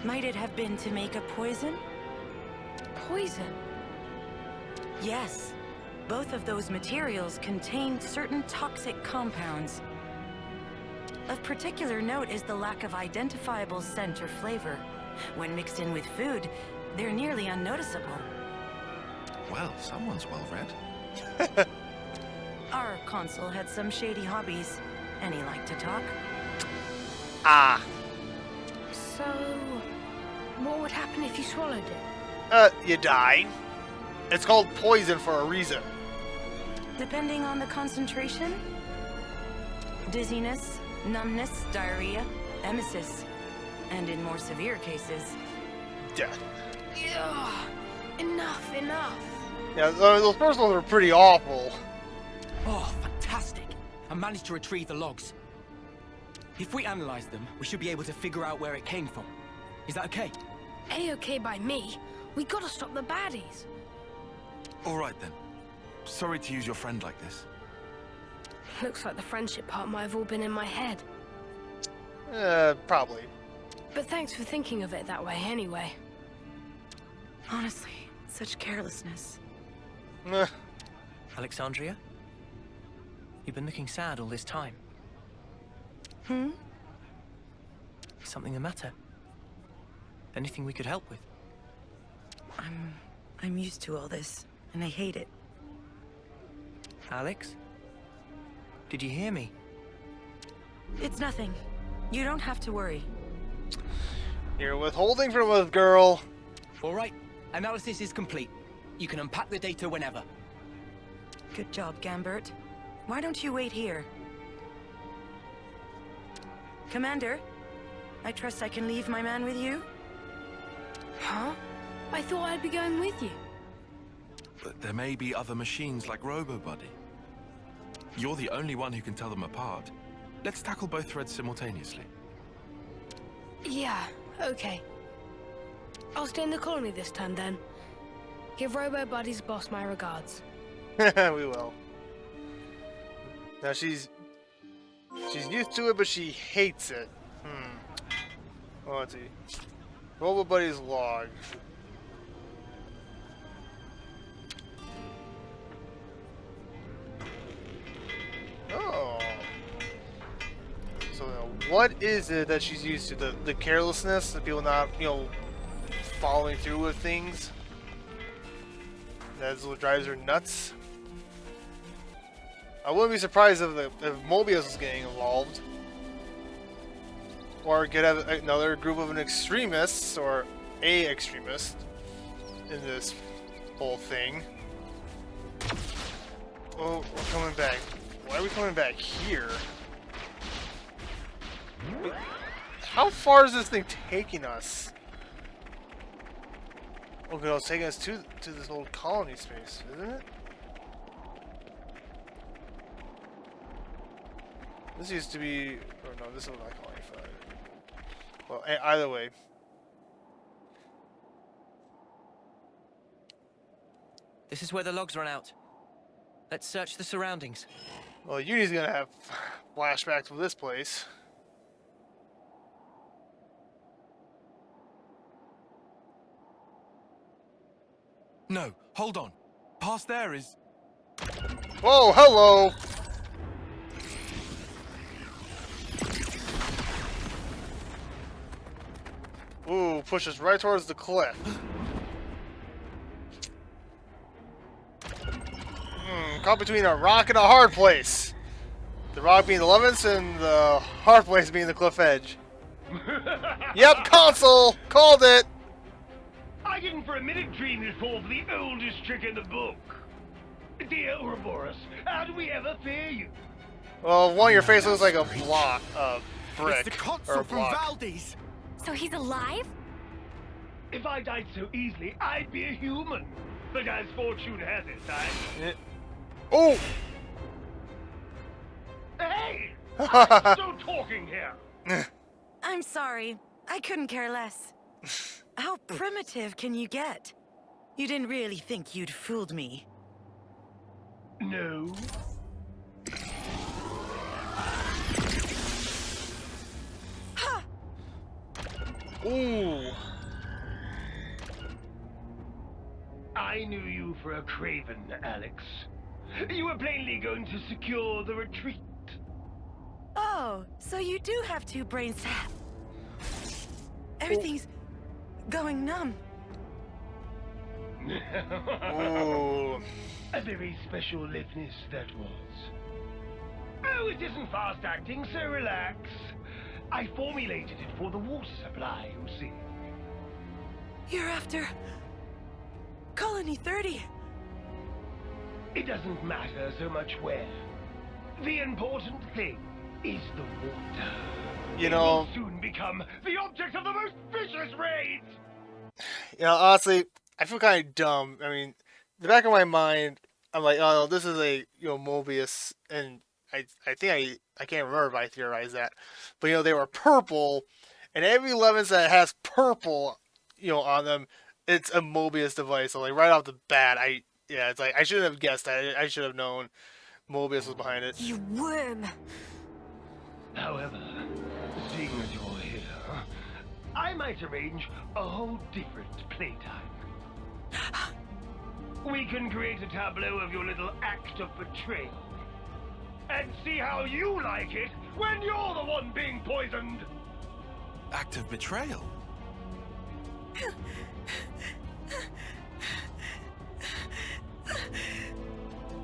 Might it have been to make a poison? Poison? Yes. Both of those materials contain certain toxic compounds. Of particular note is the lack of identifiable scent or flavor. When mixed in with food, they're nearly unnoticeable. Well, someone's well read. Our consul had some shady hobbies, and he liked to talk. Ah. So, what would happen if you swallowed it? You die. It's called poison for a reason. Depending on the concentration, dizziness, numbness, diarrhea, emesis, and in more severe cases, death. Ugh, enough. Yeah, those first ones were pretty awful. Oh, fantastic. I managed to retrieve the logs. If we analyze them, we should be able to figure out where it came from. Is that okay? A-okay by me. We gotta stop the baddies. All right then. Sorry to use your friend like this. Looks like the friendship part might have all been in my head. Probably. But thanks for thinking of it that way anyway. Honestly, such carelessness. Alexandria? You've been looking sad all this time. Hmm? Is something the matter? Anything we could help with? I'm used to all this, and I hate it. Alex? Did you hear me? It's nothing. You don't have to worry. You're withholding from us, girl. All right. Analysis is complete. You can unpack the data whenever. Good job, Gambert. Why don't you wait here? Commander, I trust I can leave my man with you? Huh? I thought I'd be going with you. But there may be other machines like RoboBuddy. You're the only one who can tell them apart. Let's tackle both threads simultaneously. Yeah, okay. I'll stay in the colony this time then. Give RoboBuddy's boss my regards. We will. Now she's used to it, but she hates it. Oh, let's see. RoboBuddy's log. Oh. So now, what is it that she's used to? The carelessness, the people not, following through with things. That's what drives her nuts. I wouldn't be surprised if Moebius was getting involved. Or could have another group of an extremists, or a extremist, in this whole thing. Oh, we're coming back. Why are we coming back here? How far is this thing taking us? Okay, it's taking us to this old colony space, isn't it? This used to be... Oh no, this is not Colony 5. Well, either way. This is where the logs run out. Let's search the surroundings. Well, Uni's gonna have flashbacks with this place. No, hold on. Past there is... Whoa, hello! Ooh, pushes right towards the cliff. Caught between a rock and a hard place. The rock being the Levens and the hard place being the cliff edge. Yep, console! Called it! I didn't for a minute dream this was the oldest trick in the book. Dear Ouroboros, how do we ever fear you? Well, one, your face looks like a block, brick. It's the or consul a from block. Valdez. So he's alive? If I died so easily, I'd be a human. But as fortune has it, Oh! Hey! I'm still talking here! I'm sorry. I couldn't care less. How primitive can you get? You didn't really think you'd fooled me. No. Ooh. I knew you for a craven, Alex. You were plainly going to secure the retreat. Oh, so you do have two brains. Everything's going numb. Ooh. A very special liveness that was. Oh, it isn't fast acting, so relax. I formulated it for the water supply, you see. You're after... Colony 30. It doesn't matter so much where. The important thing is the water. You know... It will soon become the object of the most vicious raids! You know, honestly, I feel kind of dumb. I mean, in the back of my mind, I'm like, oh, this is a, Moebius, and I think I can't remember if I theorized that. But, they were purple, and every Levens that has purple, on them, it's a Moebius device. So, like, right off the bat, it's like, I shouldn't have guessed that. I should have known Moebius was behind it. You worm! However, seeing as you're here, I might arrange a whole different playtime. We can create a tableau of your little act of betrayal. And see how you like it when you're the one being poisoned! Act of betrayal?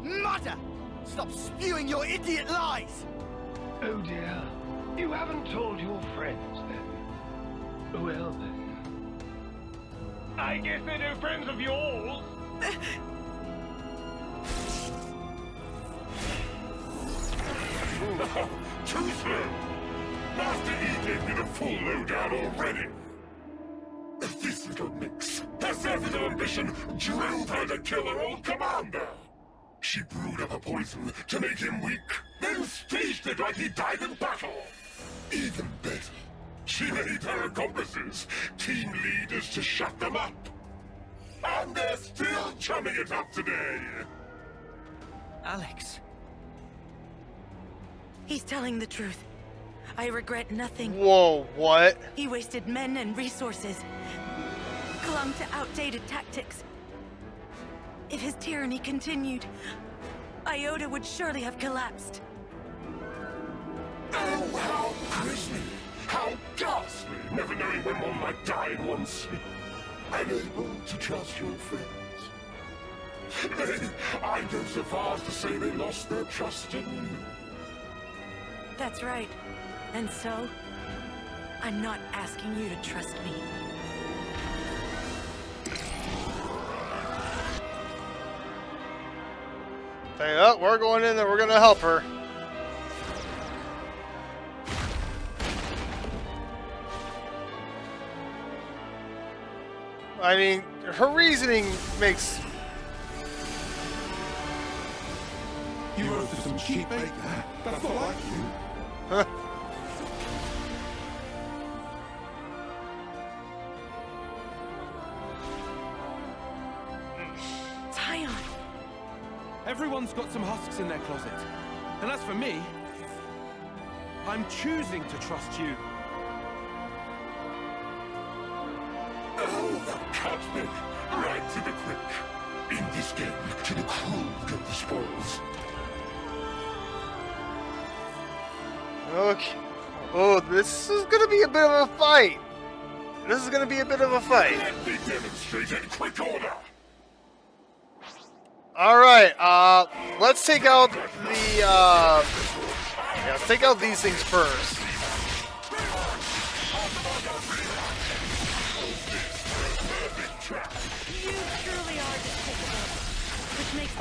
Mother! Stop spewing your idiot lies! Oh dear, you haven't told your friends then. Well then. I guess they're no friends of yours. Too slow! Master E gave me the full lowdown already! This little mix has every ambition drilled her to kill her old commander! She brewed up a poison to make him weak, then staged it like he died in battle! Even better, she made her accomplices team leaders to shut them up! And they're still chumming it up today! Alex. He's telling the truth. I regret nothing. Whoa, what? He wasted men and resources. Clung to outdated tactics. If his tyranny continued, Iota would surely have collapsed. Oh, how grisly! How ghastly! Never knowing when one might die in one's sleep. Unable to trust your friends. I'd go so far as to say they lost their trust in you. That's right. And so, I'm not asking you to trust me. Say, oh, we're going in there, we're gonna help her. I mean, her reasoning makes... You roasted some cheap bacon. That's not like you. Huh? Tion! Everyone's got some husks in their closet. And as for me, I'm choosing to trust you. Oh, that cut me right to the quick. In this game, to the crew get the spoils. Okay. Oh, this is gonna be a bit of a fight. This is gonna be a bit of a fight. Let me demonstrate in quick order. Alright, let's take out the, yeah, let's take out these things first.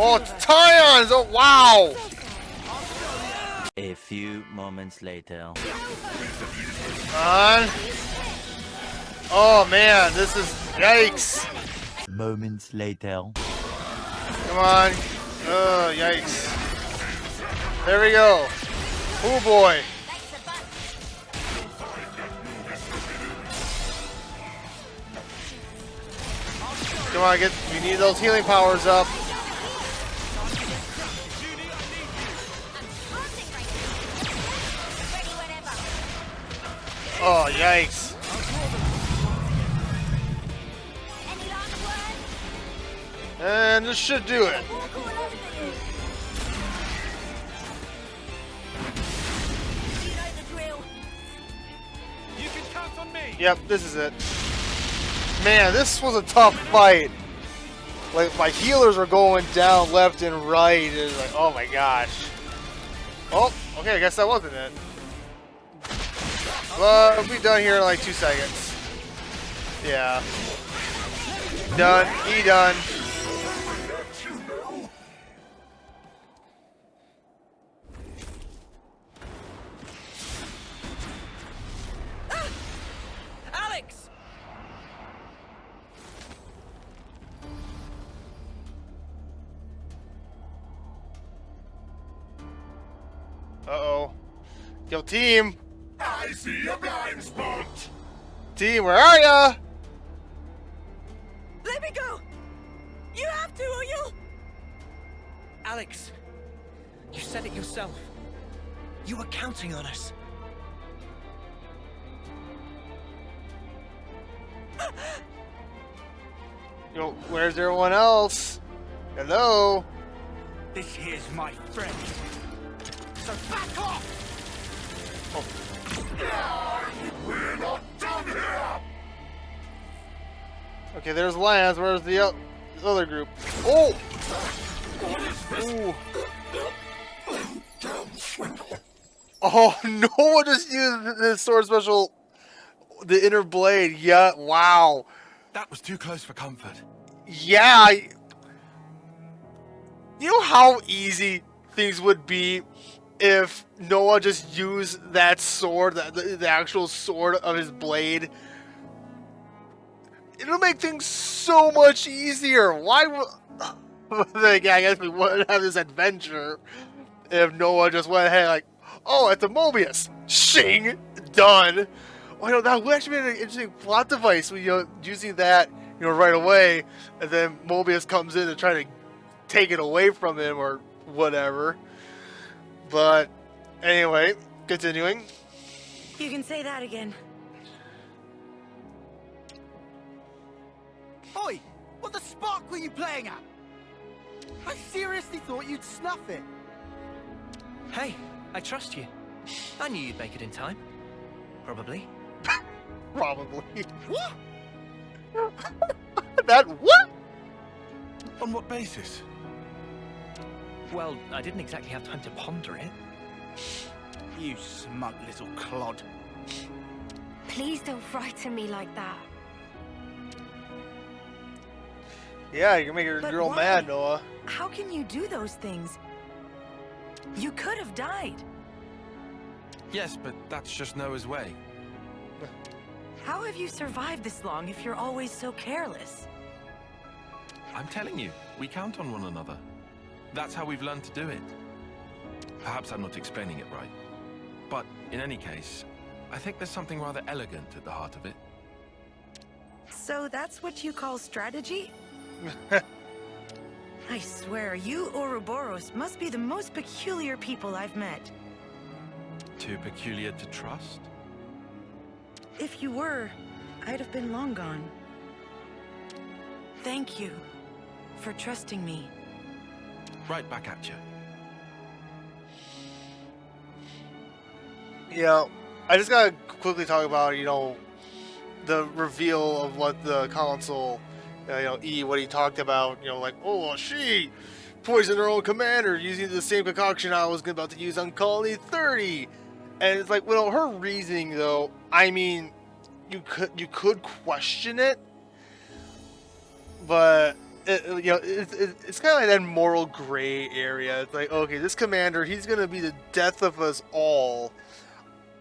Oh, it's Tyons! Oh, wow! A few moments later. On. Oh, man, this is... Yikes! Moments later. Come on. Oh, yikes. There we go. Oh, boy. Come on, we need those healing powers up. Oh, yikes. And this should do it. You can count on me. Yep, this is it. Man, this was a tough fight. Like, my healers are going down left and right. It's like, oh my gosh. Oh, okay, I guess that wasn't it. But we'll be done here in like 2 seconds. Yeah. Done. E done. Alex! Uh-oh. Yo, team! I see a blind spot. Team, where are ya? Let me go! You have to, or you'll... Alex, you said it yourself. You were counting on us. Yo, where's everyone else? Hello? This here's my friend. So back off! We're not done here. Okay, there's Lance. Where's the other group? Oh! Ooh. Oh, no one just used his sword special, the inner blade. Yeah, wow. That was too close for comfort. Yeah. You know how easy things would be if Noah just used that sword, the actual sword of his blade? It'll make things so much easier. Why would... I guess we wouldn't have this adventure if Noah just went ahead like, oh, it's a Moebius. Shing! Done. Oh, you know, that would actually be an interesting plot device. Using that, right away, and then Moebius comes in to try to take it away from him or whatever. But anyway, continuing. You can say that again. Oi! What the spark were you playing at? I seriously thought you'd snuff it. Hey, I trust you. I knew you'd make it in time. Probably. Probably. What? That what? On what basis? Well, I didn't exactly have time to ponder it. You smug little clod. Please don't frighten me like that. Yeah, you can make your But girl why? mad, Noah. How can you do those things? You could have died. Yes, but that's just Noah's way. How have you survived this long if you're always so careless? I'm telling you, we count on one another. That's how we've learned to do it. Perhaps I'm not explaining it right. But in any case, I think there's something rather elegant at the heart of it. So that's what you call strategy? I swear, you Ouroboros must be the most peculiar people I've met. Too peculiar to trust? If you were, I'd have been long gone. Thank you for trusting me. Right back at you. You know, I just gotta quickly talk about, you know, the reveal of what the console, you know, E, what he talked about, you know, like, oh, she poisoned her own commander using the same concoction I was about to use on Colony 30. And it's like, well, her reasoning, though, I mean, you could question it, but you know, it's kind of like that moral gray area. It's like, okay, this commander, he's gonna be the death of us all.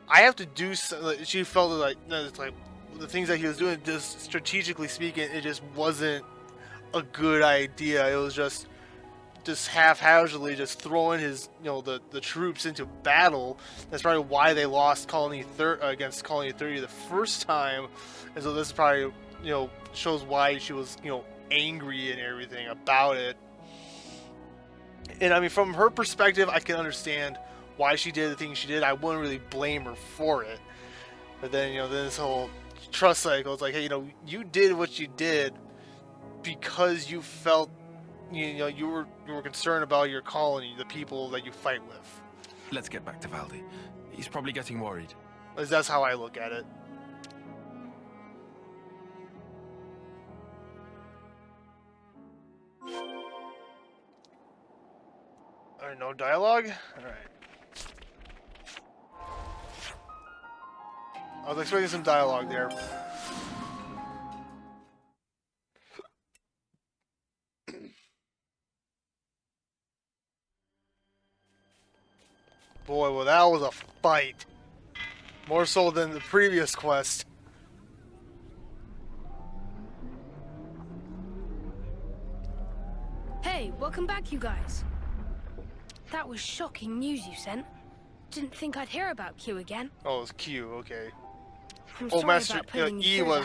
I have to do something. She felt like, no, it's like the things that he was doing, just strategically speaking, it just wasn't a good idea. It was just haphazardly just throwing his, you know, the troops into battle. That's probably why they lost Colony against Colony 30 the first time, and so this is probably, you know, shows why she was, you know, angry and everything about it. And I mean, from her perspective, I can understand why she did the things she did. I wouldn't really blame her for it. But then, you know, this whole trust cycle, it's like, hey, you know, you did what you did because you felt, you know, you were concerned about your colony, the people that you fight with. Let's get back to Valdi. He's probably getting worried. That's how I look at it. Alright, no dialogue? Alright. I was expecting some dialogue there. Boy, well, that was a fight. More so than the previous quest. Hey, welcome back, you guys. That was shocking news you sent. Didn't think I'd hear about Q again. Oh, it was Q, okay. I'm Oh, sorry Master, about putting E you through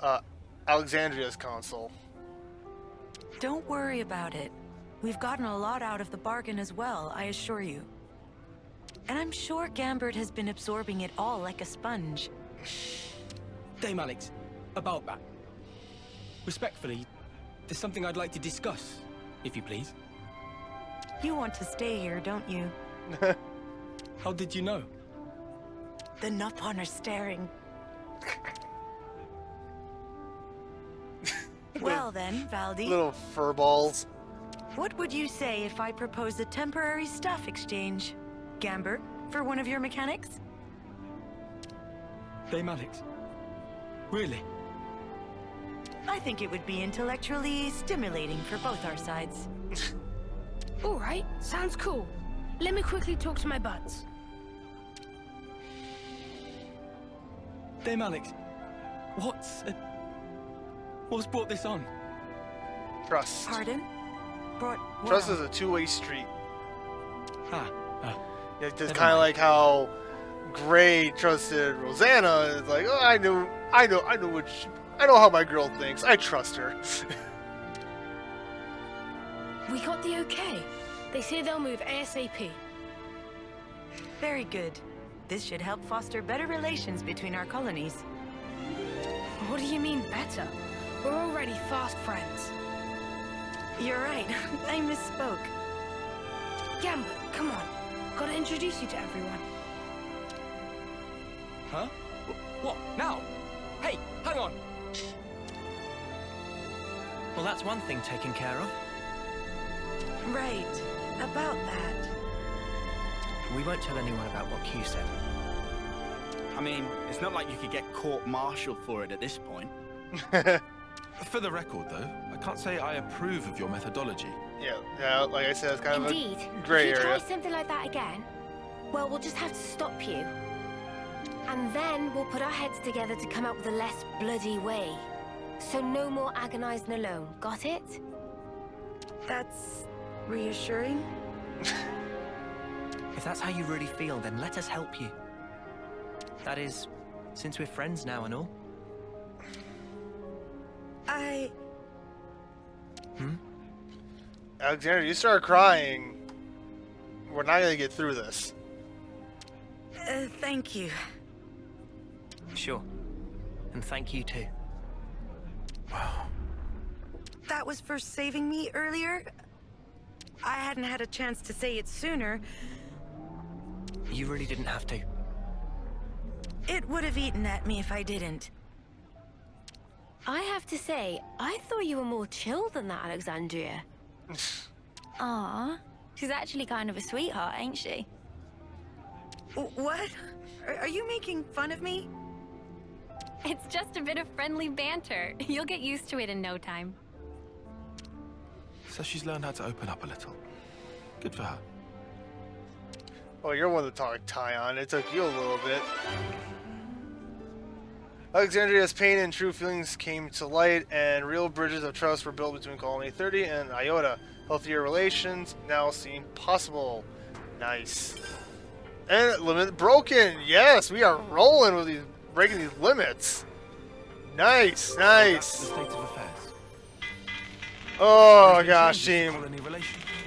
was Alexandria's console. Don't worry about it. We've gotten a lot out of the bargain as well, I assure you. And I'm sure Gambert has been absorbing it all like a sponge. Dame Alex, about that. Respectfully, there's something I'd like to discuss, if you please. You want to stay here, don't you? How did you know? The Nupon are staring. Well then, Valdi. Little furballs. What would you say if I proposed a temporary staff exchange? Gambert, for one of your mechanics? Dame Alex. Really? I think it would be intellectually stimulating for both our sides. Alright, sounds cool. Let me quickly talk to my buds. Dame Alex, what's brought this on? Trust. Pardon? Brought what Trust on? is a two-way street. Ah. Yeah, it's kind of like how Gray trusted Rosanna. It's like, oh, I know how my girl thinks. I trust her. We got the okay. They say they'll move ASAP. Very good. This should help foster better relations between our colonies. What do you mean better? We're already fast friends. You're right. I misspoke. Gambler, come on. Gotta introduce you to everyone. Huh? What? Now? Hey, hang on! Well, that's one thing taken care of. Right. About that. We won't tell anyone about what Q said. I mean, it's not like you could get court-martialed for it at this point. For the record, though, I can't say I approve of your methodology. Yeah, like I said, it's kind Indeed. of a gray if you area. try something like that again, well, we'll just have to stop you. And then we'll put our heads together to come up with a less bloody way. So no more agonizing alone. Got it? That's reassuring. If that's how you really feel, then let us help you. That is, since we're friends now and all. Alexander, you start crying. We're not gonna get through this. Thank you. Sure. And thank you too. That was for saving me earlier? I hadn't had a chance to say it sooner. You really didn't have to. It would have eaten at me if I didn't. I have to say, I thought you were more chill than that, Alexandria. Aw, she's actually kind of a sweetheart, ain't she? What? Are you making fun of me? It's just a bit of friendly banter. You'll get used to it in no time. So she's learned how to open up a little. Good for her. Oh, you're one to talk Tyon. It took you a little bit. Alexandria's pain and true feelings came to light, and real bridges of trust were built between Colony 30 and Iota. Healthier relations now seem possible. Nice. And limit broken. Yes, we are rolling with these, breaking these limits. Nice, nice. The state of affairs. Oh gosh, team.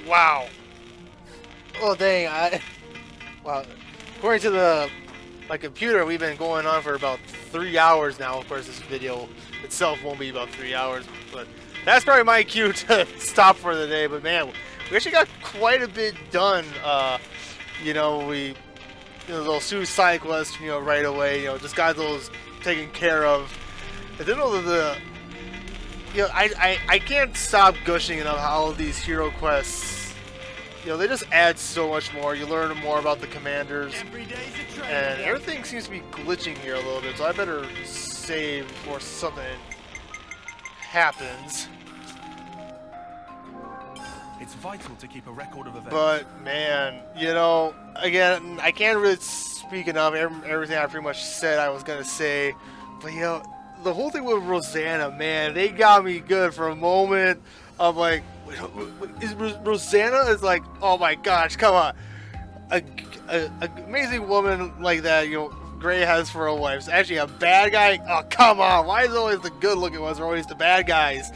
Wow. Oh dang, wow. According to my computer, we've been going on for about 3 hours now. Of course, this video itself won't be about 3 hours, but that's probably my cue to stop for the day. But man, we actually got quite a bit done. Those suicide quests, right away. Just got those taken care of. I didn't know that I can't stop gushing enough how all these hero quests, they just add so much more. You learn more about the commanders, and everything seems to be glitching here a little bit, so I better save before something happens. It's vital to keep a record of events. But man, again, I can't really speak enough. Everything I pretty much said I was gonna say, but the whole thing with Rosanna, man, they got me good for a moment. I'm like, Rosanna is like, oh my gosh, come on, a amazing woman like that, Gray has for a wife. It's actually a bad guy. Oh come on, why is it always the good-looking ones are always the bad guys?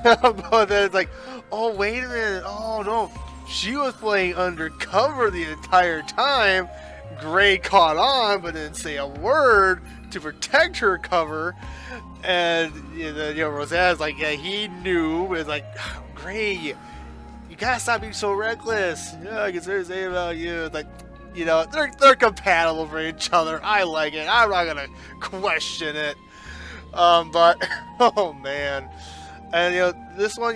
But then it's like, oh wait a minute, oh no, she was playing undercover the entire time. Gray caught on, but didn't say a word to protect her cover. And Rosanna's like, yeah, he knew. It's like, Gray, you gotta stop being so reckless. Yeah, I can say about you. It's like, they're compatible for each other. I like it. I'm not gonna question it. But oh man, and this one,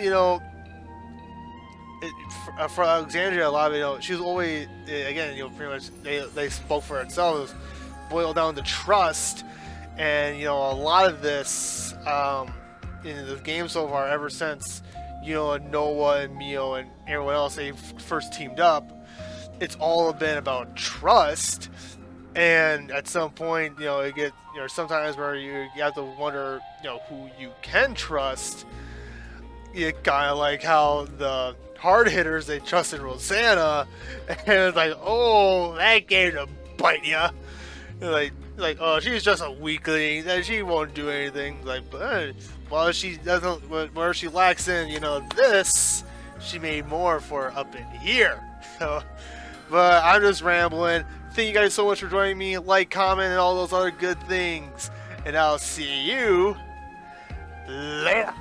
for Alexandria, a lot of she was always, again, pretty much they spoke for itself. It was boiled down to trust. And a lot of this in the game so far, ever since Noah and Mio and everyone else, they first teamed up, it's all been about trust. And at some point, it gets sometimes where you have to wonder who you can trust. It kind of like how the hard hitters, they trusted Rosanna, and it's like, oh, that game to bite ya. Like, oh, she's just a weakling, and she won't do anything. Like, but while she doesn't, where she lacks in, this, she made more for up in here. So, but I'm just rambling. Thank you guys so much for joining me. Like, comment, and all those other good things. And I'll see you later.